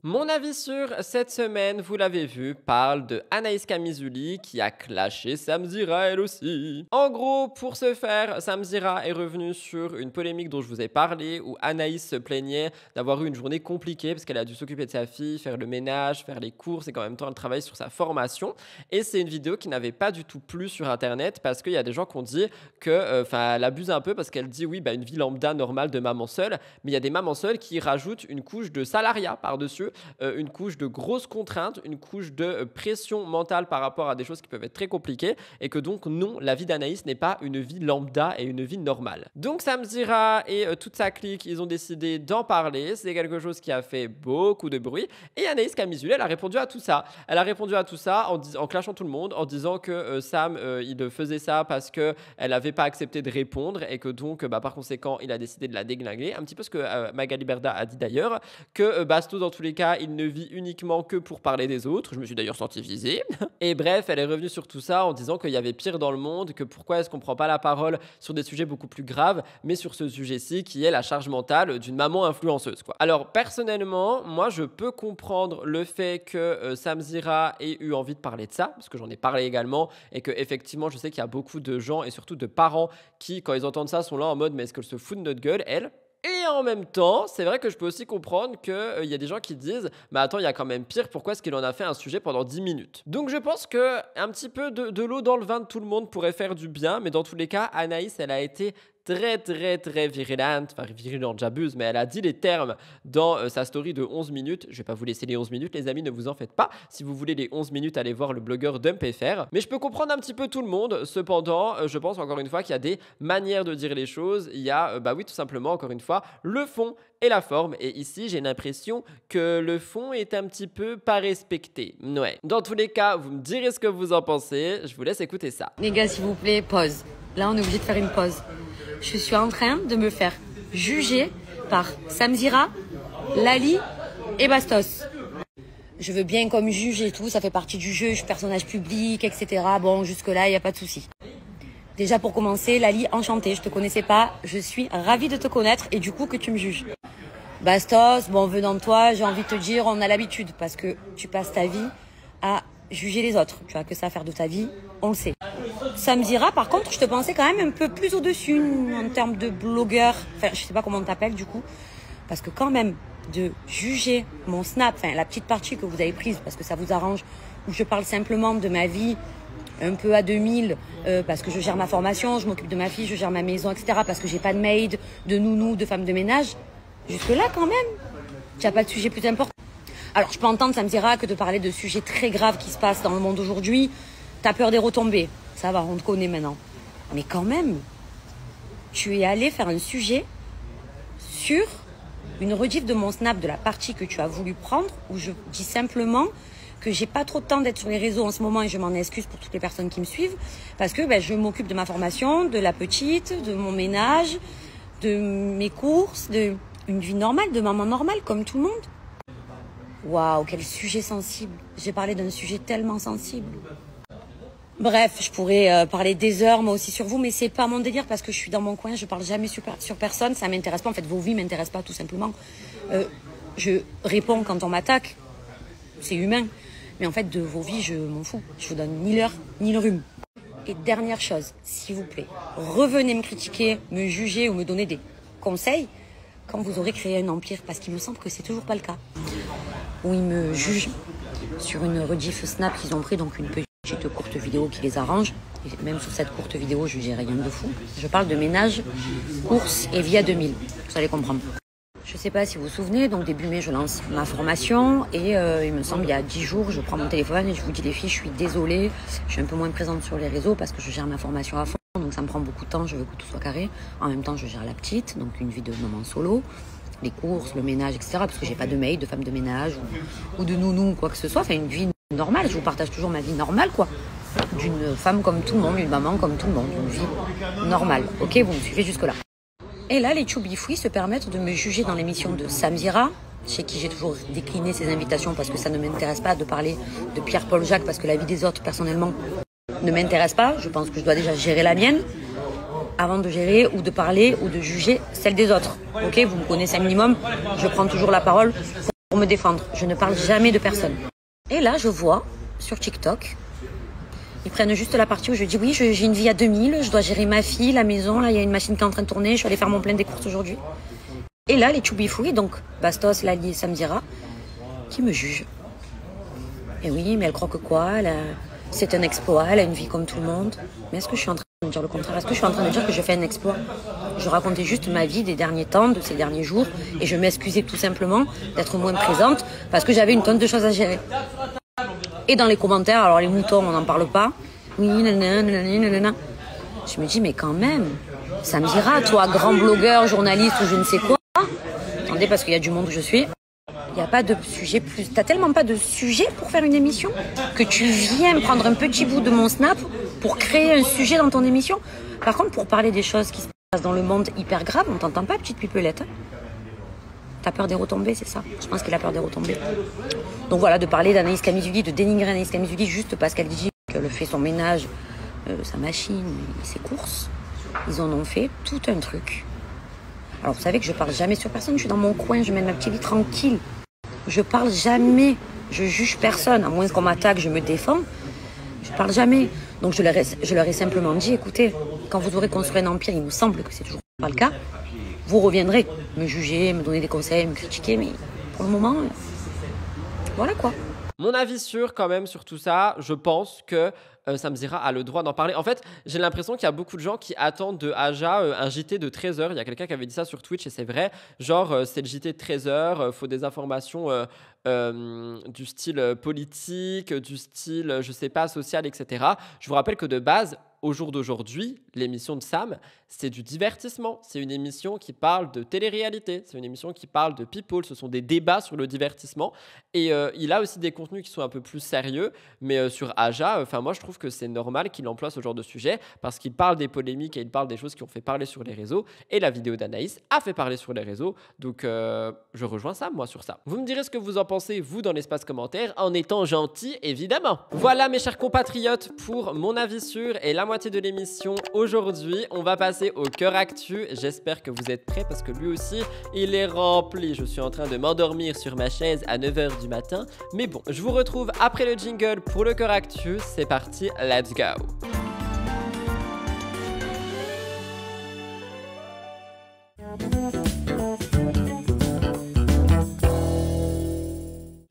Mon avis sur cette semaine, vous l'avez vu, parle de Anaïs Camizuli qui a clashé Samzira elle aussi. En gros, pour ce faire, Samzira est revenue sur une polémique dont je vous ai parlé où Anaïs se plaignait d'avoir eu une journée compliquée parce qu'elle a dû s'occuper de sa fille, faire le ménage, faire les courses et qu'en même temps elle travaille sur sa formation. Et c'est une vidéo qui n'avait pas du tout plu sur internet parce qu'il y a des gens qui ont dit que, elle abuse un peu parce qu'elle dit oui, une vie lambda normale de maman seule, mais il y a des mamans seules qui rajoutent une couche de salariat par-dessus. Une couche de grosses contraintes, une couche de pression mentale par rapport à des choses qui peuvent être très compliquées et que donc non, la vie d'Anaïs n'est pas une vie lambda et une vie normale. Donc Samzira et toute sa clique, ils ont décidé d'en parler, c'est quelque chose qui a fait beaucoup de bruit et Anaïs Camizuli, elle a répondu à tout ça. Elle a répondu à tout ça en clashant tout le monde, en disant que Sam, il faisait ça parce qu'elle n'avait pas accepté de répondre et que donc par conséquent, il a décidé de la déglinguer. Un petit peu ce que Magali Berda a dit d'ailleurs, que Bastos dans tous les cas, il ne vit uniquement que pour parler des autres. Je me suis d'ailleurs senti visée. Et bref, elle est revenue sur tout ça en disant qu'il y avait pire dans le monde, que pourquoi est-ce qu'on prend pas la parole sur des sujets beaucoup plus graves, mais sur ce sujet-ci qui est la charge mentale d'une maman influenceuse, quoi. Alors personnellement, moi je peux comprendre le fait que Samzira ait eu envie de parler de ça, parce que j'en ai parlé également, et que effectivement je sais qu'il y a beaucoup de gens et surtout de parents qui, quand ils entendent ça, sont là en mode mais est-ce qu'elle se fout de notre gueule, elle? Et en même temps, c'est vrai que je peux aussi comprendre qu'il y a des gens qui disent « Mais attends, il y a quand même pire, pourquoi est-ce qu'il en a fait un sujet pendant 10 minutes ?» Donc je pense qu'un petit peu de l'eau dans le vin de tout le monde pourrait faire du bien, mais dans tous les cas, Anaïs, elle a été très virulente, enfin virulente j'abuse, mais elle a dit les termes dans sa story de 11 minutes. Je vais pas vous laisser les 11 minutes les amis, ne vous en faites pas. Si vous voulez les 11 minutes, allez voir le blogueur DumpFR. Mais je peux comprendre un petit peu tout le monde. Cependant, je pense encore une fois qu'il y a des manières de dire les choses. Il y a, oui, tout simplement, encore une fois, le fond et la forme. Et ici, j'ai l'impression que le fond est un petit peu pas respecté. Ouais. Dans tous les cas, vous me direz ce que vous en pensez. Je vous laisse écouter ça. Les gars, s'il vous plaît, pause. Là, on est obligé de faire une pause. Je suis en train de me faire juger par Samzira, Lali et Bastos. Je veux bien comme juge et tout, ça fait partie du jeu, je suis personnage public, etc. Bon, jusque-là, il n'y a pas de souci. Déjà, pour commencer, Lali, enchantée, je te connaissais pas, je suis ravie de te connaître et du coup que tu me juges. Bastos, bon, venant de toi, j'ai envie de te dire, on a l'habitude parce que tu passes ta vie à juger les autres. Tu as que ça à faire de ta vie, on le sait. Samzira, par contre, je te pensais quand même un peu plus au-dessus en termes de blogueur. Enfin, je sais pas comment on t'appelle du coup. Parce que quand même, de juger mon snap, enfin la petite partie que vous avez prise parce que ça vous arrange, où je parle simplement de ma vie un peu à 2000, parce que je gère ma formation, je m'occupe de ma fille, je gère ma maison, etc. Parce que j'ai pas de maid, de nounou, de femme de ménage. Jusque-là, quand même, tu n'as pas de sujet plus important. Alors, je peux entendre, Samzira, que de parler de sujets très graves qui se passent dans le monde aujourd'hui, t'as peur des retombées. Ça va, on te connaît maintenant. Mais quand même, tu es allé faire un sujet sur une rediff de mon snap de la partie que tu as voulu prendre, où je dis simplement que j'ai pas trop de temps d'être sur les réseaux en ce moment et je m'en excuse pour toutes les personnes qui me suivent, parce que je m'occupe de ma formation, de la petite, de mon ménage, de mes courses, de une vie normale, de maman normale, comme tout le monde. Waouh, quel sujet sensible. J'ai parlé d'un sujet tellement sensible. Bref, je pourrais parler des heures moi aussi sur vous, mais c'est pas mon délire parce que je suis dans mon coin, je parle jamais sur personne, ça m'intéresse pas. En fait, vos vies m'intéressent pas tout simplement. Je réponds quand on m'attaque, c'est humain. Mais en fait, de vos vies, je m'en fous. Je vous donne ni l'heure, ni le rhume. Et dernière chose, s'il vous plaît, revenez me critiquer, me juger ou me donner des conseils quand vous aurez créé un empire, parce qu'il me semble que c'est toujours pas le cas. Où ils me jugent sur une rediff Snap qu'ils ont pris, donc une petite courte vidéo qui les arrange. Et même sur cette courte vidéo, je dis rien de fou. Je parle de ménage, course et Via 2000. Vous allez comprendre. Je sais pas si vous vous souvenez, donc début mai, je lance ma formation et il me semble il y a 10 jours, je prends mon téléphone et je vous dis les filles, je suis désolée, je suis un peu moins présente sur les réseaux parce que je gère ma formation à fond, donc ça me prend beaucoup de temps, je veux que tout soit carré. En même temps, je gère la petite, donc une vie de maman solo, les courses, le ménage, etc. Parce que j'ai pas de maid, de femme de ménage ou de nounou ou quoi que ce soit, enfin une vie normale, je vous partage toujours ma vie normale quoi. D'une femme comme tout le monde, une maman comme tout le monde, une vie normale. Ok, vous me suivez jusque-là. Et là, les Choubifouis se permettent de me juger dans l'émission de Samzira, chez qui j'ai toujours décliné ces invitations parce que ça ne m'intéresse pas de parler de Pierre-Paul Jacques parce que la vie des autres, personnellement, ne m'intéresse pas. Je pense que je dois déjà gérer la mienne avant de gérer ou de parler ou de juger celle des autres. Ok, vous me connaissez un minimum, je prends toujours la parole pour me défendre. Je ne parle jamais de personne. Et là, je vois sur TikTok, ils prennent juste la partie où je dis oui, j'ai une vie à 2000, je dois gérer ma fille, la maison, là il y a une machine qui est en train de tourner, je suis allée faire mon plein des courses aujourd'hui. Et là, les Choubifouis, donc Bastos, Lali et Samzira, qui me jugent. Et oui, mais elle croit que quoi, c'est un exploit, elle a une vie comme tout le monde. Mais est-ce que je suis en train de dire le contraire? Est-ce que je suis en train de dire que je fais un exploit? Je racontais juste ma vie des derniers temps, de ces derniers jours, et je m'excusais tout simplement d'être moins présente parce que j'avais une tonne de choses à gérer. Et dans les commentaires, alors les moutons, on n'en parle pas. Oui, nanana. Je me dis, mais quand même, Samzira, toi, grand blogueur, journaliste ou je ne sais quoi. Attendez, parce qu'il y a du monde où je suis. Il n'y a pas de sujet plus. T'as tellement pas de sujet pour faire une émission que tu viens prendre un petit bout de mon Snap pour créer un sujet dans ton émission. Par contre, pour parler des choses qui se passent dans le monde hyper graves, on t'entend pas, petite pipelette. T'as peur des retombées, c'est ça? Je pense qu'il a peur des retombées. Donc voilà, de parler d'Anaïs Kamizuli, de dénigrer Anaïs Kamizuli juste parce qu'elle dit qu'elle fait son ménage, sa machine et ses courses. Ils en ont fait tout un truc. Alors vous savez que je parle jamais sur personne, je suis dans mon coin, je mène ma petite vie tranquille. Je parle jamais, je juge personne, à moins qu'on m'attaque, je me défends. Je parle jamais. Donc je leur ai simplement dit, écoutez, quand vous aurez construit un empire, il me semble que c'est toujours pas le cas, vous reviendrez me juger, me donner des conseils, me critiquer, mais pour le moment, voilà quoi. Mon avis sûr quand même sur tout ça, je pense que Samzira a le droit d'en parler. En fait, j'ai l'impression qu'il y a beaucoup de gens qui attendent de Aja un JT de 13 heures. Il y a quelqu'un qui avait dit ça sur Twitch et c'est vrai. Genre, c'est le JT de 13 heures, faut des informations du style politique, du style, je sais pas, social, etc. Je vous rappelle que de base, au jour d'aujourd'hui, l'émission de Sam, c'est du divertissement. C'est une émission qui parle de télé-réalité. C'est une émission qui parle de people. Ce sont des débats sur le divertissement. Et il a aussi des contenus qui sont un peu plus sérieux. Mais sur Aja, moi, je trouve que c'est normal qu'il emploie ce genre de sujet parce qu'il parle des polémiques et il parle des choses qui ont fait parler sur les réseaux. Et la vidéo d'Anaïs a fait parler sur les réseaux. Donc, je rejoins Sam, moi, sur ça. Vous me direz ce que vous en pensez, vous, dans l'espace commentaire, en étant gentil, évidemment. Voilà, mes chers compatriotes, pour mon avis sûr et la moitié de l'émission aujourd'hui. On va passer au cœur actu. J'espère que vous êtes prêts parce que lui aussi, il est rempli. Je suis en train de m'endormir sur ma chaise à 9h du matin. Mais bon, je vous retrouve après le jingle pour le cœur actu. C'est parti, let's go.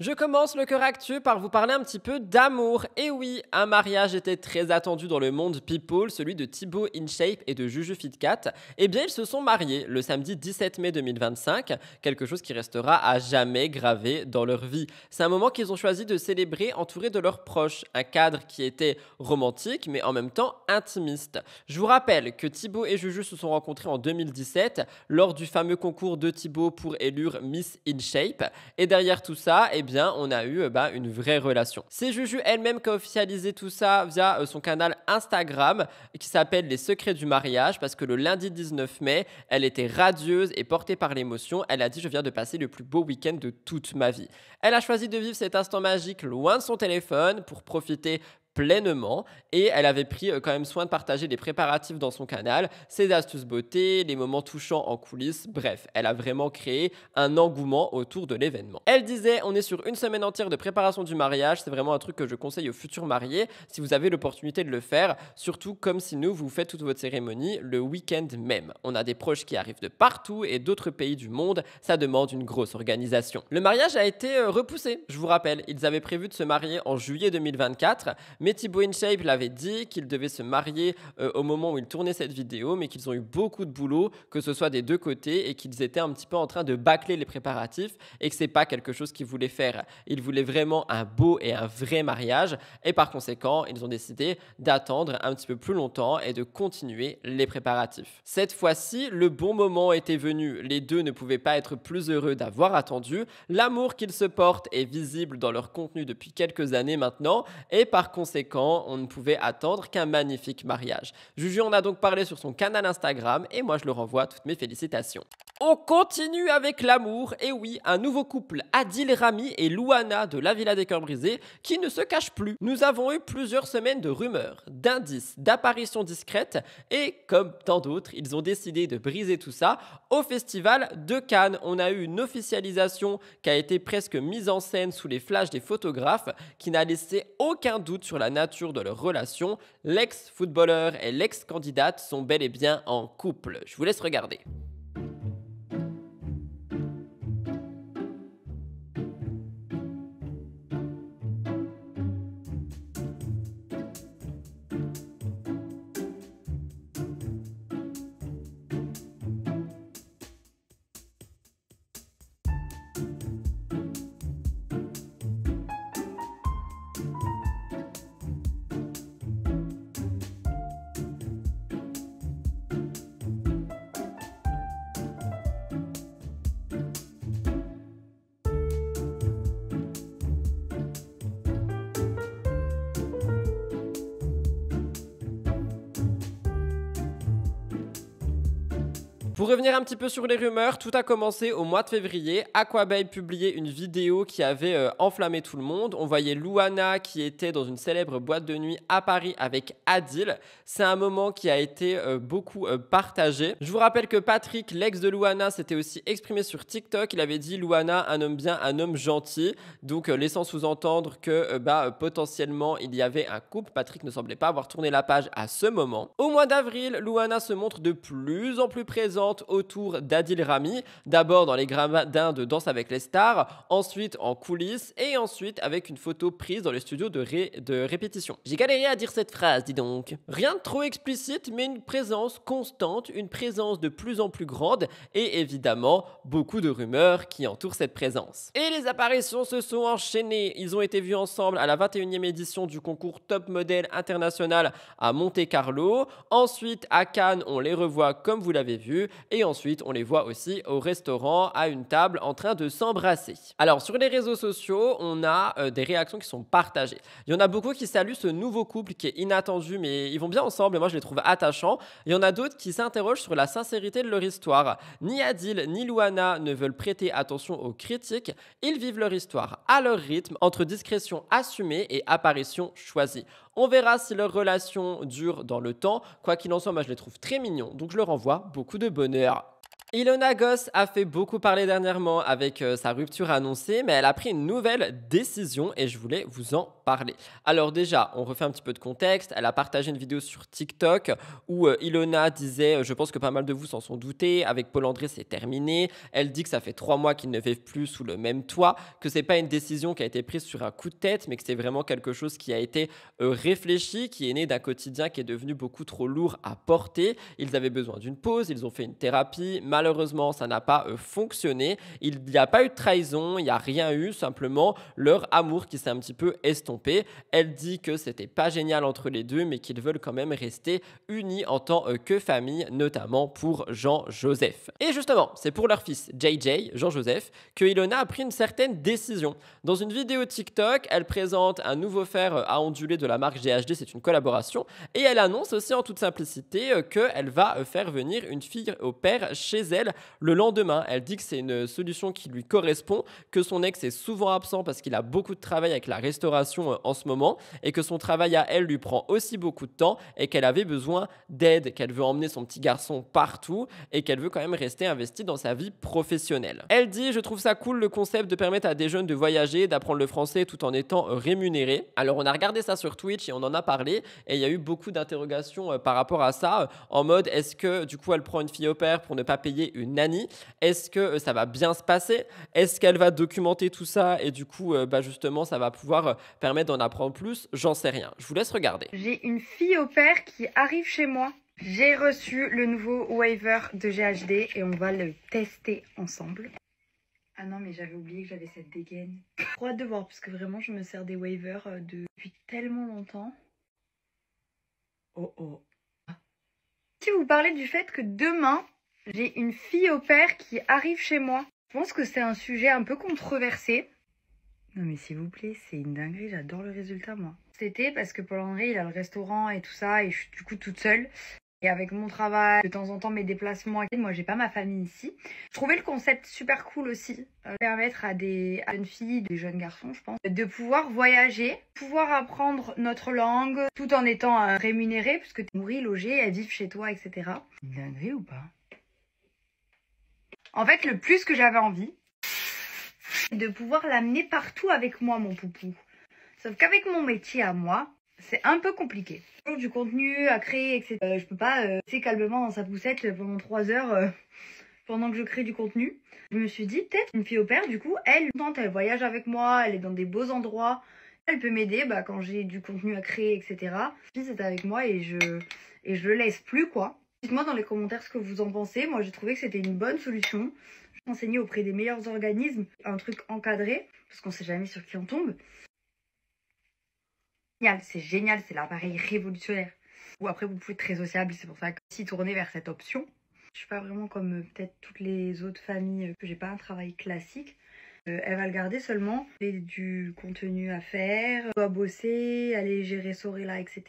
Je commence le cœur actu par vous parler un petit peu d'amour. Et oui, un mariage était très attendu dans le monde people, celui de Thibaut InShape et de Juju Fitcat. Eh bien, ils se sont mariés le samedi 17 mai 2025, quelque chose qui restera à jamais gravé dans leur vie. C'est un moment qu'ils ont choisi de célébrer entourés de leurs proches, un cadre qui était romantique mais en même temps intimiste. Je vous rappelle que Thibaut et Juju se sont rencontrés en 2017 lors du fameux concours de Thibaut pour élire Miss InShape. Et derrière tout ça, eh bien, on a eu une vraie relation. C'est Juju elle-même qui a officialisé tout ça via son canal Instagram qui s'appelle Les Secrets du Mariage parce que le lundi 19 mai, elle était radieuse et portée par l'émotion. Elle a dit « Je viens de passer le plus beau week-end de toute ma vie ». Elle a choisi de vivre cet instant magique loin de son téléphone pour profiter pleinement et elle avait pris quand même soin de partager les préparatifs dans son canal, ses astuces beauté, les moments touchants en coulisses, bref, elle a vraiment créé un engouement autour de l'événement. Elle disait, on est sur une semaine entière de préparation du mariage, c'est vraiment un truc que je conseille aux futurs mariés si vous avez l'opportunité de le faire, surtout comme si nous vous faites toute votre cérémonie le week-end même. On a des proches qui arrivent de partout et d'autres pays du monde, ça demande une grosse organisation. Le mariage a été repoussé, je vous rappelle, ils avaient prévu de se marier en juillet 2024, mais Thibaut InShape l'avait dit qu'ils devaient se marier au moment où ils tournaient cette vidéo, mais qu'ils ont eu beaucoup de boulot, que ce soit des deux côtés, et qu'ils étaient un petit peu en train de bâcler les préparatifs, et que c'est pas quelque chose qu'ils voulaient faire. Ils voulaient vraiment un beau et un vrai mariage, et par conséquent, ils ont décidé d'attendre un petit peu plus longtemps et de continuer les préparatifs. Cette fois-ci, le bon moment était venu. Les deux ne pouvaient pas être plus heureux d'avoir attendu. L'amour qu'ils se portent est visible dans leur contenu depuis quelques années maintenant, et par conséquent, on ne pouvait attendre qu'un magnifique mariage. Juju en a donc parlé sur son canal Instagram et moi je leur envoie toutes mes félicitations. On continue avec l'amour, et oui, un nouveau couple, Adil Rami et Louana de La Villa des Cœurs Brisés, qui ne se cachent plus. Nous avons eu plusieurs semaines de rumeurs, d'indices, d'apparitions discrètes, et comme tant d'autres, ils ont décidé de briser tout ça au Festival de Cannes. On a eu une officialisation qui a été presque mise en scène sous les flashs des photographes, qui n'a laissé aucun doute sur la nature de leur relation. L'ex-footballeur et l'ex-candidate sont bel et bien en couple. Je vous laisse regarder. Pour revenir un petit peu sur les rumeurs, tout a commencé au mois de février. Aquababe publiait une vidéo qui avait enflammé tout le monde. On voyait Louana qui était dans une célèbre boîte de nuit à Paris avec Adil. C'est un moment qui a été beaucoup partagé. Je vous rappelle que Patrick, l'ex de Louana, s'était aussi exprimé sur TikTok. Il avait dit Louana, un homme bien, un homme gentil. Donc laissant sous-entendre que potentiellement il y avait un couple. Patrick ne semblait pas avoir tourné la page à ce moment. Au mois d'avril, Louana se montre de plus en plus présente autour d'Adil Rami, d'abord dans les gradins de Danse avec les stars, ensuite en coulisses et ensuite avec une photo prise dans le studio de répétition. J'ai galéré à dire cette phrase, dis donc. Rien de trop explicite, mais une présence constante, une présence de plus en plus grande et évidemment beaucoup de rumeurs qui entourent cette présence. Et les apparitions se sont enchaînées. Ils ont été vus ensemble à la 21e édition du concours Top Model International à Monte-Carlo. Ensuite à Cannes, on les revoit comme vous l'avez vu. Et ensuite, on les voit aussi au restaurant à une table en train de s'embrasser. Alors, sur les réseaux sociaux, on a des réactions qui sont partagées. Il y en a beaucoup qui saluent ce nouveau couple qui est inattendu, mais ils vont bien ensemble et moi, je les trouve attachants. Il y en a d'autres qui s'interrogent sur la sincérité de leur histoire. Ni Adil ni Louana ne veulent prêter attention aux critiques. Ils vivent leur histoire à leur rythme, entre discrétion assumée et apparition choisie. On verra si leur relation dure dans le temps. Quoi qu'il en soit, moi je les trouve très mignons, donc je leur envoie beaucoup de bonheur. Ilona Goss a fait beaucoup parler dernièrement avec sa rupture annoncée, mais elle a pris une nouvelle décision et je voulais vous en parler. Alors déjà, on refait un petit peu de contexte. Elle a partagé une vidéo sur TikTok où Ilona disait « Je pense que pas mal de vous s'en sont doutés, avec Paul André c'est terminé ». Elle dit que ça fait 3 mois qu'ils ne vivent plus sous le même toit, que c'est pas une décision qui a été prise sur un coup de tête, mais que c'est vraiment quelque chose qui a été réfléchi, qui est né d'un quotidien qui est devenu beaucoup trop lourd à porter. Ils avaient besoin d'une pause, ils ont fait une thérapie. Malheureusement, ça n'a pas fonctionné. Il n'y a pas eu de trahison, il n'y a rien eu, simplement leur amour qui s'est un petit peu estompé. Elle dit que c'était pas génial entre les deux, mais qu'ils veulent quand même rester unis en tant que famille, notamment pour Jean-Joseph. Et justement, c'est pour leur fils JJ, Jean-Joseph, que Ilona a pris une certaine décision. Dans une vidéo TikTok, elle présente un nouveau fer à onduler de la marque GHD, c'est une collaboration, et elle annonce aussi en toute simplicité qu'elle va faire venir une fille au père chez elle le lendemain. Elle dit que c'est une solution qui lui correspond, que son ex est souvent absent parce qu'il a beaucoup de travail avec la restauration situation en ce moment et que son travail à elle lui prend aussi beaucoup de temps et qu'elle avait besoin d'aide, qu'elle veut emmener son petit garçon partout et qu'elle veut quand même rester investie dans sa vie professionnelle. Elle dit « Je trouve ça cool le concept de permettre à des jeunes de voyager, d'apprendre le français tout en étant rémunérés. » Alors on a regardé ça sur Twitch et on en a parlé et il y a eu beaucoup d'interrogations par rapport à ça, en mode est-ce que du coup elle prend une fille au pair pour ne pas payer une nanny? Est-ce que ça va bien se passer? Est-ce qu'elle va documenter tout ça et du coup justement ça va pouvoir permettre d'en apprendre plus? J'en sais rien. Je vous laisse regarder. J'ai une fille au pair qui arrive chez moi. J'ai reçu le nouveau waiver de GHD et on va le tester ensemble. Ah non, mais j'avais oublié que j'avais cette dégaine. Trop hâte de voir parce que vraiment je me sers des waivers depuis tellement longtemps. Oh oh. Si vous parlez du fait que demain, j'ai une fille au pair qui arrive chez moi, je pense que c'est un sujet un peu controversé. Non mais s'il vous plaît, c'est une dinguerie, j'adore le résultat moi. C'était parce que Paul-André, il a le restaurant et tout ça et je suis du coup toute seule. Et avec mon travail, de temps en temps mes déplacements, moi j'ai pas ma famille ici. Je trouvais le concept super cool aussi, permettre à des jeunes filles, des jeunes garçons je pense, de pouvoir voyager, pouvoir apprendre notre langue tout en étant rémunérés, parce que t'es nourri, logé, elles vivent chez toi, etc. Une dinguerie ou pas? En fait, le plus que j'avais envie, c'est de pouvoir l'amener partout avec moi, mon poupou. Sauf qu'avec mon métier à moi, c'est un peu compliqué. Toujours du contenu à créer, etc. Je peux pas rester calmement dans sa poussette pendant 3 heures pendant que je crée du contenu. Je me suis dit, peut-être une fille au pair, du coup, elle voyage avec moi, elle est dans des beaux endroits. Elle peut m'aider quand j'ai du contenu à créer, etc. Puis c'est avec moi et je le laisse plus, quoi. Dites-moi dans les commentaires ce que vous en pensez. Moi, j'ai trouvé que c'était une bonne solution. Je vais enseigner auprès des meilleurs organismes, un truc encadré, parce qu'on sait jamais sur qui on tombe. C'est génial, c'est l'appareil révolutionnaire. Ou après, vous pouvez être très sociable, c'est pour ça que si tourner vers cette option. Je suis pas vraiment comme peut-être toutes les autres familles, que j'ai pas un travail classique. Elle va le garder seulement, du contenu à faire, doit bosser, aller gérer Sorella, etc.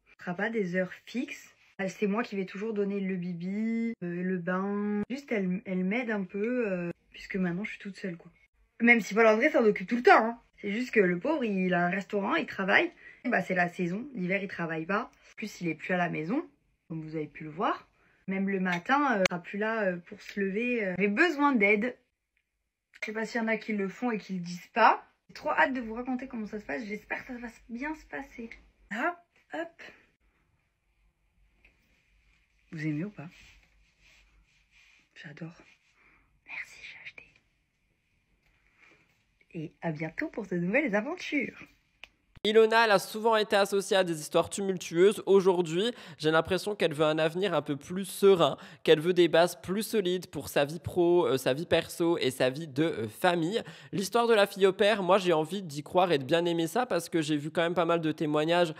Ce sera pas des heures fixes. C'est moi qui vais toujours donner le bibi, le bain. Juste, elle m'aide un peu, puisque maintenant je suis toute seule, quoi. Même si Paul-André s'en occupe tout le temps, hein. C'est juste que le pauvre, il a un restaurant, il travaille. C'est la saison, l'hiver il travaille pas. En plus, il est plus à la maison, comme vous avez pu le voir. Même le matin, il sera plus là pour se lever. J'ai besoin d'aide. Je sais pas s'il y en a qui le font et qui le disent pas. J'ai trop hâte de vous raconter comment ça se passe. J'espère que ça va bien se passer. Là, hop. Vous aimez ou pas? J'adore. Merci GHD. Et à bientôt pour de nouvelles aventures. Ilona, elle a souvent été associée à des histoires tumultueuses. Aujourd'hui, j'ai l'impression qu'elle veut un avenir un peu plus serein, qu'elle veut des bases plus solides pour sa vie pro, sa vie perso et sa vie de famille. L'histoire de la fille au pair, moi j'ai envie d'y croire et de bien aimer ça parce que j'ai vu quand même pas mal de témoignages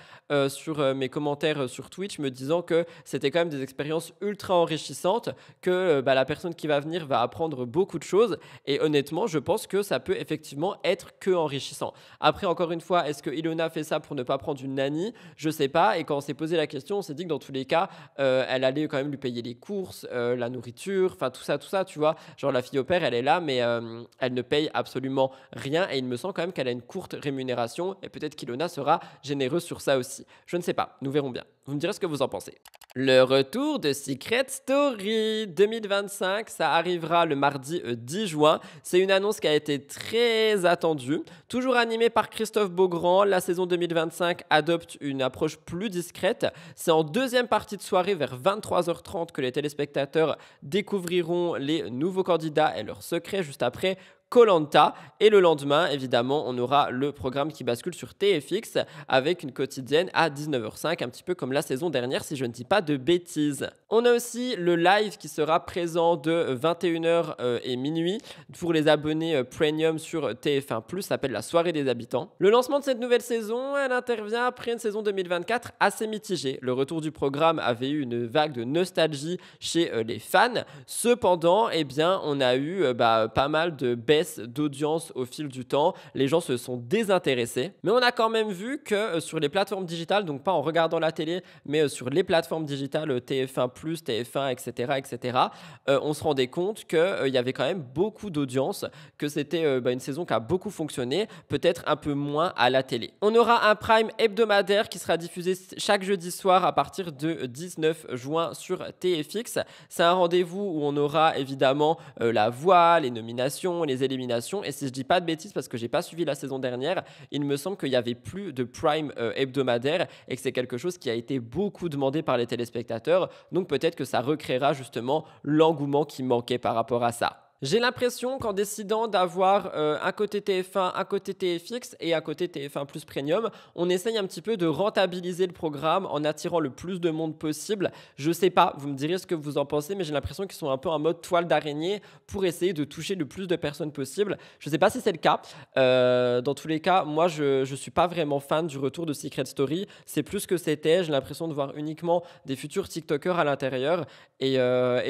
sur mes commentaires sur Twitch me disant que c'était quand même des expériences ultra enrichissantes, que la personne qui va venir va apprendre beaucoup de choses et honnêtement, je pense que ça peut effectivement être que enrichissant. Après, encore une fois, est-ce que Ilona fait ça pour ne pas prendre une nanny? Je sais pas. Et quand on s'est posé la question, on s'est dit que dans tous les cas, elle allait quand même lui payer les courses, la nourriture, enfin tout ça, tu vois. Genre la fille au pair, elle est là, mais elle ne paye absolument rien. Et il me semble quand même qu'elle a une courte rémunération. Et peut-être qu'Ilona sera généreuse sur ça aussi. Je ne sais pas. Nous verrons bien. Vous me direz ce que vous en pensez. Le retour de Secret Story 2025, ça arrivera le mardi 10 juin. C'est une annonce qui a été très attendue. Toujours animée par Christophe Beaugrand, la saison 2025 adopte une approche plus discrète. C'est en deuxième partie de soirée vers 23h30 que les téléspectateurs découvriront les nouveaux candidats et leurs secrets juste après Koh-Lanta. Et le lendemain, évidemment, on aura le programme qui bascule sur TFX avec une quotidienne à 19h05, un petit peu comme la saison dernière, si je ne dis pas de bêtises. On a aussi le live qui sera présent de 21h et minuit pour les abonnés premium sur TF1+, ça s'appelle la soirée des habitants. Le lancement de cette nouvelle saison, elle intervient après une saison 2024 assez mitigée. Le retour du programme avait eu une vague de nostalgie chez les fans. Cependant, eh bien, on a eu pas mal de baisses baisse d'audience au fil du temps. Les gens se sont désintéressés. Mais on a quand même vu que sur les plateformes digitales, donc pas en regardant la télé, mais sur les plateformes digitales, TF1+, TF1, etc., on se rendait compte qu'il y avait quand même beaucoup d'audience, que c'était une saison qui a beaucoup fonctionné, peut-être un peu moins à la télé. On aura un prime hebdomadaire qui sera diffusé chaque jeudi soir à partir de 19 juin sur TFX. C'est un rendez-vous où on aura évidemment la voix, les nominations, les éliminations. Et si je dis pas de bêtises, parce que j'ai pas suivi la saison dernière, il me semble qu'il y avait plus de prime hebdomadaire et que c'est quelque chose qui a été beaucoup demandé par les téléspectateurs. Donc peut-être que ça recréera justement l'engouement qui manquait par rapport à ça. J'ai l'impression qu'en décidant d'avoir un côté TF1, un côté TFX et un côté TF1 Plus Premium, on essaye un petit peu de rentabiliser le programme en attirant le plus de monde possible. Je sais pas, vous me direz ce que vous en pensez, mais j'ai l'impression qu'ils sont un peu en mode toile d'araignée pour essayer de toucher le plus de personnes possible. Je sais pas si c'est le cas. Dans tous les cas, moi, je suis pas vraiment fan du retour de Secret Story. C'est plus que c'était. J'ai l'impression de voir uniquement des futurs TikTokers à l'intérieur et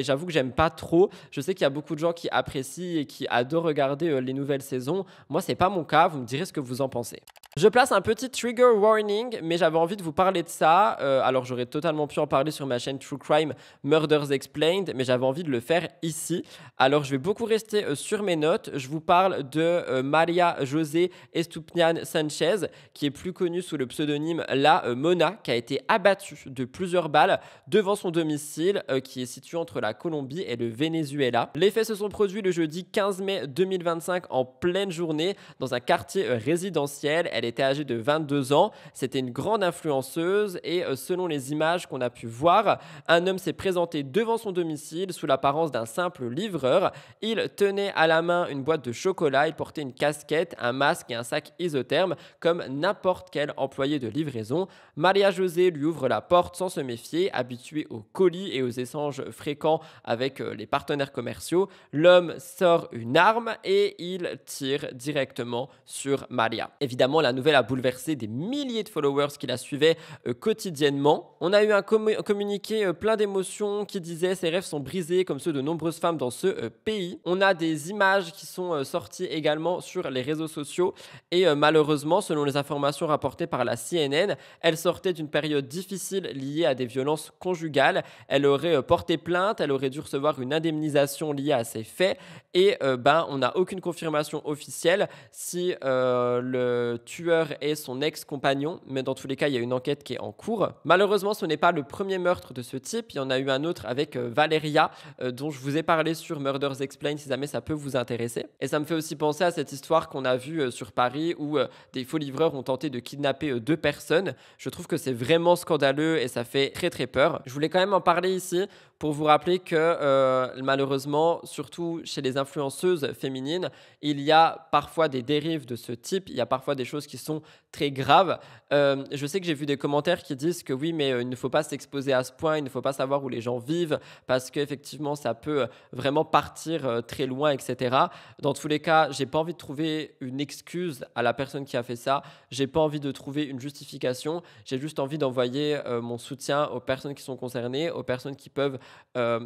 j'avoue que j'aime pas trop. Je sais qu'il y a beaucoup de gens qui apprécient et qui adorent regarder les nouvelles saisons. Moi, c'est pas mon cas. Vous me direz ce que vous en pensez. Je place un petit trigger warning, mais j'avais envie de vous parler de ça. Alors, j'aurais totalement pu en parler sur ma chaîne True Crime Murders Explained, mais j'avais envie de le faire ici. Alors, je vais beaucoup rester sur mes notes. Je vous parle de Maria José Estupinian Sanchez, qui est plus connue sous le pseudonyme La Mona, qui a été abattue de plusieurs balles devant son domicile, qui est situé entre la Colombie et le Venezuela. Les faits se sont produits le jeudi 15 mai 2025 en pleine journée dans un quartier résidentiel. Elle était âgée de 22 ans. C'était une grande influenceuse et selon les images qu'on a pu voir, un homme s'est présenté devant son domicile sous l'apparence d'un simple livreur. Il tenait à la main une boîte de chocolat. Il portait une casquette, un masque et un sac isotherme comme n'importe quel employé de livraison. Maria José lui ouvre la porte sans se méfier, habituée aux colis et aux échanges fréquents avec les partenaires commerciaux. L'homme sort une arme et il tire directement sur Maria. Évidemment, la nouvelle a bouleversé des milliers de followers qui la suivaient quotidiennement. On a eu un communiqué plein d'émotions qui disait « Ses rêves sont brisés comme ceux de nombreuses femmes dans ce pays ». On a des images qui sont sorties également sur les réseaux sociaux et malheureusement, selon les informations rapportées par la CNN, elle sortait d'une période difficile liée à des violences conjugales. Elle aurait porté plainte, elle aurait dû recevoir une indemnisation liée à ces faits et on n'a aucune confirmation officielle si le tueur est son ex-compagnon, mais dans tous les cas il y a une enquête qui est en cours. Malheureusement ce n'est pas le premier meurtre de ce type, il y en a eu un autre avec Valeria dont je vous ai parlé sur Murders Explained si jamais ça peut vous intéresser. Et ça me fait aussi penser à cette histoire qu'on a vue sur Paris où des faux livreurs ont tenté de kidnapper 2 personnes. Je trouve que c'est vraiment scandaleux et ça fait très très peur. Je voulais quand même en parler ici pour vous rappeler que malheureusement, surtout chez les influenceuses féminines, il y a parfois des dérives de ce type, il y a parfois des choses qui sont très graves. Je sais que j'ai vu des commentaires qui disent que oui, mais il ne faut pas s'exposer à ce point, il ne faut pas savoir où les gens vivent parce qu'effectivement, ça peut vraiment partir très loin, etc. Dans tous les cas, j'ai pas envie de trouver une excuse à la personne qui a fait ça, j'ai pas envie de trouver une justification, j'ai juste envie d'envoyer mon soutien aux personnes qui sont concernées, aux personnes qui peuvent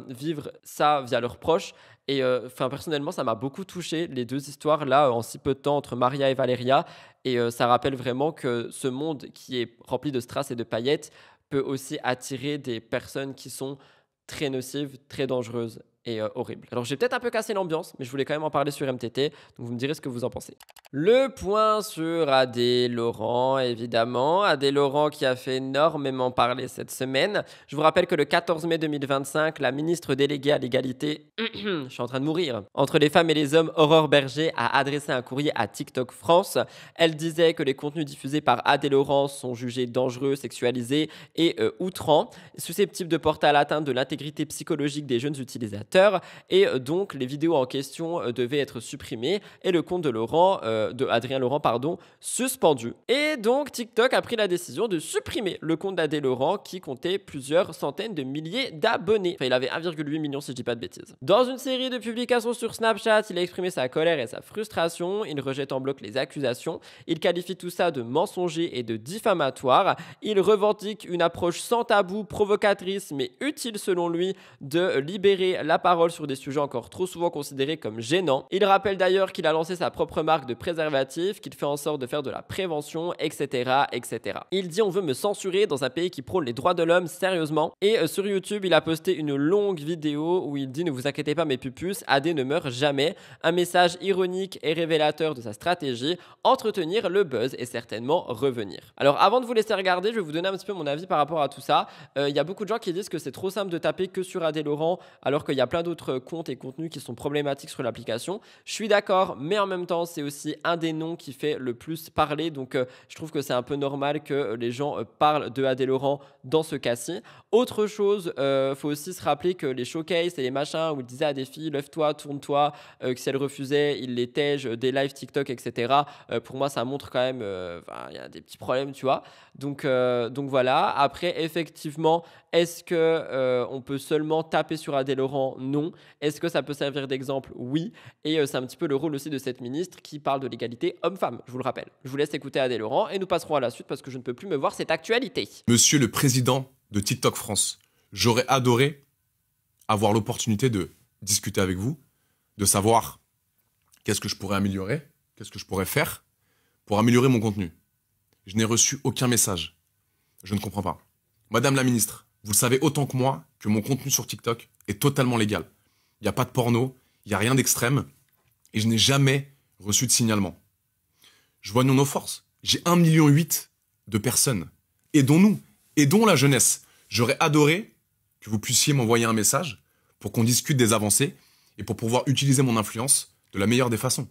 vivre ça via leurs proches. Et personnellement, ça m'a beaucoup touché, les 2 histoires là, en si peu de temps entre Maria et Valeria. Et ça rappelle vraiment que ce monde qui est rempli de strass et de paillettes peut aussi attirer des personnes qui sont très nocives, très dangereuses et horribles. Alors j'ai peut-être un peu cassé l'ambiance, mais je voulais quand même en parler sur MTT, donc vous me direz ce que vous en pensez. Le point sur Adé Laurent, évidemment. Adé Laurent qui a fait énormément parler cette semaine. Je vous rappelle que le 14 mai 2025, la ministre déléguée à l'égalité, je suis en train de mourir, entre les femmes et les hommes, Aurore Berger, a adressé un courrier à TikTok France. Elle disait que les contenus diffusés par Adé Laurent sont jugés dangereux, sexualisés et outrants, susceptibles de porter à l'atteinte de l'intégrité psychologique des jeunes utilisateurs. Et donc, les vidéos en question devaient être supprimées et le compte de Laurent Adrien Laurent, suspendu. Et donc TikTok a pris la décision de supprimer le compte d'Adé Laurent qui comptait plusieurs centaines de milliers d'abonnés. Enfin, il avait 1,8 million si je dis pas de bêtises. Dans une série de publications sur Snapchat, il a exprimé sa colère et sa frustration. Il rejette en bloc les accusations. Il qualifie tout ça de mensonger et de diffamatoire. Il revendique une approche sans tabou, provocatrice mais utile selon lui de libérer la parole sur des sujets encore trop souvent considérés comme gênants. Il rappelle d'ailleurs qu'il a lancé sa propre marque de préservatifs, qu'il fait en sorte de faire de la prévention, etc., etc. Il dit: on veut me censurer dans un pays qui prône les droits de l'homme, sérieusement. Et sur YouTube, il a posté une longue vidéo où il dit: ne vous inquiétez pas mes pupus, Adé ne meurt jamais. Un message ironique et révélateur de sa stratégie, entretenir le buzz et certainement revenir. Alors avant de vous laisser regarder, je vais vous donner un petit peu mon avis par rapport à tout ça. Il y a beaucoup de gens qui disent que c'est trop simple de taper que sur Adé Laurent alors qu'il y a plein d'autres comptes et contenus qui sont problématiques sur l'application. Je suis d'accord, mais en même temps c'est aussi un des noms qui fait le plus parler, donc je trouve que c'est un peu normal que les gens parlent de Adé Laurent dans ce cas-ci. Autre chose, faut aussi se rappeler que les showcases et les machins où il disait à des filles lève-toi, tourne-toi, que si elles refusaient il les tège, des lives TikTok, etc. Pour moi ça montre quand même il y a des petits problèmes, tu vois. Donc voilà. Après, effectivement, est-ce que on peut seulement taper sur Adé Laurent? Non. Est-ce que ça peut servir d'exemple? Oui. Et c'est un petit peu le rôle aussi de cette ministre qui parle de l'égalité homme-femme, je vous le rappelle. Je vous laisse écouter Adé Laurent et nous passerons à la suite parce que je ne peux plus me voir cette actualité. Monsieur le président de TikTok France, j'aurais adoré avoir l'opportunité de discuter avec vous, de savoir qu'est-ce que je pourrais améliorer, qu'est-ce que je pourrais faire pour améliorer mon contenu. Je n'ai reçu aucun message. Je ne comprends pas. Madame la ministre, vous le savez autant que moi que mon contenu sur TikTok est totalement légal. Il n'y a pas de porno, il n'y a rien d'extrême et je n'ai jamais reçu de signalement. Joignons nos forces. J'ai 1,8 million de personnes. Aidons-nous, aidons la jeunesse. J'aurais adoré que vous puissiez m'envoyer un message pour qu'on discute des avancées et pour pouvoir utiliser mon influence de la meilleure des façons.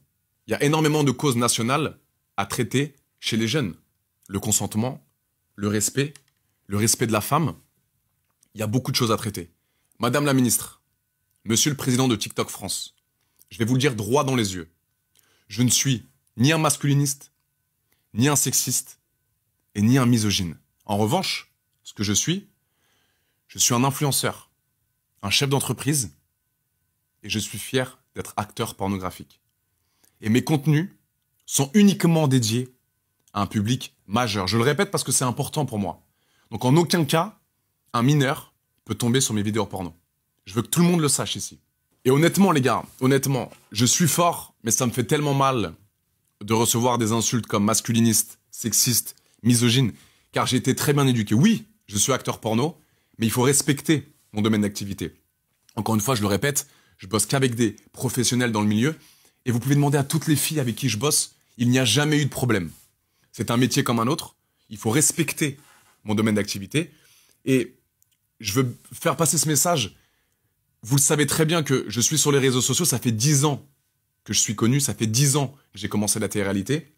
Il y a énormément de causes nationales à traiter chez les jeunes. Le consentement, le respect de la femme. Il y a beaucoup de choses à traiter. Madame la ministre, monsieur le président de TikTok France, je vais vous le dire droit dans les yeux. Je ne suis ni un masculiniste, ni un sexiste, et ni un misogyne. En revanche, ce que je suis un influenceur, un chef d'entreprise, et je suis fier d'être acteur pornographique. Et mes contenus sont uniquement dédiés à un public majeur. Je le répète parce que c'est important pour moi. Donc en aucun cas, un mineur peut tomber sur mes vidéos porno. Je veux que tout le monde le sache ici. Et honnêtement les gars, honnêtement, je suis fort, mais ça me fait tellement mal de recevoir des insultes comme masculiniste, sexiste, misogyne, car j'ai été très bien éduqué. Oui, je suis acteur porno, mais il faut respecter mon domaine d'activité. Encore une fois, je le répète, je bosse qu'avec des professionnels dans le milieu, et vous pouvez demander à toutes les filles avec qui je bosse, il n'y a jamais eu de problème. C'est un métier comme un autre, il faut respecter mon domaine d'activité, et je veux faire passer ce message. Vous le savez très bien que je suis sur les réseaux sociaux, ça fait 10 ans que je suis connu, ça fait 10 ans que j'ai commencé la télé-réalité,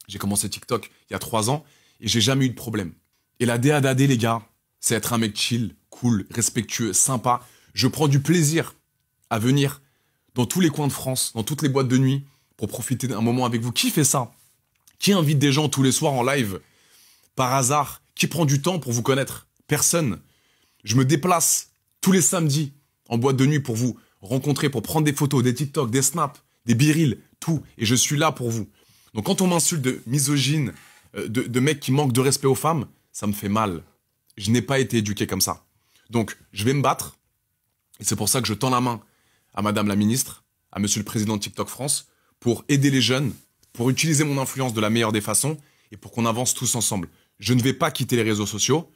j'ai commencé TikTok il y a 3 ans, et j'ai jamais eu de problème. Et la DA d'AD, les gars, c'est être un mec chill, cool, respectueux, sympa. Je prends du plaisir à venir dans tous les coins de France, dans toutes les boîtes de nuit, pour profiter d'un moment avec vous. Qui fait ça? Qui invite des gens tous les soirs en live, par hasard? Qui prend du temps pour vous connaître? Personne. Je me déplace tous les samedis en boîte de nuit pour vous rencontrer, pour prendre des photos, des TikTok, des snaps, des birils, tout. Et je suis là pour vous. Donc quand on m'insulte de misogyne, de mecs qui manquent de respect aux femmes, ça me fait mal. Je n'ai pas été éduqué comme ça. Donc, je vais me battre. Et c'est pour ça que je tends la main à Madame la Ministre, à Monsieur le Président de TikTok France, pour aider les jeunes, pour utiliser mon influence de la meilleure des façons et pour qu'on avance tous ensemble. Je ne vais pas quitter les réseaux sociaux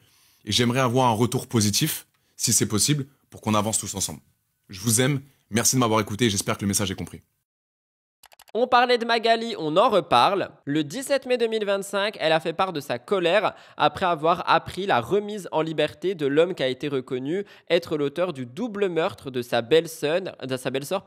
et j'aimerais avoir un retour positif, si c'est possible, pour qu'on avance tous ensemble. Je vous aime, merci de m'avoir écouté et j'espère que le message est compris. On parlait de Magali, on en reparle. Le 17 mai 2025, elle a fait part de sa colère après avoir appris la remise en liberté de l'homme qui a été reconnu être l'auteur du double meurtre de sa belle-sœur,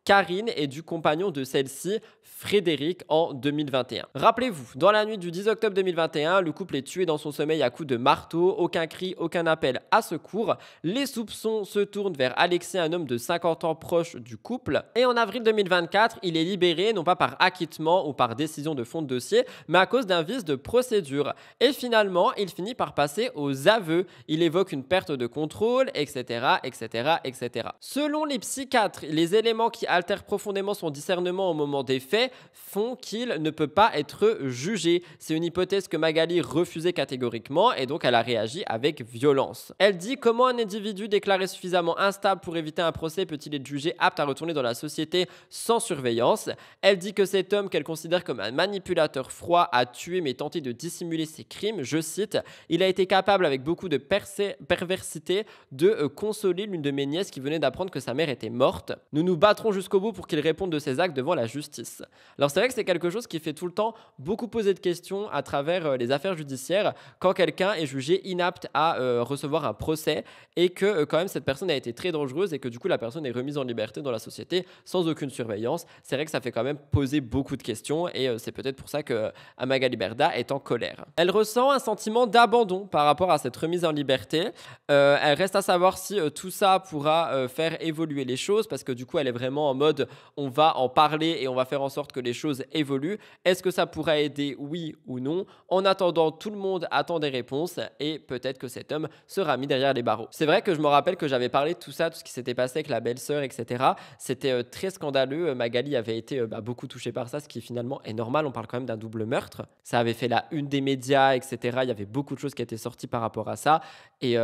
Karine et du compagnon de celle-ci, Frédéric, en 2021. Rappelez-vous, dans la nuit du 10 octobre 2021, le couple est tué dans son sommeil à coups de marteau, aucun cri, aucun appel à secours. Les soupçons se tournent vers Alexis, un homme de 50 ans proche du couple. Et en avril 2024, il est libéré, non pas par acquittement ou par décision de fond de dossier, mais à cause d'un vice de procédure. Et finalement, il finit par passer aux aveux. Il évoque une perte de contrôle, etc., etc., etc. Selon les psychiatres, les éléments qui altèrent profondément son discernement au moment des faits font qu'il ne peut pas être jugé. C'est une hypothèse que Magali refusait catégoriquement et donc elle a réagi avec violence. Elle dit: comment un individu déclaré suffisamment instable pour éviter un procès peut-il être jugé apte à retourner dans la société sans surveillance? Elle dit que cet homme qu'elle considère comme un manipulateur froid a tué mais tenté de dissimuler ses crimes. Je cite: il a été capable avec beaucoup de perversité de consoler l'une de mes nièces qui venait d'apprendre que sa mère était morte. Nous nous battrons jusqu'au bout pour qu'il réponde de ses actes devant la justice. Alors c'est vrai que c'est quelque chose qui fait tout le temps beaucoup poser de questions à travers les affaires judiciaires quand quelqu'un est jugé inapte à recevoir un procès et que quand même cette personne a été très dangereuse et que du coup la personne est remise en liberté dans la société sans aucune surveillance. C'est vrai que ça fait quand même poser beaucoup de questions et c'est peut-être pour ça que Magali Berda est en colère. Elle ressent un sentiment d'abandon par rapport à cette remise en liberté. Elle reste à savoir si tout ça pourra faire évoluer les choses parce que du coup elle est vraiment en mode on va en parler et on va faire en sorte que les choses évoluent. Est-ce que ça pourra aider, oui ou non? En attendant, tout le monde attend des réponses et peut-être que cet homme sera mis derrière les barreaux. C'est vrai que je me rappelle que j'avais parlé de tout ça, tout ce qui s'était passé avec la belle-sœur, etc. C'était très scandaleux. Magali avait été beaucoup touchée par ça, ce qui finalement est normal. On parle quand même d'un double meurtre. Ça avait fait la une des médias, etc. Il y avait beaucoup de choses qui étaient sorties par rapport à ça. Et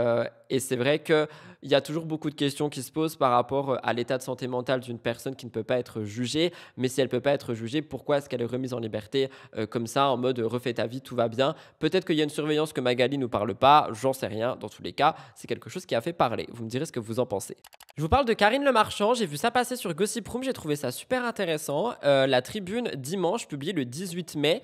c'est vrai qu'il y a toujours beaucoup de questions qui se posent par rapport à l'état de santé mentale d'une personne qui ne peut pas être jugée. Mais si elle ne peut pas être jugée, pourquoi est-ce qu'elle est remise en liberté comme ça, en mode refais ta vie, tout va bien? Peut-être qu'il y a une surveillance que Magali ne nous parle pas, j'en sais rien. Dans tous les cas, c'est quelque chose qui a fait parler. Vous me direz ce que vous en pensez. Je vous parle de Karine Le Marchand. J'ai vu ça passer sur Gossip Room, j'ai trouvé ça super intéressant. La Tribune, dimanche, publiée le 18 mai,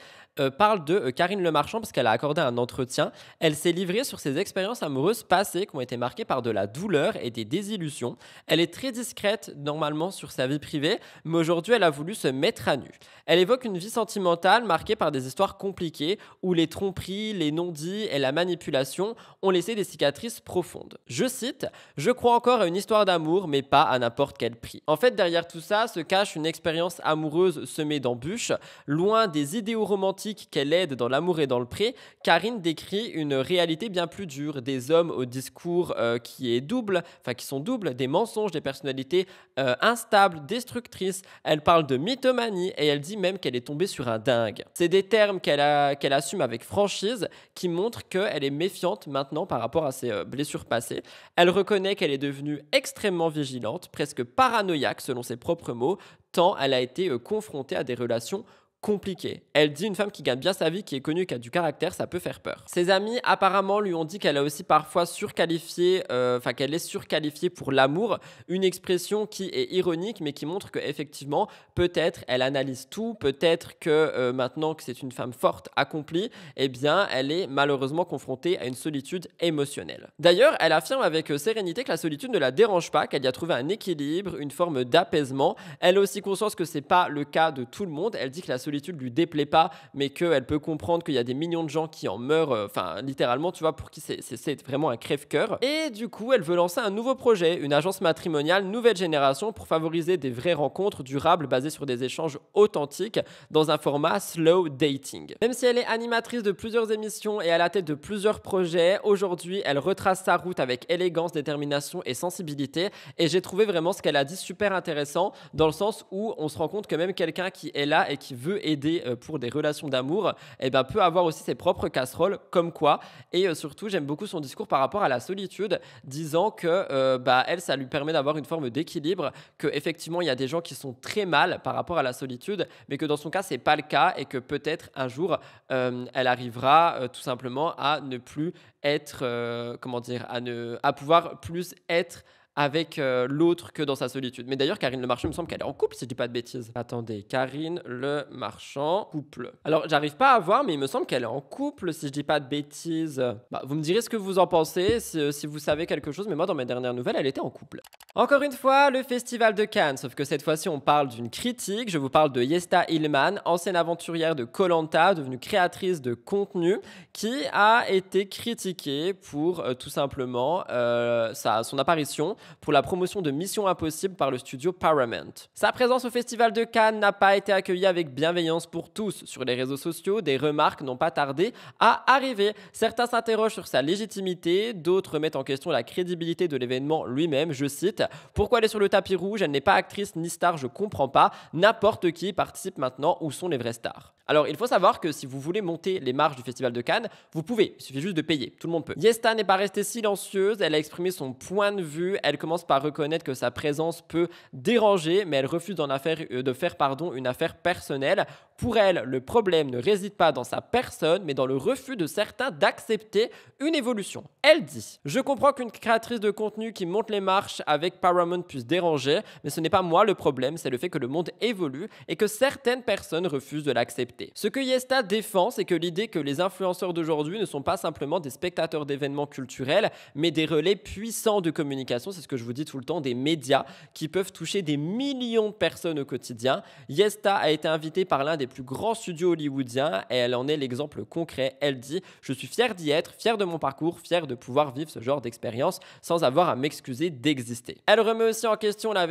parle de Karine Le Marchand parce qu'elle a accordé un entretien. Elle s'est livrée sur ses expériences amoureuses passées qui ont été marquées par de la douleur et des désillusions. Elle est très discrète normalement sur sa vie privée, mais aujourd'hui elle a voulu se mettre à nu. Elle évoque une vie sentimentale marquée par des histoires compliquées où les tromperies, les non-dits et la manipulation ont laissé des cicatrices profondes. Je cite: je crois encore à une histoire d'amour, mais pas à n'importe quel prix. En fait, derrière tout ça se cache une expérience amoureuse semée d'embûches. Loin des idéaux romantiques qu'elle aide dans l'amour et dans le pré, Karine décrit une réalité bien plus dure, des hommes au discours qui sont doubles, des mensonges, des personnalités instables, destructrices. Elle parle de mythomanie et elle dit même qu'elle est tombée sur un dingue. C'est des termes qu'elle assume avec franchise qui montrent qu'elle est méfiante maintenant par rapport à ses blessures passées. Elle reconnaît qu'elle est devenue extrêmement vigilante, presque paranoïaque selon ses propres mots, tant elle a été confrontée à des relations compliqué. Elle dit: une femme qui gagne bien sa vie, qui est connue, qui a du caractère, ça peut faire peur. Ses amis apparemment lui ont dit qu'elle a aussi parfois qu'elle est surqualifiée pour l'amour, une expression qui est ironique mais qui montre qu'effectivement peut-être elle analyse tout, peut-être que maintenant que c'est une femme forte, accomplie, eh bien elle est malheureusement confrontée à une solitude émotionnelle. D'ailleurs, elle affirme avec sérénité que la solitude ne la dérange pas, qu'elle y a trouvé un équilibre, une forme d'apaisement. Elle a aussi conscience que c'est pas le cas de tout le monde. Elle dit que la solitude lui déplaît pas, mais qu'elle peut comprendre qu'il y a des millions de gens qui en meurent, littéralement, tu vois, pour qui c'est vraiment un crève-cœur. Et du coup, elle veut lancer un nouveau projet, une agence matrimoniale nouvelle génération pour favoriser des vraies rencontres durables basées sur des échanges authentiques dans un format slow dating. Même si elle est animatrice de plusieurs émissions et à la tête de plusieurs projets, aujourd'hui, elle retrace sa route avec élégance, détermination et sensibilité. Et j'ai trouvé vraiment ce qu'elle a dit super intéressant, dans le sens où on se rend compte que même quelqu'un qui est là et qui veut aider pour des relations d'amour, peut avoir aussi ses propres casseroles, comme quoi. Et surtout, j'aime beaucoup son discours par rapport à la solitude, disant que elle, ça lui permet d'avoir une forme d'équilibre, qu'effectivement, il y a des gens qui sont très mal par rapport à la solitude, mais que dans son cas, c'est pas le cas et que peut-être un jour, elle arrivera tout simplement à ne plus être, à pouvoir plus être avec l'autre que dans sa solitude. Mais d'ailleurs, Karine Le Marchand, il me semble qu'elle est en couple, si je dis pas de bêtises. Attendez, Karine Le Marchand, couple. Alors, j'arrive pas à voir, mais il me semble qu'elle est en couple, si je dis pas de bêtises. Vous me direz ce que vous en pensez, si vous savez quelque chose, mais moi, dans mes dernières nouvelles, elle était en couple. Encore une fois, le Festival de Cannes, sauf que cette fois-ci on parle d'une critique. Je vous parle de Yesta Ilman, ancienne aventurière de Koh-Lanta, devenue créatrice de contenu, qui a été critiquée pour tout simplement son apparition pour la promotion de Mission Impossible par le studio Paramount. Sa présence au Festival de Cannes n'a pas été accueillie avec bienveillance pour tous. Sur les réseaux sociaux, des remarques n'ont pas tardé à arriver. Certains s'interrogent sur sa légitimité, d'autres remettent en question la crédibilité de l'événement lui-même. Je cite: pourquoi elle est sur le tapis rouge? Elle n'est pas actrice ni star, je comprends pas. N'importe qui participe maintenant. Où sont les vraies stars? Alors, il faut savoir que si vous voulez monter les marches du Festival de Cannes, vous pouvez. Il suffit juste de payer. Tout le monde peut. Yesta n'est pas restée silencieuse. Elle a exprimé son point de vue. Elle commence par reconnaître que sa présence peut déranger, mais elle refuse de faire une affaire personnelle. Pour elle, le problème ne réside pas dans sa personne, mais dans le refus de certains d'accepter une évolution. Elle dit: je comprends qu'une créatrice de contenu qui monte les marches avec Paramount puisse déranger, mais ce n'est pas moi le problème, c'est le fait que le monde évolue et que certaines personnes refusent de l'accepter. Ce que Yesta défend, c'est que l'idée que les influenceurs d'aujourd'hui ne sont pas simplement des spectateurs d'événements culturels, mais des relais puissants de communication, c'est ce que je vous dis tout le temps, des médias qui peuvent toucher des millions de personnes au quotidien. Yesta a été invitée par l'un des plus grands studios hollywoodiens et elle en est l'exemple concret. Elle dit: je suis fière d'y être, fière de mon parcours, fière de pouvoir vivre ce genre d'expérience sans avoir à m'excuser d'exister. Elle remet aussi en question la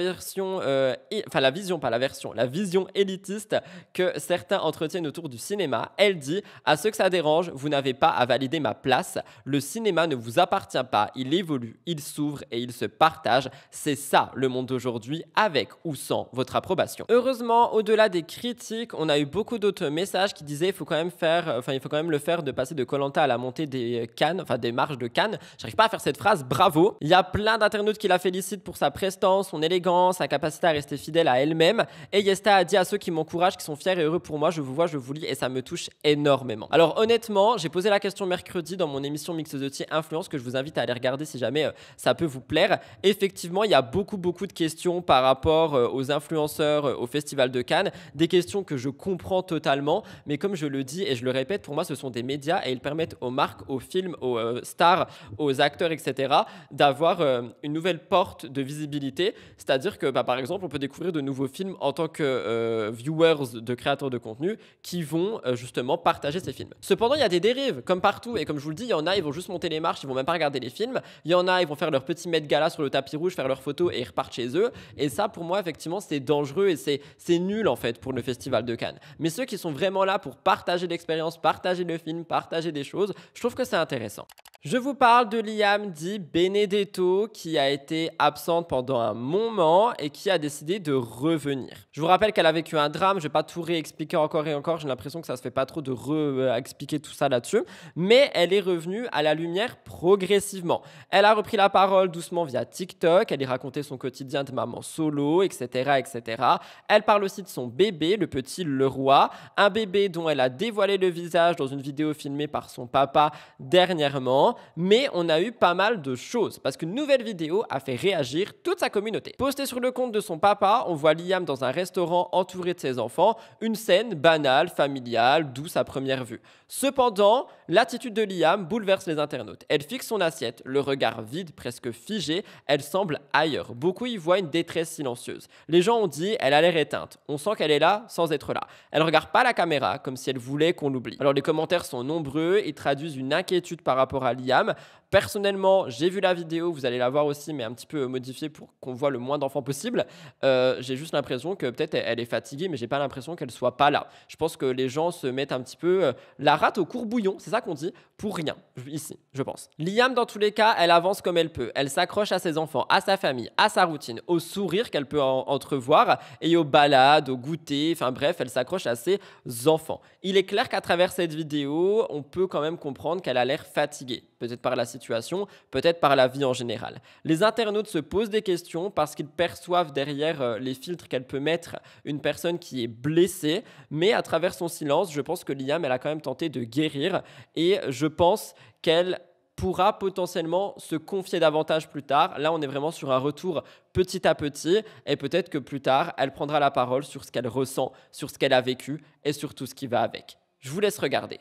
vision élitiste que certains entretiennent autour du cinéma. Elle dit: à ceux que ça dérange, vous n'avez pas à valider ma place. Le cinéma ne vous appartient pas, il évolue, il s'ouvre et il se partage. C'est ça le monde d'aujourd'hui, avec ou sans votre approbation. Heureusement, au-delà des critiques, on a eu beaucoup d'autres messages qui disaient il faut quand même le faire de passer de Koh-Lanta à la montée des Cannes, des marches de Cannes. J'arrive pas à faire cette phrase, bravo. Il y a plein d'internautes qui la félicitent pour sa prestance, son élégance, sa capacité à rester fidèle à elle-même. Et Yesta a dit à ceux qui m'encouragent, qui sont fiers et heureux pour moi: je vous vois, je vous lis et ça me touche énormément. Alors honnêtement, j'ai posé la question mercredi dans mon émission Mixosoty Influence, que je vous invite à aller regarder si jamais ça peut vous plaire. Effectivement, il y a beaucoup de questions par rapport aux influenceurs au Festival de Cannes, des questions que je comprends totalement, mais comme je le dis et je le répète, pour moi ce sont des médias et ils permettent aux marques, aux films, aux stars, aux acteurs, etc. d'avoir une nouvelle porte de visibilité. C'est-à-dire que par exemple, on peut découvrir de nouveaux films en tant que viewers de créateurs de contenu qui vont justement partager ces films. Cependant, il y a des dérives, comme partout, et comme je vous le dis, il y en a, ils vont juste monter les marches, ils vont même pas regarder les films. Il y en a, ils vont faire leur petit Met Gala sur le tapis rouge, faire leurs photos et ils repartent chez eux. Et ça, pour moi, effectivement, c'est dangereux et c'est nul en fait pour le Festival de Cannes. Mais ceux qui sont vraiment là pour partager l'expérience, partager le film, partager des choses, je trouve que c'est intéressant. Je vous parle de Liam Di Benedetto qui a été absente pendant un moment et qui a décidé de revenir. Je vous rappelle qu'elle a vécu un drame, je vais pas tout réexpliquer encore et encore, j'ai l'impression que ça se fait pas trop de réexpliquer tout ça là-dessus, mais elle est revenue à la lumière progressivement. Elle a repris la parole doucement via TikTok, elle y racontait son quotidien de maman solo, etc., etc. Elle parle aussi de son bébé, le petit Leroy, un bébé dont elle a dévoilé le visage dans une vidéo filmée par son papa dernièrement. Mais on a eu pas mal de choses parce qu'une nouvelle vidéo a fait réagir toute sa communauté. Postée sur le compte de son papa, on voit Liam dans un restaurant entouré de ses enfants, une scène banale, familiale, douce à première vue. Cependant, l'attitude de Liam bouleverse les internautes. Elle fixe son assiette, le regard vide, presque figé, elle semble ailleurs. Beaucoup y voient une détresse silencieuse. Les gens ont dit elle a l'air éteinte. On sent qu'elle est là sans être là. Elle regarde pas la caméra comme si elle voulait qu'on l'oublie. Alors les commentaires sont nombreux, ils traduisent une inquiétude par rapport à Liam. Personnellement, j'ai vu la vidéo, vous allez la voir aussi, mais un petit peu modifiée pour qu'on voit le moins d'enfants possible. J'ai juste l'impression que peut-être elle est fatiguée, mais j'ai pas l'impression qu'elle soit pas là. Je pense que les gens se mettent un petit peu la rate au courbouillon, c'est ça qu'on dit, pour rien, ici, je pense. Liam, dans tous les cas, elle avance comme elle peut. Elle s'accroche à ses enfants, à sa famille, à sa routine, au sourire qu'elle peut entrevoir et aux balades, au goûter, enfin bref, elle s'accroche à ses enfants. Il est clair qu'à travers cette vidéo, on peut quand même comprendre qu'elle a l'air fatiguée. Peut-être par la situation, peut-être par la vie en général. Les internautes se posent des questions parce qu'ils perçoivent derrière les filtres qu'elle peut mettre une personne qui est blessée, mais à travers son silence, je pense que Liam, elle a quand même tenté de guérir et je pense qu'elle pourra potentiellement se confier davantage plus tard. Là, on est vraiment sur un retour petit à petit et peut-être que plus tard, elle prendra la parole sur ce qu'elle ressent, sur ce qu'elle a vécu et sur tout ce qui va avec. Je vous laisse regarder.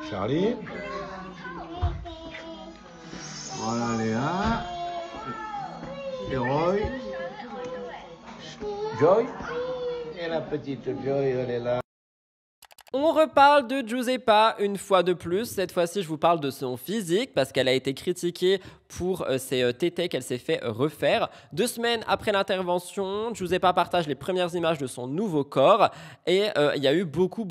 Charlie. Voilà Léa. Joy. Joy. Et la petite Joy, elle est là. On reparle de Giuseppa une fois de plus. Cette fois-ci, je vous parle de son physique parce qu'elle a été critiquée pour ses tétés qu'elle s'est fait refaire. 2 semaines après l'intervention, Giuseppa partage les premières images de son nouveau corps et il y a eu beaucoup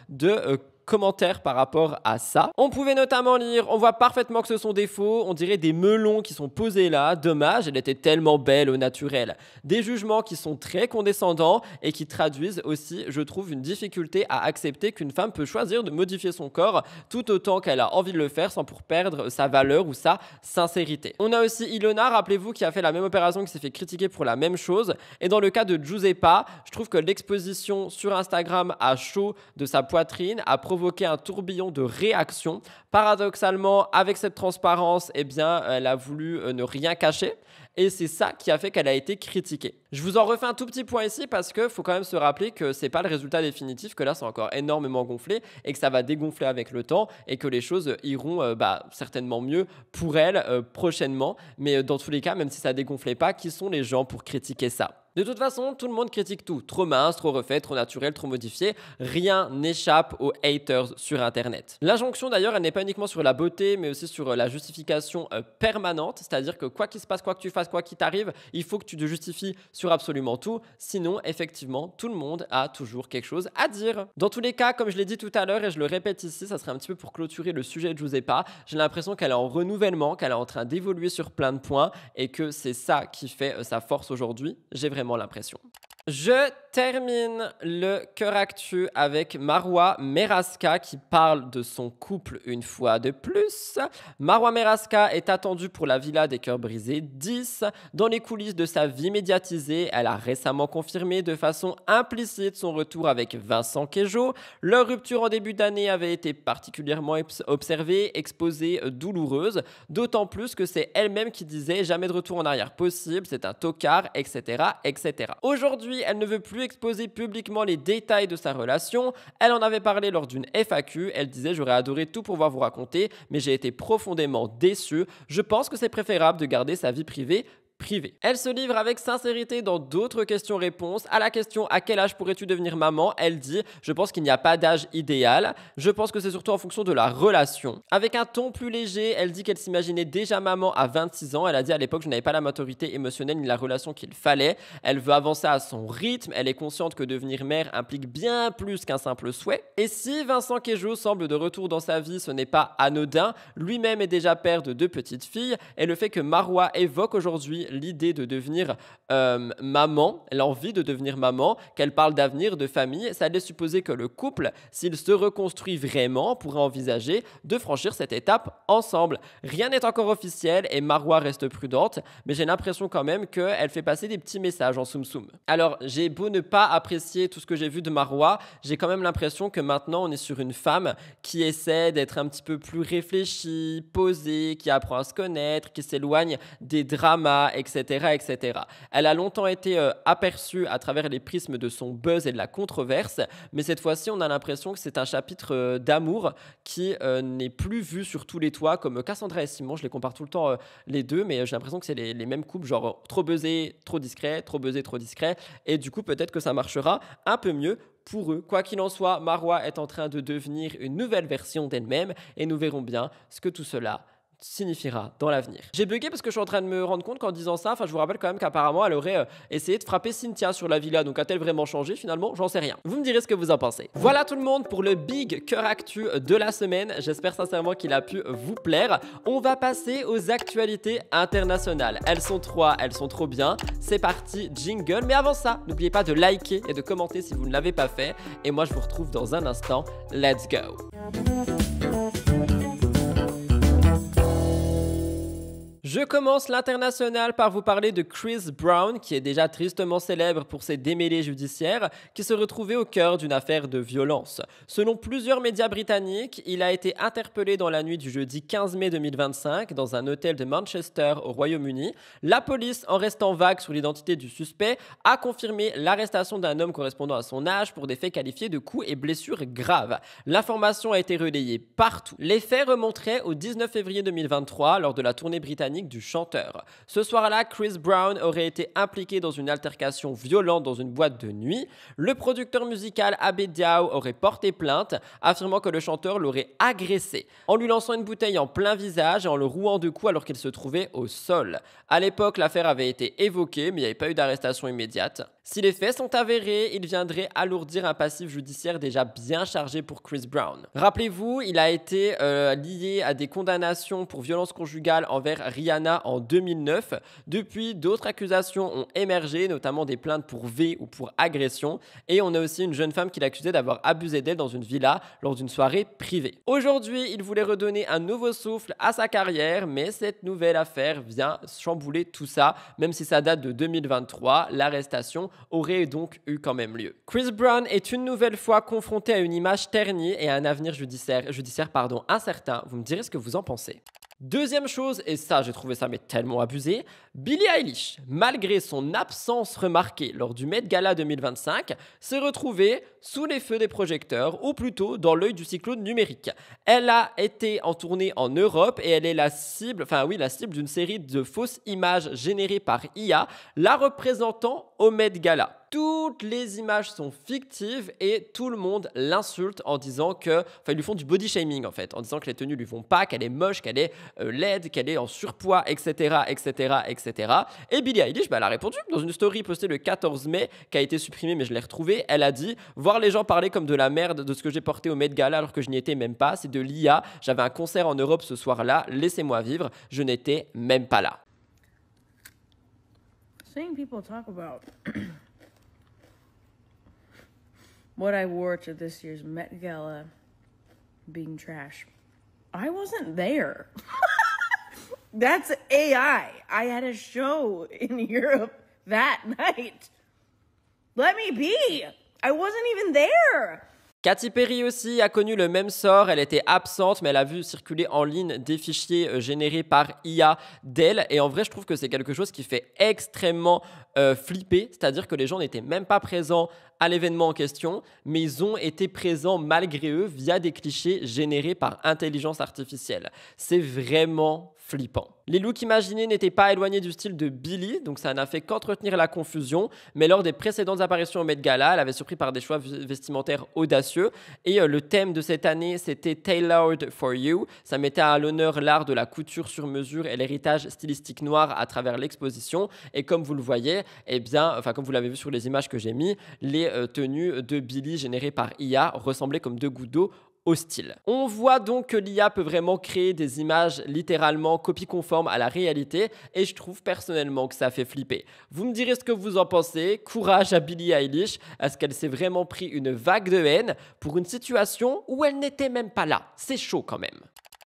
de commentaires par rapport à ça. On pouvait notamment lire: on voit parfaitement que ce sont des faux, on dirait des melons qui sont posés là, dommage, elle était tellement belle au naturel. Des jugements qui sont très condescendants et qui traduisent aussi, je trouve, une difficulté à accepter qu'une femme peut choisir de modifier son corps tout autant qu'elle a envie de le faire sans pour perdre sa valeur ou sa sincérité. On a aussi Ilona, rappelez-vous, qui a fait la même opération, qui s'est fait critiquer pour la même chose. Et dans le cas de Giuseppa, je trouve que l'exposition sur Instagram à chaud de sa poitrine a provoqué un tourbillon de réactions. Paradoxalement, avec cette transparence, eh bien, elle a voulu ne rien cacher. Et c'est ça qui a fait qu'elle a été critiquée. Je vous en refais un tout petit point ici parce qu'il faut quand même se rappeler que c'est pas le résultat définitif, que là c'est encore énormément gonflé et que ça va dégonfler avec le temps et que les choses iront certainement mieux pour elle prochainement. Mais dans tous les cas, même si ça dégonflait pas, qui sont les gens pour critiquer ça ? De toute façon, tout le monde critique tout. Trop mince, trop refait, trop naturel, trop modifié. Rien n'échappe aux haters sur Internet. L'injonction d'ailleurs, elle n'est pas uniquement sur la beauté, mais aussi sur la justification permanente. C'est-à-dire que quoi qu'il se passe, quoi que tu fasses, quoi qu'il t'arrive, il faut que tu te justifies sur absolument tout. Sinon, effectivement, tout le monde a toujours quelque chose à dire. Dans tous les cas, comme je l'ai dit tout à l'heure et je le répète ici, ça serait un petit peu pour clôturer le sujet de Giuseppa. J'ai l'impression qu'elle est en renouvellement, qu'elle est en train d'évoluer sur plein de points et que c'est ça qui fait sa force aujourd'hui. J'ai vraiment l'impression. Je termine le cœur actu avec Marwa Meraska qui parle de son couple une fois de plus. Marwa Meraska est attendue pour la Villa des Cœurs Brisés 10. Dans les coulisses de sa vie médiatisée, elle a récemment confirmé de façon implicite son retour avec Vincent Queijo. Leur rupture en début d'année avait été particulièrement observée, exposée, douloureuse, d'autant plus que c'est elle-même qui disait jamais de retour en arrière possible, c'est un tocard, etc., etc. Aujourd'hui, elle ne veut plus exposer publiquement les détails de sa relation. Elle en avait parlé lors d'une FAQ. Elle disait: j'aurais adoré tout pouvoir vous raconter, mais j'ai été profondément déçue. Je pense que c'est préférable de garder sa vie privée. Elle se livre avec sincérité dans d'autres questions-réponses. À la question: à quel âge pourrais-tu devenir maman? Elle dit: je pense qu'il n'y a pas d'âge idéal. Je pense que c'est surtout en fonction de la relation. Avec un ton plus léger, elle dit qu'elle s'imaginait déjà maman à 26 ans. Elle a dit: à l'époque, je n'avais pas la maturité émotionnelle ni la relation qu'il fallait. Elle veut avancer à son rythme. Elle est consciente que devenir mère implique bien plus qu'un simple souhait. Et si Vincent Queijo semble de retour dans sa vie, ce n'est pas anodin. Lui-même est déjà père de 2 petites filles. Et le fait que Marwa évoque aujourd'hui l'idée de devenir maman, l'envie de devenir maman, qu'elle parle d'avenir, de famille, ça laisse supposer que le couple, s'il se reconstruit vraiment, pourrait envisager de franchir cette étape ensemble. Rien n'est encore officiel et Marwa reste prudente, mais j'ai l'impression quand même qu'elle fait passer des petits messages en soum-soum. Alors, j'ai beau ne pas apprécier tout ce que j'ai vu de Marwa, j'ai quand même l'impression que maintenant on est sur une femme qui essaie d'être un petit peu plus réfléchie, posée, qui apprend à se connaître, qui s'éloigne des dramas, etc., etc. Elle a longtemps été aperçue à travers les prismes de son buzz et de la controverse, mais cette fois-ci, on a l'impression que c'est un chapitre d'amour qui n'est plus vu sur tous les toits, comme Cassandra et Simon. Je les compare tout le temps les deux, mais j'ai l'impression que c'est les mêmes couples, genre trop buzzé, trop discret, trop buzzé, trop discret, et du coup, peut-être que ça marchera un peu mieux pour eux. Quoi qu'il en soit, Marwa est en train de devenir une nouvelle version d'elle-même, et nous verrons bien ce que tout cela signifiera dans l'avenir. J'ai bugué parce que je suis en train de me rendre compte qu'en disant ça, je vous rappelle quand même qu'apparemment elle aurait essayé de frapper Cynthia sur la villa, donc a-t-elle vraiment changé finalement? J'en sais rien. Vous me direz ce que vous en pensez. Voilà tout le monde pour le big cœur actu de la semaine. J'espère sincèrement qu'il a pu vous plaire. On va passer aux actualités internationales. Elles sont 3, elles sont trop bien. C'est parti, jingle. Mais avant ça, n'oubliez pas de liker et de commenter si vous ne l'avez pas fait. Et moi je vous retrouve dans un instant. Let's go. Je commence l'international par vous parler de Chris Brown, qui est déjà tristement célèbre pour ses démêlés judiciaires, qui se retrouvait au cœur d'une affaire de violence. Selon plusieurs médias britanniques, il a été interpellé dans la nuit du jeudi 15 mai 2025 dans un hôtel de Manchester au Royaume-Uni. La police, en restant vague sur l'identité du suspect, a confirmé l'arrestation d'un homme correspondant à son âge pour des faits qualifiés de coups et blessures graves. L'information a été relayée partout. Les faits remonteraient au 19 février 2023 lors de la tournée britannique téléphonique du chanteur. Ce soir-là, Chris Brown aurait été impliqué dans une altercation violente dans une boîte de nuit. Le producteur musical Abbey Diao aurait porté plainte, affirmant que le chanteur l'aurait agressé en lui lançant une bouteille en plein visage et en le rouant de coups alors qu'il se trouvait au sol. À l'époque, l'affaire avait été évoquée, mais il n'y avait pas eu d'arrestation immédiate. Si les faits sont avérés, il viendrait alourdir un passif judiciaire déjà bien chargé pour Chris Brown. Rappelez-vous, il a été lié à des condamnations pour violence conjugale envers Rihanna en 2009. Depuis, d'autres accusations ont émergé, notamment des plaintes pour V ou pour agression. Et on a aussi une jeune femme qui l'accusait d'avoir abusé d'elle dans une villa lors d'une soirée privée. Aujourd'hui, il voulait redonner un nouveau souffle à sa carrière, mais cette nouvelle affaire vient chambouler tout ça. Même si ça date de 2023, l'arrestation aurait donc eu quand même lieu. Chris Brown est une nouvelle fois confronté à une image ternie et à un avenir judiciaire incertain. Vous me direz ce que vous en pensez. Deuxième chose, et ça j'ai trouvé ça mais tellement abusé, Billie Eilish, malgré son absence remarquée lors du Met Gala 2025, s'est retrouvée sous les feux des projecteurs, ou plutôt dans l'œil du cyclone numérique. Elle a été en tournée en Europe et elle est la cible d'une série de fausses images générées par IA, la représentant au Met Gala. Toutes les images sont fictives et tout le monde l'insulte en disant ils lui font du body shaming en fait, en disant que les tenues lui vont pas, qu'elle est moche, qu'elle est laide, qu'elle est en surpoids, etc., etc., etc. Et Billie Eilish, elle a répondu dans une story postée le 14 mai, qui a été supprimée mais je l'ai retrouvée. Elle a dit « Voir les gens parler comme de la merde de ce que j'ai porté au Met Gala alors que je n'y étais même pas, c'est de l'IA. J'avais un concert en Europe ce soir-là, laissez-moi vivre, je n'étais même pas là. » Seeing people talk about what I wore to this year's Met Gala being trash. I wasn't there. That's AI. I had a show in Europe that night. Let me be. I wasn't even there. Katy Perry aussi a connu le même sort, elle était absente mais elle a vu circuler en ligne des fichiers générés par IA d'elle et en vrai je trouve que c'est quelque chose qui fait extrêmement flipper, c'est-à-dire que les gens n'étaient même pas présents à l'événement en question mais ils ont été présents malgré eux via des clichés générés par intelligence artificielle. C'est vraiment flippant. Les looks imaginés n'étaient pas éloignés du style de Billie, donc ça n'a fait qu'entretenir la confusion, mais lors des précédentes apparitions au Met Gala, elle avait surpris par des choix vestimentaires audacieux, et le thème de cette année, c'était Tailored for You. Ça mettait à l'honneur l'art de la couture sur mesure et l'héritage stylistique noir à travers l'exposition, et comme vous le voyez, comme vous l'avez vu sur les images que j'ai mis, les tenues de Billie générées par IA ressemblaient comme deux gouttes d'eau hostile. On voit donc que l'IA peut vraiment créer des images littéralement copie conformes à la réalité et je trouve personnellement que ça fait flipper. Vous me direz ce que vous en pensez. Courage à Billie Eilish, est-ce qu'elle s'est vraiment pris une vague de haine pour une situation où elle n'était même pas là? C'est chaud quand même.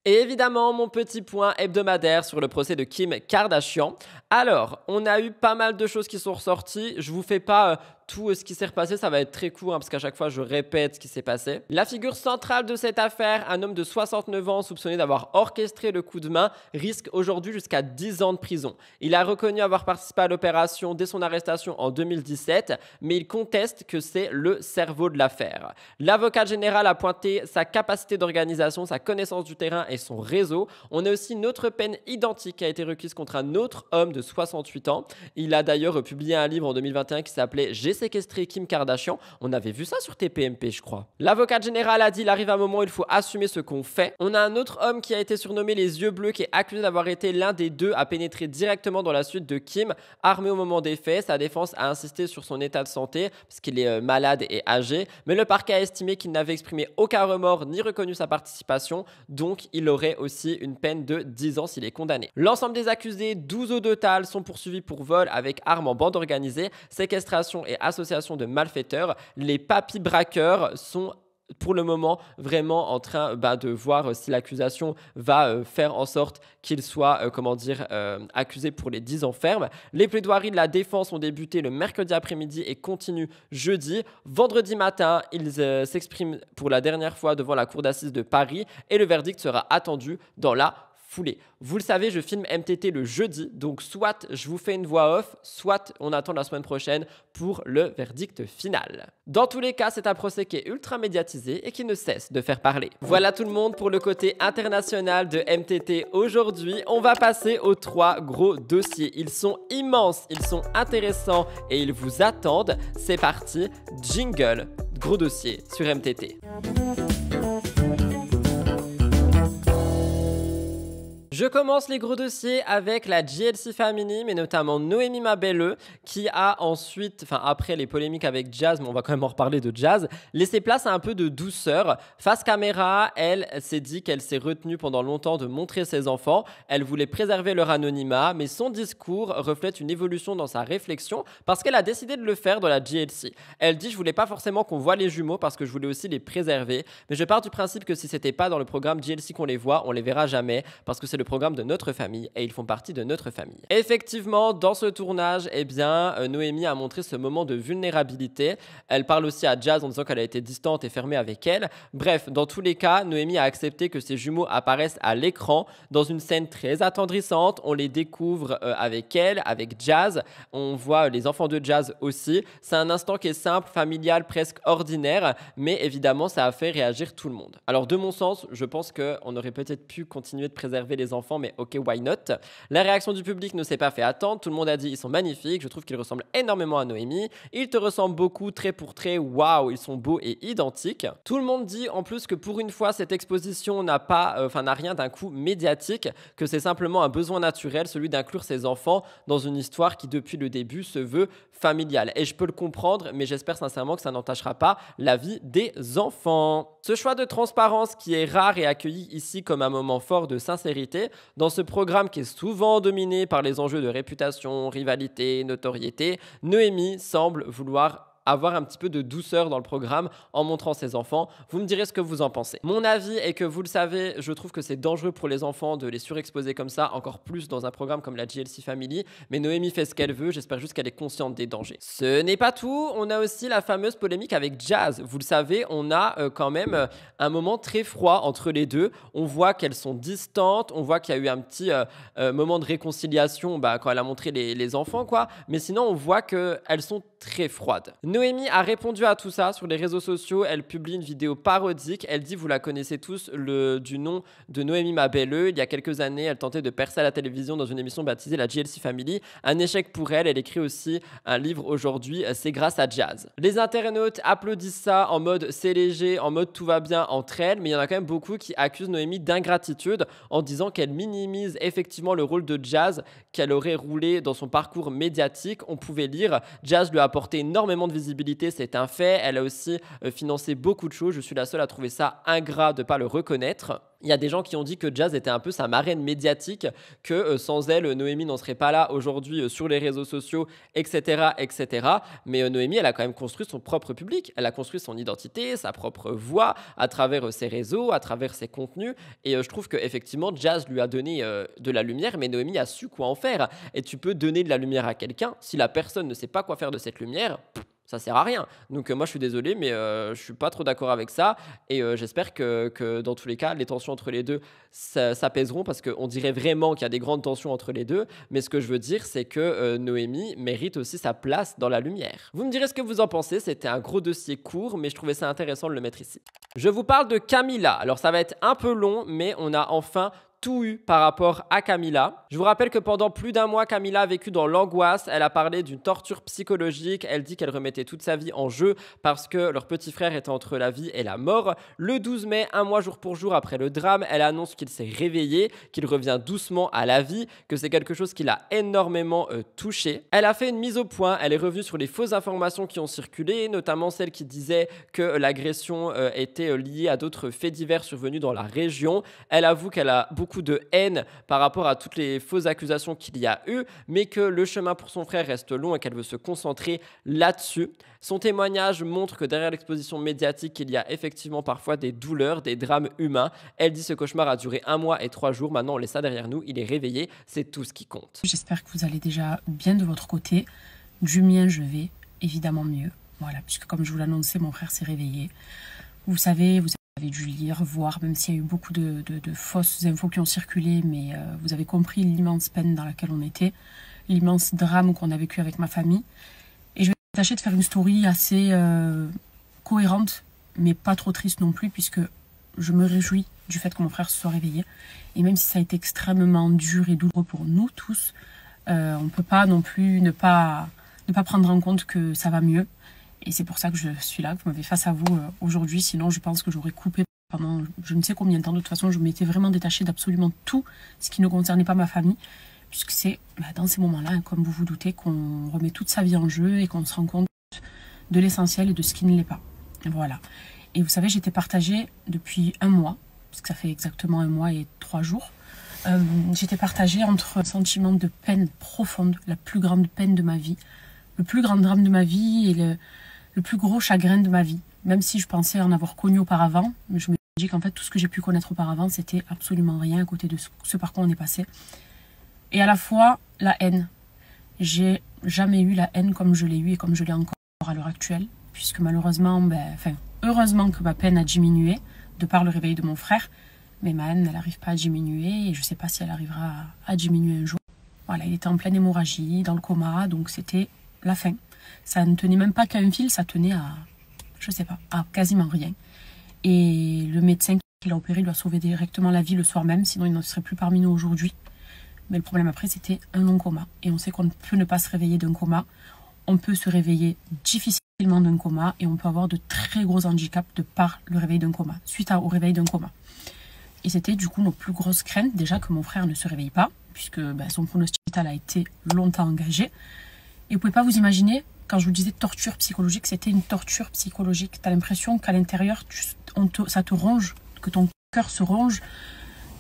Et évidemment, mon petit point hebdomadaire sur le procès de Kim Kardashian. Alors, on a eu pas mal de choses qui sont ressorties. Je vous fais pas tout ce qui s'est repassé, ça va être très court parce qu'à chaque fois je répète ce qui s'est passé. La figure centrale de cette affaire, un homme de 69 ans soupçonné d'avoir orchestré le coup de main, risque aujourd'hui jusqu'à 10 ans de prison. Il a reconnu avoir participé à l'opération dès son arrestation en 2017, mais il conteste que c'est le cerveau de l'affaire. L'avocat général a pointé sa capacité d'organisation, sa connaissance du terrain et son réseau. On a aussi une autre peine identique qui a été requise contre un autre homme de 68 ans. Il a d'ailleurs publié un livre en 2021 qui s'appelait « J'ai séquestré Kim Kardashian ». On avait vu ça sur TPMP, je crois. L'avocat général a dit « Il arrive un moment où il faut assumer ce qu'on fait ». On a un autre homme qui a été surnommé les yeux bleus, qui est accusé d'avoir été l'un des deux à pénétrer directement dans la suite de Kim, armé au moment des faits. Sa défense a insisté sur son état de santé, parce qu'il est malade et âgé, mais le parquet a estimé qu'il n'avait exprimé aucun remords ni reconnu sa participation, donc il aurait aussi une peine de 10 ans s'il est condamné. L'ensemble des accusés, 12 au total, sont poursuivis pour vol avec armes en bande organisée, séquestration et association de malfaiteurs. Les papis braqueurs sont pour le moment vraiment en train de voir si l'accusation va faire en sorte qu'il soit accusé pour les 10 ans ferme. Les plaidoiries de la défense ont débuté le mercredi après-midi et continuent jeudi. Vendredi matin, ils s'expriment pour la dernière fois devant la cour d'assises de Paris et le verdict sera attendu dans la foulée. Vous le savez, je filme MTT le jeudi, donc soit je vous fais une voix off, soit on attend la semaine prochaine pour le verdict final. Dans tous les cas, c'est un procès qui est ultra médiatisé et qui ne cesse de faire parler. Voilà tout le monde pour le côté international de MTT aujourd'hui. On va passer aux 3 gros dossiers. Ils sont immenses, ils sont intéressants et ils vous attendent. C'est parti, jingle, gros dossier sur MTT. Je commence les gros dossiers avec la JLC Family, mais notamment Noémie Mabelleux, qui a ensuite, enfin après les polémiques avec Jazz, mais on va quand même en reparler de Jazz, laissé place à un peu de douceur. Face caméra, elle s'est dit qu'elle s'est retenue pendant longtemps de montrer ses enfants. Elle voulait préserver leur anonymat, mais son discours reflète une évolution dans sa réflexion parce qu'elle a décidé de le faire dans la JLC. Elle dit « Je voulais pas forcément qu'on voit les jumeaux parce que je voulais aussi les préserver, mais je pars du principe que si c'était pas dans le programme JLC qu'on les voit, on les verra jamais parce que c'est le programme de notre famille et ils font partie de notre famille. » Effectivement, dans ce tournage, eh bien, Noémie a montré ce moment de vulnérabilité. Elle parle aussi à Jazz en disant qu'elle a été distante et fermée avec elle. Bref, dans tous les cas, Noémie a accepté que ses jumeaux apparaissent à l'écran dans une scène très attendrissante. On les découvre avec elle, avec Jazz. On voit les enfants de Jazz aussi. C'est un instant qui est simple, familial, presque ordinaire, mais évidemment, ça a fait réagir tout le monde. Alors, de mon sens, je pense qu'on aurait peut-être pu continuer de préserver les enfants, mais ok, why not? La réaction du public ne s'est pas fait attendre. Tout le monde a dit ils sont magnifiques. Je trouve qu'ils ressemblent énormément à Noémie. Ils te ressemblent beaucoup, trait pour trait. Waouh, ils sont beaux et identiques. Tout le monde dit en plus que pour une fois, cette exposition n'a rien d'un coup médiatique, que c'est simplement un besoin naturel, celui d'inclure ses enfants dans une histoire qui depuis le début se veut familiale. Et je peux le comprendre, mais j'espère sincèrement que ça n'entachera pas la vie des enfants. Ce choix de transparence qui est rare et accueilli ici comme un moment fort de sincérité, dans ce programme qui est souvent dominé par les enjeux de réputation, rivalité, notoriété, Noémie semble vouloir avoir un petit peu de douceur dans le programme en montrant ses enfants. Vous me direz ce que vous en pensez. Mon avis est que, vous le savez, je trouve que c'est dangereux pour les enfants de les surexposer comme ça, encore plus dans un programme comme la JLC Family, mais Noémie fait ce qu'elle veut, j'espère juste qu'elle est consciente des dangers. Ce n'est pas tout, on a aussi la fameuse polémique avec Jazz. Vous le savez, on a quand même un moment très froid entre les deux. On voit qu'elles sont distantes, on voit qu'il y a eu un petit moment de réconciliation quand elle a montré les enfants, quoi. Mais sinon, on voit qu'elles sont très froides. Noémie a répondu à tout ça sur les réseaux sociaux. Elle publie une vidéo parodique. Elle dit, vous la connaissez tous, du nom de Noémie Mabelleux. Il y a quelques années, elle tentait de percer à la télévision dans une émission baptisée la JLC Family. Un échec pour elle. Elle écrit aussi un livre aujourd'hui. C'est grâce à Jazz. Les internautes applaudissent ça en mode c'est léger, en mode tout va bien entre elles. Mais il y en a quand même beaucoup qui accusent Noémie d'ingratitude en disant qu'elle minimise effectivement le rôle de Jazz qu'elle aurait roulé dans son parcours médiatique. On pouvait lire, Jazz lui a apporté énormément de visibilité, c'est un fait. Elle a aussi financé beaucoup de choses. Je suis la seule à trouver ça ingrat de ne pas le reconnaître. Il y a des gens qui ont dit que Jazz était un peu sa marraine médiatique, que sans elle, Noémie n'en serait pas là aujourd'hui sur les réseaux sociaux, etc. etc. Mais Noémie, elle a quand même construit son propre public. Elle a construit son identité, sa propre voix à travers ses réseaux, à travers ses contenus. Et je trouve qu'effectivement, Jazz lui a donné de la lumière, mais Noémie a su quoi en faire. Et tu peux donner de la lumière à quelqu'un. Si la personne ne sait pas quoi faire de cette lumière, ça sert à rien. Donc moi je suis désolé, mais je suis pas trop d'accord avec ça. Et j'espère que dans tous les cas, les tensions entre les deux s'apaiseront, parce qu'on dirait vraiment qu'il y a des grandes tensions entre les deux. Mais ce que je veux dire, c'est que Noémie mérite aussi sa place dans la lumière. Vous me direz ce que vous en pensez. C'était un gros dossier court, mais je trouvais ça intéressant de le mettre ici. Je vous parle de Camila. Alors ça va être un peu long, mais on a enfin tout eu par rapport à Camila. Je vous rappelle que pendant plus d'un mois, Camila a vécu dans l'angoisse. Elle a parlé d'une torture psychologique. Elle dit qu'elle remettait toute sa vie en jeu parce que leur petit frère était entre la vie et la mort. Le 12 mai, un mois jour pour jour après le drame, elle annonce qu'il s'est réveillé, qu'il revient doucement à la vie, que c'est quelque chose qui l'a énormément touché. Elle a fait une mise au point. Elle est revenue sur les fausses informations qui ont circulé, notamment celle qui disait que l'agression était liée à d'autres faits divers survenus dans la région. Elle avoue qu'elle a beaucoup de haine par rapport à toutes les fausses accusations qu'il y a eu, mais que le chemin pour son frère reste long et qu'elle veut se concentrer là-dessus. Son témoignage montre que derrière l'exposition médiatique, il y a effectivement parfois des douleurs, des drames humains. Elle dit ce cauchemar a duré 1 mois et 3 jours. Maintenant, on laisse ça derrière nous. Il est réveillé. C'est tout ce qui compte. J'espère que vous allez déjà bien de votre côté. Du mien, je vais évidemment mieux. Voilà, puisque comme je vous l'annonçais, mon frère s'est réveillé. Vous savez, vous avez dû lire, voir, même s'il y a eu beaucoup de fausses infos qui ont circulé, mais vous avez compris l'immense peine dans laquelle on était, l'immense drame qu'on a vécu avec ma famille. Et je vais tâcher de faire une story assez cohérente, mais pas trop triste non plus, puisque je me réjouis du fait que mon frère se soit réveillé. Et même si ça a été extrêmement dur et douloureux pour nous tous, on ne peut pas non plus ne pas prendre en compte que ça va mieux. Et c'est pour ça que je suis là, que vous m'avez face à vous aujourd'hui. Sinon, je pense que j'aurais coupé pendant je ne sais combien de temps. De toute façon, je m'étais vraiment détachée d'absolument tout ce qui ne concernait pas ma famille. Puisque c'est dans ces moments-là, hein, comme vous vous doutez, qu'on remet toute sa vie en jeu et qu'on se rend compte de l'essentiel et de ce qui ne l'est pas. Voilà. Et vous savez, j'étais partagée depuis 1 mois, parce que ça fait exactement 1 mois et 3 jours. J'étais partagée entre un sentiment de peine profonde, la plus grande peine de ma vie, le plus grand drame de ma vie et le plus gros chagrin de ma vie. Même si je pensais en avoir connu auparavant, je me dis qu'en fait tout ce que j'ai pu connaître auparavant, c'était absolument rien à côté de ce par quoi on est passé. Et à la fois la haine. J'ai jamais eu la haine comme je l'ai eu et comme je l'ai encore à l'heure actuelle, puisque malheureusement, heureusement que ma peine a diminué de par le réveil de mon frère, mais ma haine, elle n'arrive pas à diminuer et je ne sais pas si elle arrivera à diminuer un jour. Voilà, il était en pleine hémorragie, dans le coma, donc c'était la fin. Ça ne tenait même pas qu'à un fil, ça tenait à, je sais pas, à quasiment rien. Et le médecin qui l'a opéré lui a sauvé directement la vie le soir même, sinon il ne serait plus parmi nous aujourd'hui. Mais le problème après, c'était un non-coma. Et on sait qu'on peut ne pas se réveiller d'un coma. On peut se réveiller difficilement d'un coma et on peut avoir de très gros handicaps de par le réveil d'un coma, suite au réveil d'un coma. Et c'était du coup nos plus grosses craintes, déjà que mon frère ne se réveille pas, puisque son pronostic vital a été longtemps engagé. Et vous ne pouvez pas vous imaginer, quand je vous disais torture psychologique, c'était une torture psychologique. Tu as l'impression qu'à l'intérieur, ça te ronge, que ton cœur se ronge,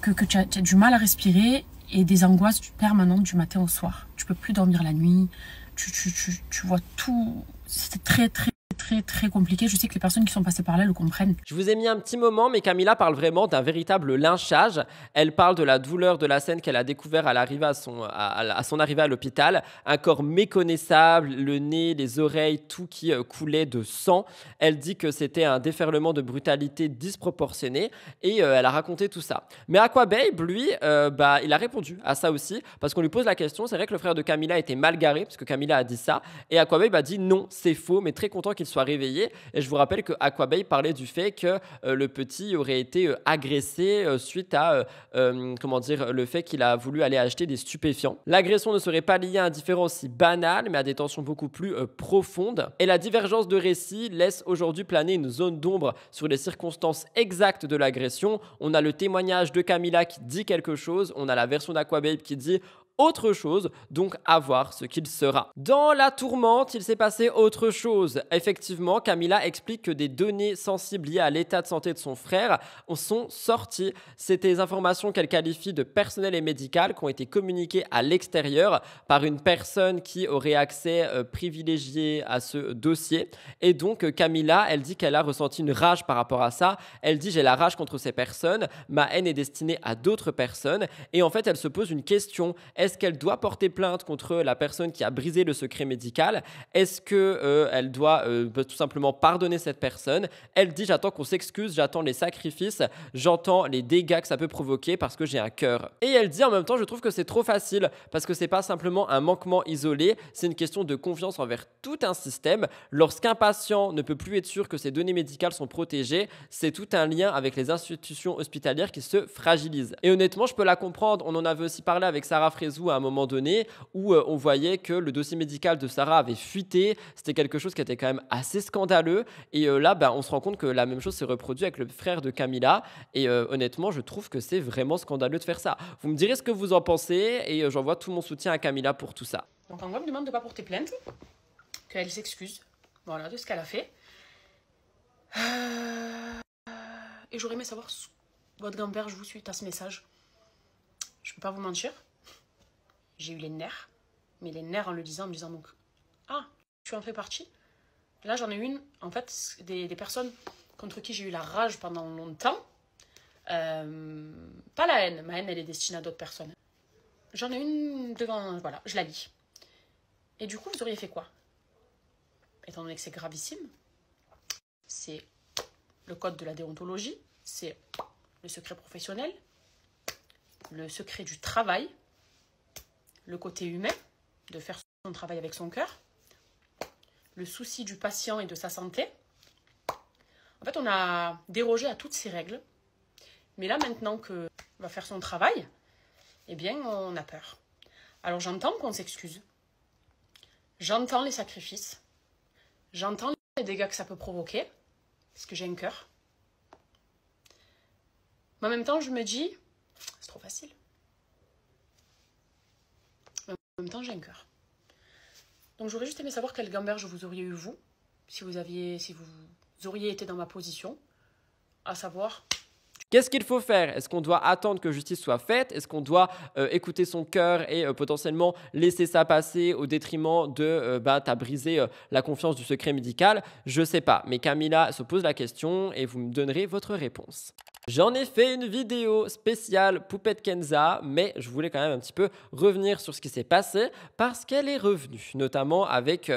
que tu as du mal à respirer et des angoisses permanentes du matin au soir. Tu peux plus dormir la nuit, tu vois tout. C'était très compliqué. Je sais que les personnes qui sont passées par là le comprennent. Je vous ai mis un petit moment, mais Camilla parle vraiment d'un véritable lynchage. Elle parle de la douleur de la scène qu'elle a découvert à l'arrivée à son arrivée à l'hôpital. Un corps méconnaissable, le nez, les oreilles, tout qui coulait de sang. Elle dit que c'était un déferlement de brutalité disproportionné et elle a raconté tout ça. Mais Aquababe, lui, il a répondu à ça aussi parce qu'on lui pose la question. C'est vrai que le frère de Camilla était mal garé parce que Camilla a dit ça et Aquababe a dit non, c'est faux, mais très content qu'il soit réveillé. Et je vous rappelle que Aquababe parlait du fait que le petit aurait été agressé suite à le fait qu'il a voulu aller acheter des stupéfiants. L'agression ne serait pas liée à un différend aussi banal, mais à des tensions beaucoup plus profondes. Et la divergence de récits laisse aujourd'hui planer une zone d'ombre sur les circonstances exactes de l'agression. On a le témoignage de Camilla qui dit quelque chose, on a la version d'Aquababe qui dit autre chose, donc à voir ce qu'il sera. Dans la tourmente, il s'est passé autre chose. Effectivement, Camilla explique que des données sensibles liées à l'état de santé de son frère sont sorties. C'était des informations qu'elle qualifie de personnelles et médicales qui ont été communiquées à l'extérieur par une personne qui aurait accès privilégié à ce dossier. Et donc Camilla, elle dit qu'elle a ressenti une rage par rapport à ça. Elle dit « j'ai la rage contre ces personnes, ma haine est destinée à d'autres personnes ». Et en fait, elle se pose une question. Est-ce qu'elle doit porter plainte contre la personne qui a brisé le secret médical? Est-ce qu'elle doit tout simplement pardonner cette personne? Elle dit j'attends qu'on s'excuse, j'attends les sacrifices, j'entends les dégâts que ça peut provoquer parce que j'ai un cœur. Et elle dit en même temps je trouve que c'est trop facile parce que c'est pas simplement un manquement isolé, c'est une question de confiance envers tout un système. Lorsqu'un patient ne peut plus être sûr que ses données médicales sont protégées, c'est tout un lien avec les institutions hospitalières qui se fragilisent. Et honnêtement je peux la comprendre, on en avait aussi parlé avec Sarah Frézou à un moment donné où on voyait que le dossier médical de Sarah avait fuité. C'était quelque chose qui était quand même assez scandaleux. Et là, on se rend compte que la même chose s'est reproduite avec le frère de Camilla. Et honnêtement, je trouve que c'est vraiment scandaleux de faire ça. Vous me direz ce que vous en pensez et j'envoie tout mon soutien à Camilla pour tout ça. Donc en gros, elle me demande de ne pas porter plainte, qu'elle s'excuse de ce qu'elle a fait. Et j'aurais aimé savoir votre grand-père, je vous suis à ce message. Je peux pas vous mentir. J'ai eu les nerfs, mais les nerfs en me disant donc ah, tu en fais partie. Là j'en ai une, en fait, des personnes contre qui j'ai eu la rage pendant longtemps. Pas la haine, ma haine elle est destinée à d'autres personnes. J'en ai une devant, voilà, je la lis. Et du coup vous auriez fait quoi? Étant donné que c'est gravissime, c'est le code de la déontologie, c'est le secret professionnel, le secret du travail, le côté humain, de faire son travail avec son cœur, le souci du patient et de sa santé. En fait, on a dérogé à toutes ces règles. Mais là, maintenant qu'on va faire son travail, eh bien, on a peur. Alors, j'entends qu'on s'excuse. J'entends les sacrifices. J'entends les dégâts que ça peut provoquer. Parce que j'ai un cœur. Mais en même temps, je me dis, c'est trop facile. Mais en même temps, j'ai un cœur. Donc, j'aurais juste aimé savoir quelle gamberge vous auriez eu, vous, si vous auriez été dans ma position, à savoir... Qu'est-ce qu'il faut faire? Est-ce qu'on doit attendre que justice soit faite? Est-ce qu'on doit écouter son cœur et potentiellement laisser ça passer au détriment de t'as brisé la confiance du secret médical? Je sais pas, mais Camilla se pose la question et vous me donnerez votre réponse. J'en ai fait une vidéo spéciale Poupette Kenza, mais je voulais quand même un petit peu revenir sur ce qui s'est passé parce qu'elle est revenue, notamment avec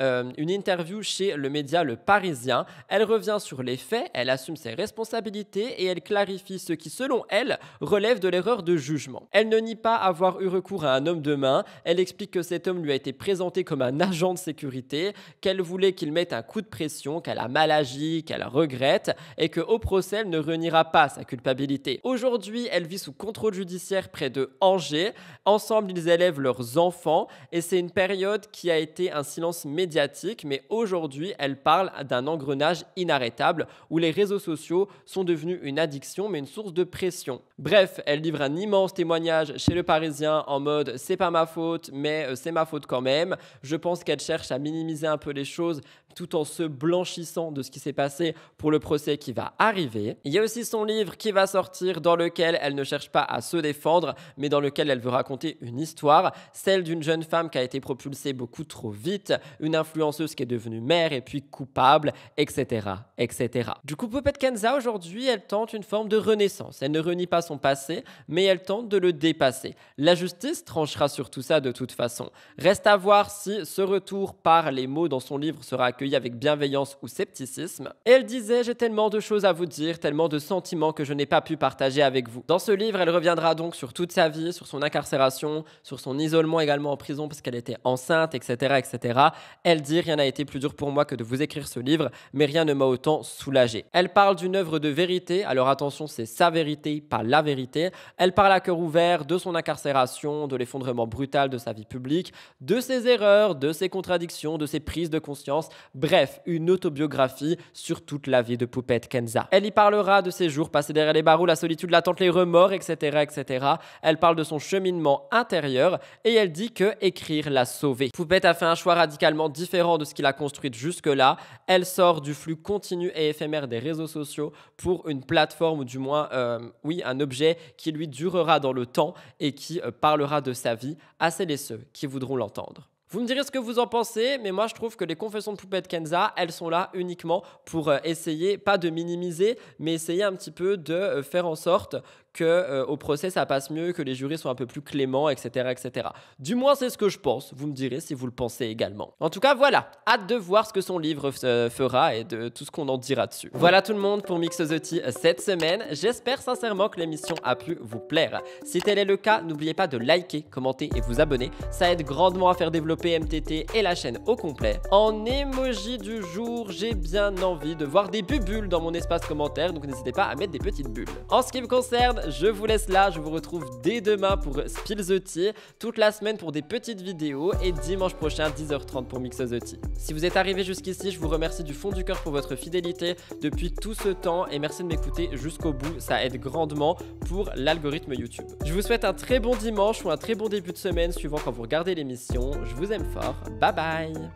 une interview chez le média Le Parisien. Elle revient sur les faits, elle assume ses responsabilités et elle clarifie ce qui, selon elle, relève de l'erreur de jugement. Elle ne nie pas avoir eu recours à un homme de main, elle explique que cet homme lui a été présenté comme un agent de sécurité, qu'elle voulait qu'il mette un coup de pression, qu'elle a mal agi, qu'elle regrette et qu'au procès, elle ne reniera pas sa culpabilité. Aujourd'hui, elle vit sous contrôle judiciaire près de Angers. Ensemble, ils élèvent leurs enfants et c'est une période qui a été un silence médiatique, mais aujourd'hui, elle parle d'un engrenage inarrêtable où les réseaux sociaux sont devenus une addiction, mais une source de pression. Bref, elle livre un immense témoignage chez Le Parisien en mode « c'est pas ma faute, mais c'est ma faute quand même ». Je pense qu'elle cherche à minimiser un peu les choses tout en se blanchissant de ce qui s'est passé pour le procès qui va arriver. Il y a aussi son livre qui va sortir dans lequel elle ne cherche pas à se défendre, mais dans lequel elle veut raconter une histoire, celle d'une jeune femme qui a été propulsée beaucoup trop vite, une influenceuse qui est devenue mère et puis coupable, etc. etc. Du coup, Poupette Kenza, aujourd'hui, elle tente une forme de renaissance. Elle ne renie pas son passé, mais elle tente de le dépasser. La justice tranchera sur tout ça de toute façon. Reste à voir si ce retour par les mots dans son livre sera accueilli avec bienveillance ou scepticisme. Et elle disait « j'ai tellement de choses à vous dire, tellement de sentiments que je n'ai pas pu partager avec vous ». Dans ce livre, elle reviendra donc sur toute sa vie, sur son incarcération, sur son isolement également en prison parce qu'elle était enceinte, etc. etc. Elle dit « rien n'a été plus dur pour moi que de vous écrire ce livre, mais rien ne m'a autant soulagée ». Elle parle d'une œuvre de vérité, alors attention, c'est sa vérité, pas la vérité. Elle parle à cœur ouvert de son incarcération, de l'effondrement brutal de sa vie publique, de ses erreurs, de ses contradictions, de ses prises de conscience. Bref, une autobiographie sur toute la vie de Poupette Kenza. Elle y parlera de ses jours passés derrière les barreaux, la solitude latente, les remords, etc., etc. Elle parle de son cheminement intérieur et elle dit que écrire l'a sauvée. Poupette a fait un choix radicalement différent de ce qu'il a construit jusque-là. Elle sort du flux continu et éphémère des réseaux sociaux pour une plateforme ou du moins, un objet qui lui durera dans le temps et qui parlera de sa vie à celles et ceux qui voudront l'entendre. Vous me direz ce que vous en pensez, mais moi je trouve que les confessions de Poupette Kenza, elles sont là uniquement pour essayer, pas de minimiser, mais essayer un petit peu de faire en sorte que au procès ça passe mieux, que les jurés soient un peu plus cléments, etc., etc. Du moins c'est ce que je pense, vous me direz si vous le pensez également. En tout cas voilà, hâte de voir ce que son livre fera et de tout ce qu'on en dira dessus. Voilà tout le monde pour Mix the Tea cette semaine, j'espère sincèrement que l'émission a pu vous plaire. Si tel est le cas, n'oubliez pas de liker, commenter et vous abonner, ça aide grandement à faire développer MTT et la chaîne au complet. En emoji du jour, j'ai bien envie de voir des bubules dans mon espace commentaire, donc n'hésitez pas à mettre des petites bulles. En ce qui me concerne, je vous laisse là, je vous retrouve dès demain pour Spill the Tea, toute la semaine pour des petites vidéos et dimanche prochain 10h30 pour Mix the Tea. Si vous êtes arrivé jusqu'ici, je vous remercie du fond du cœur pour votre fidélité depuis tout ce temps et merci de m'écouter jusqu'au bout, ça aide grandement pour l'algorithme YouTube. Je vous souhaite un très bon dimanche ou un très bon début de semaine suivant quand vous regardez l'émission. Je vous aime fort, bye bye.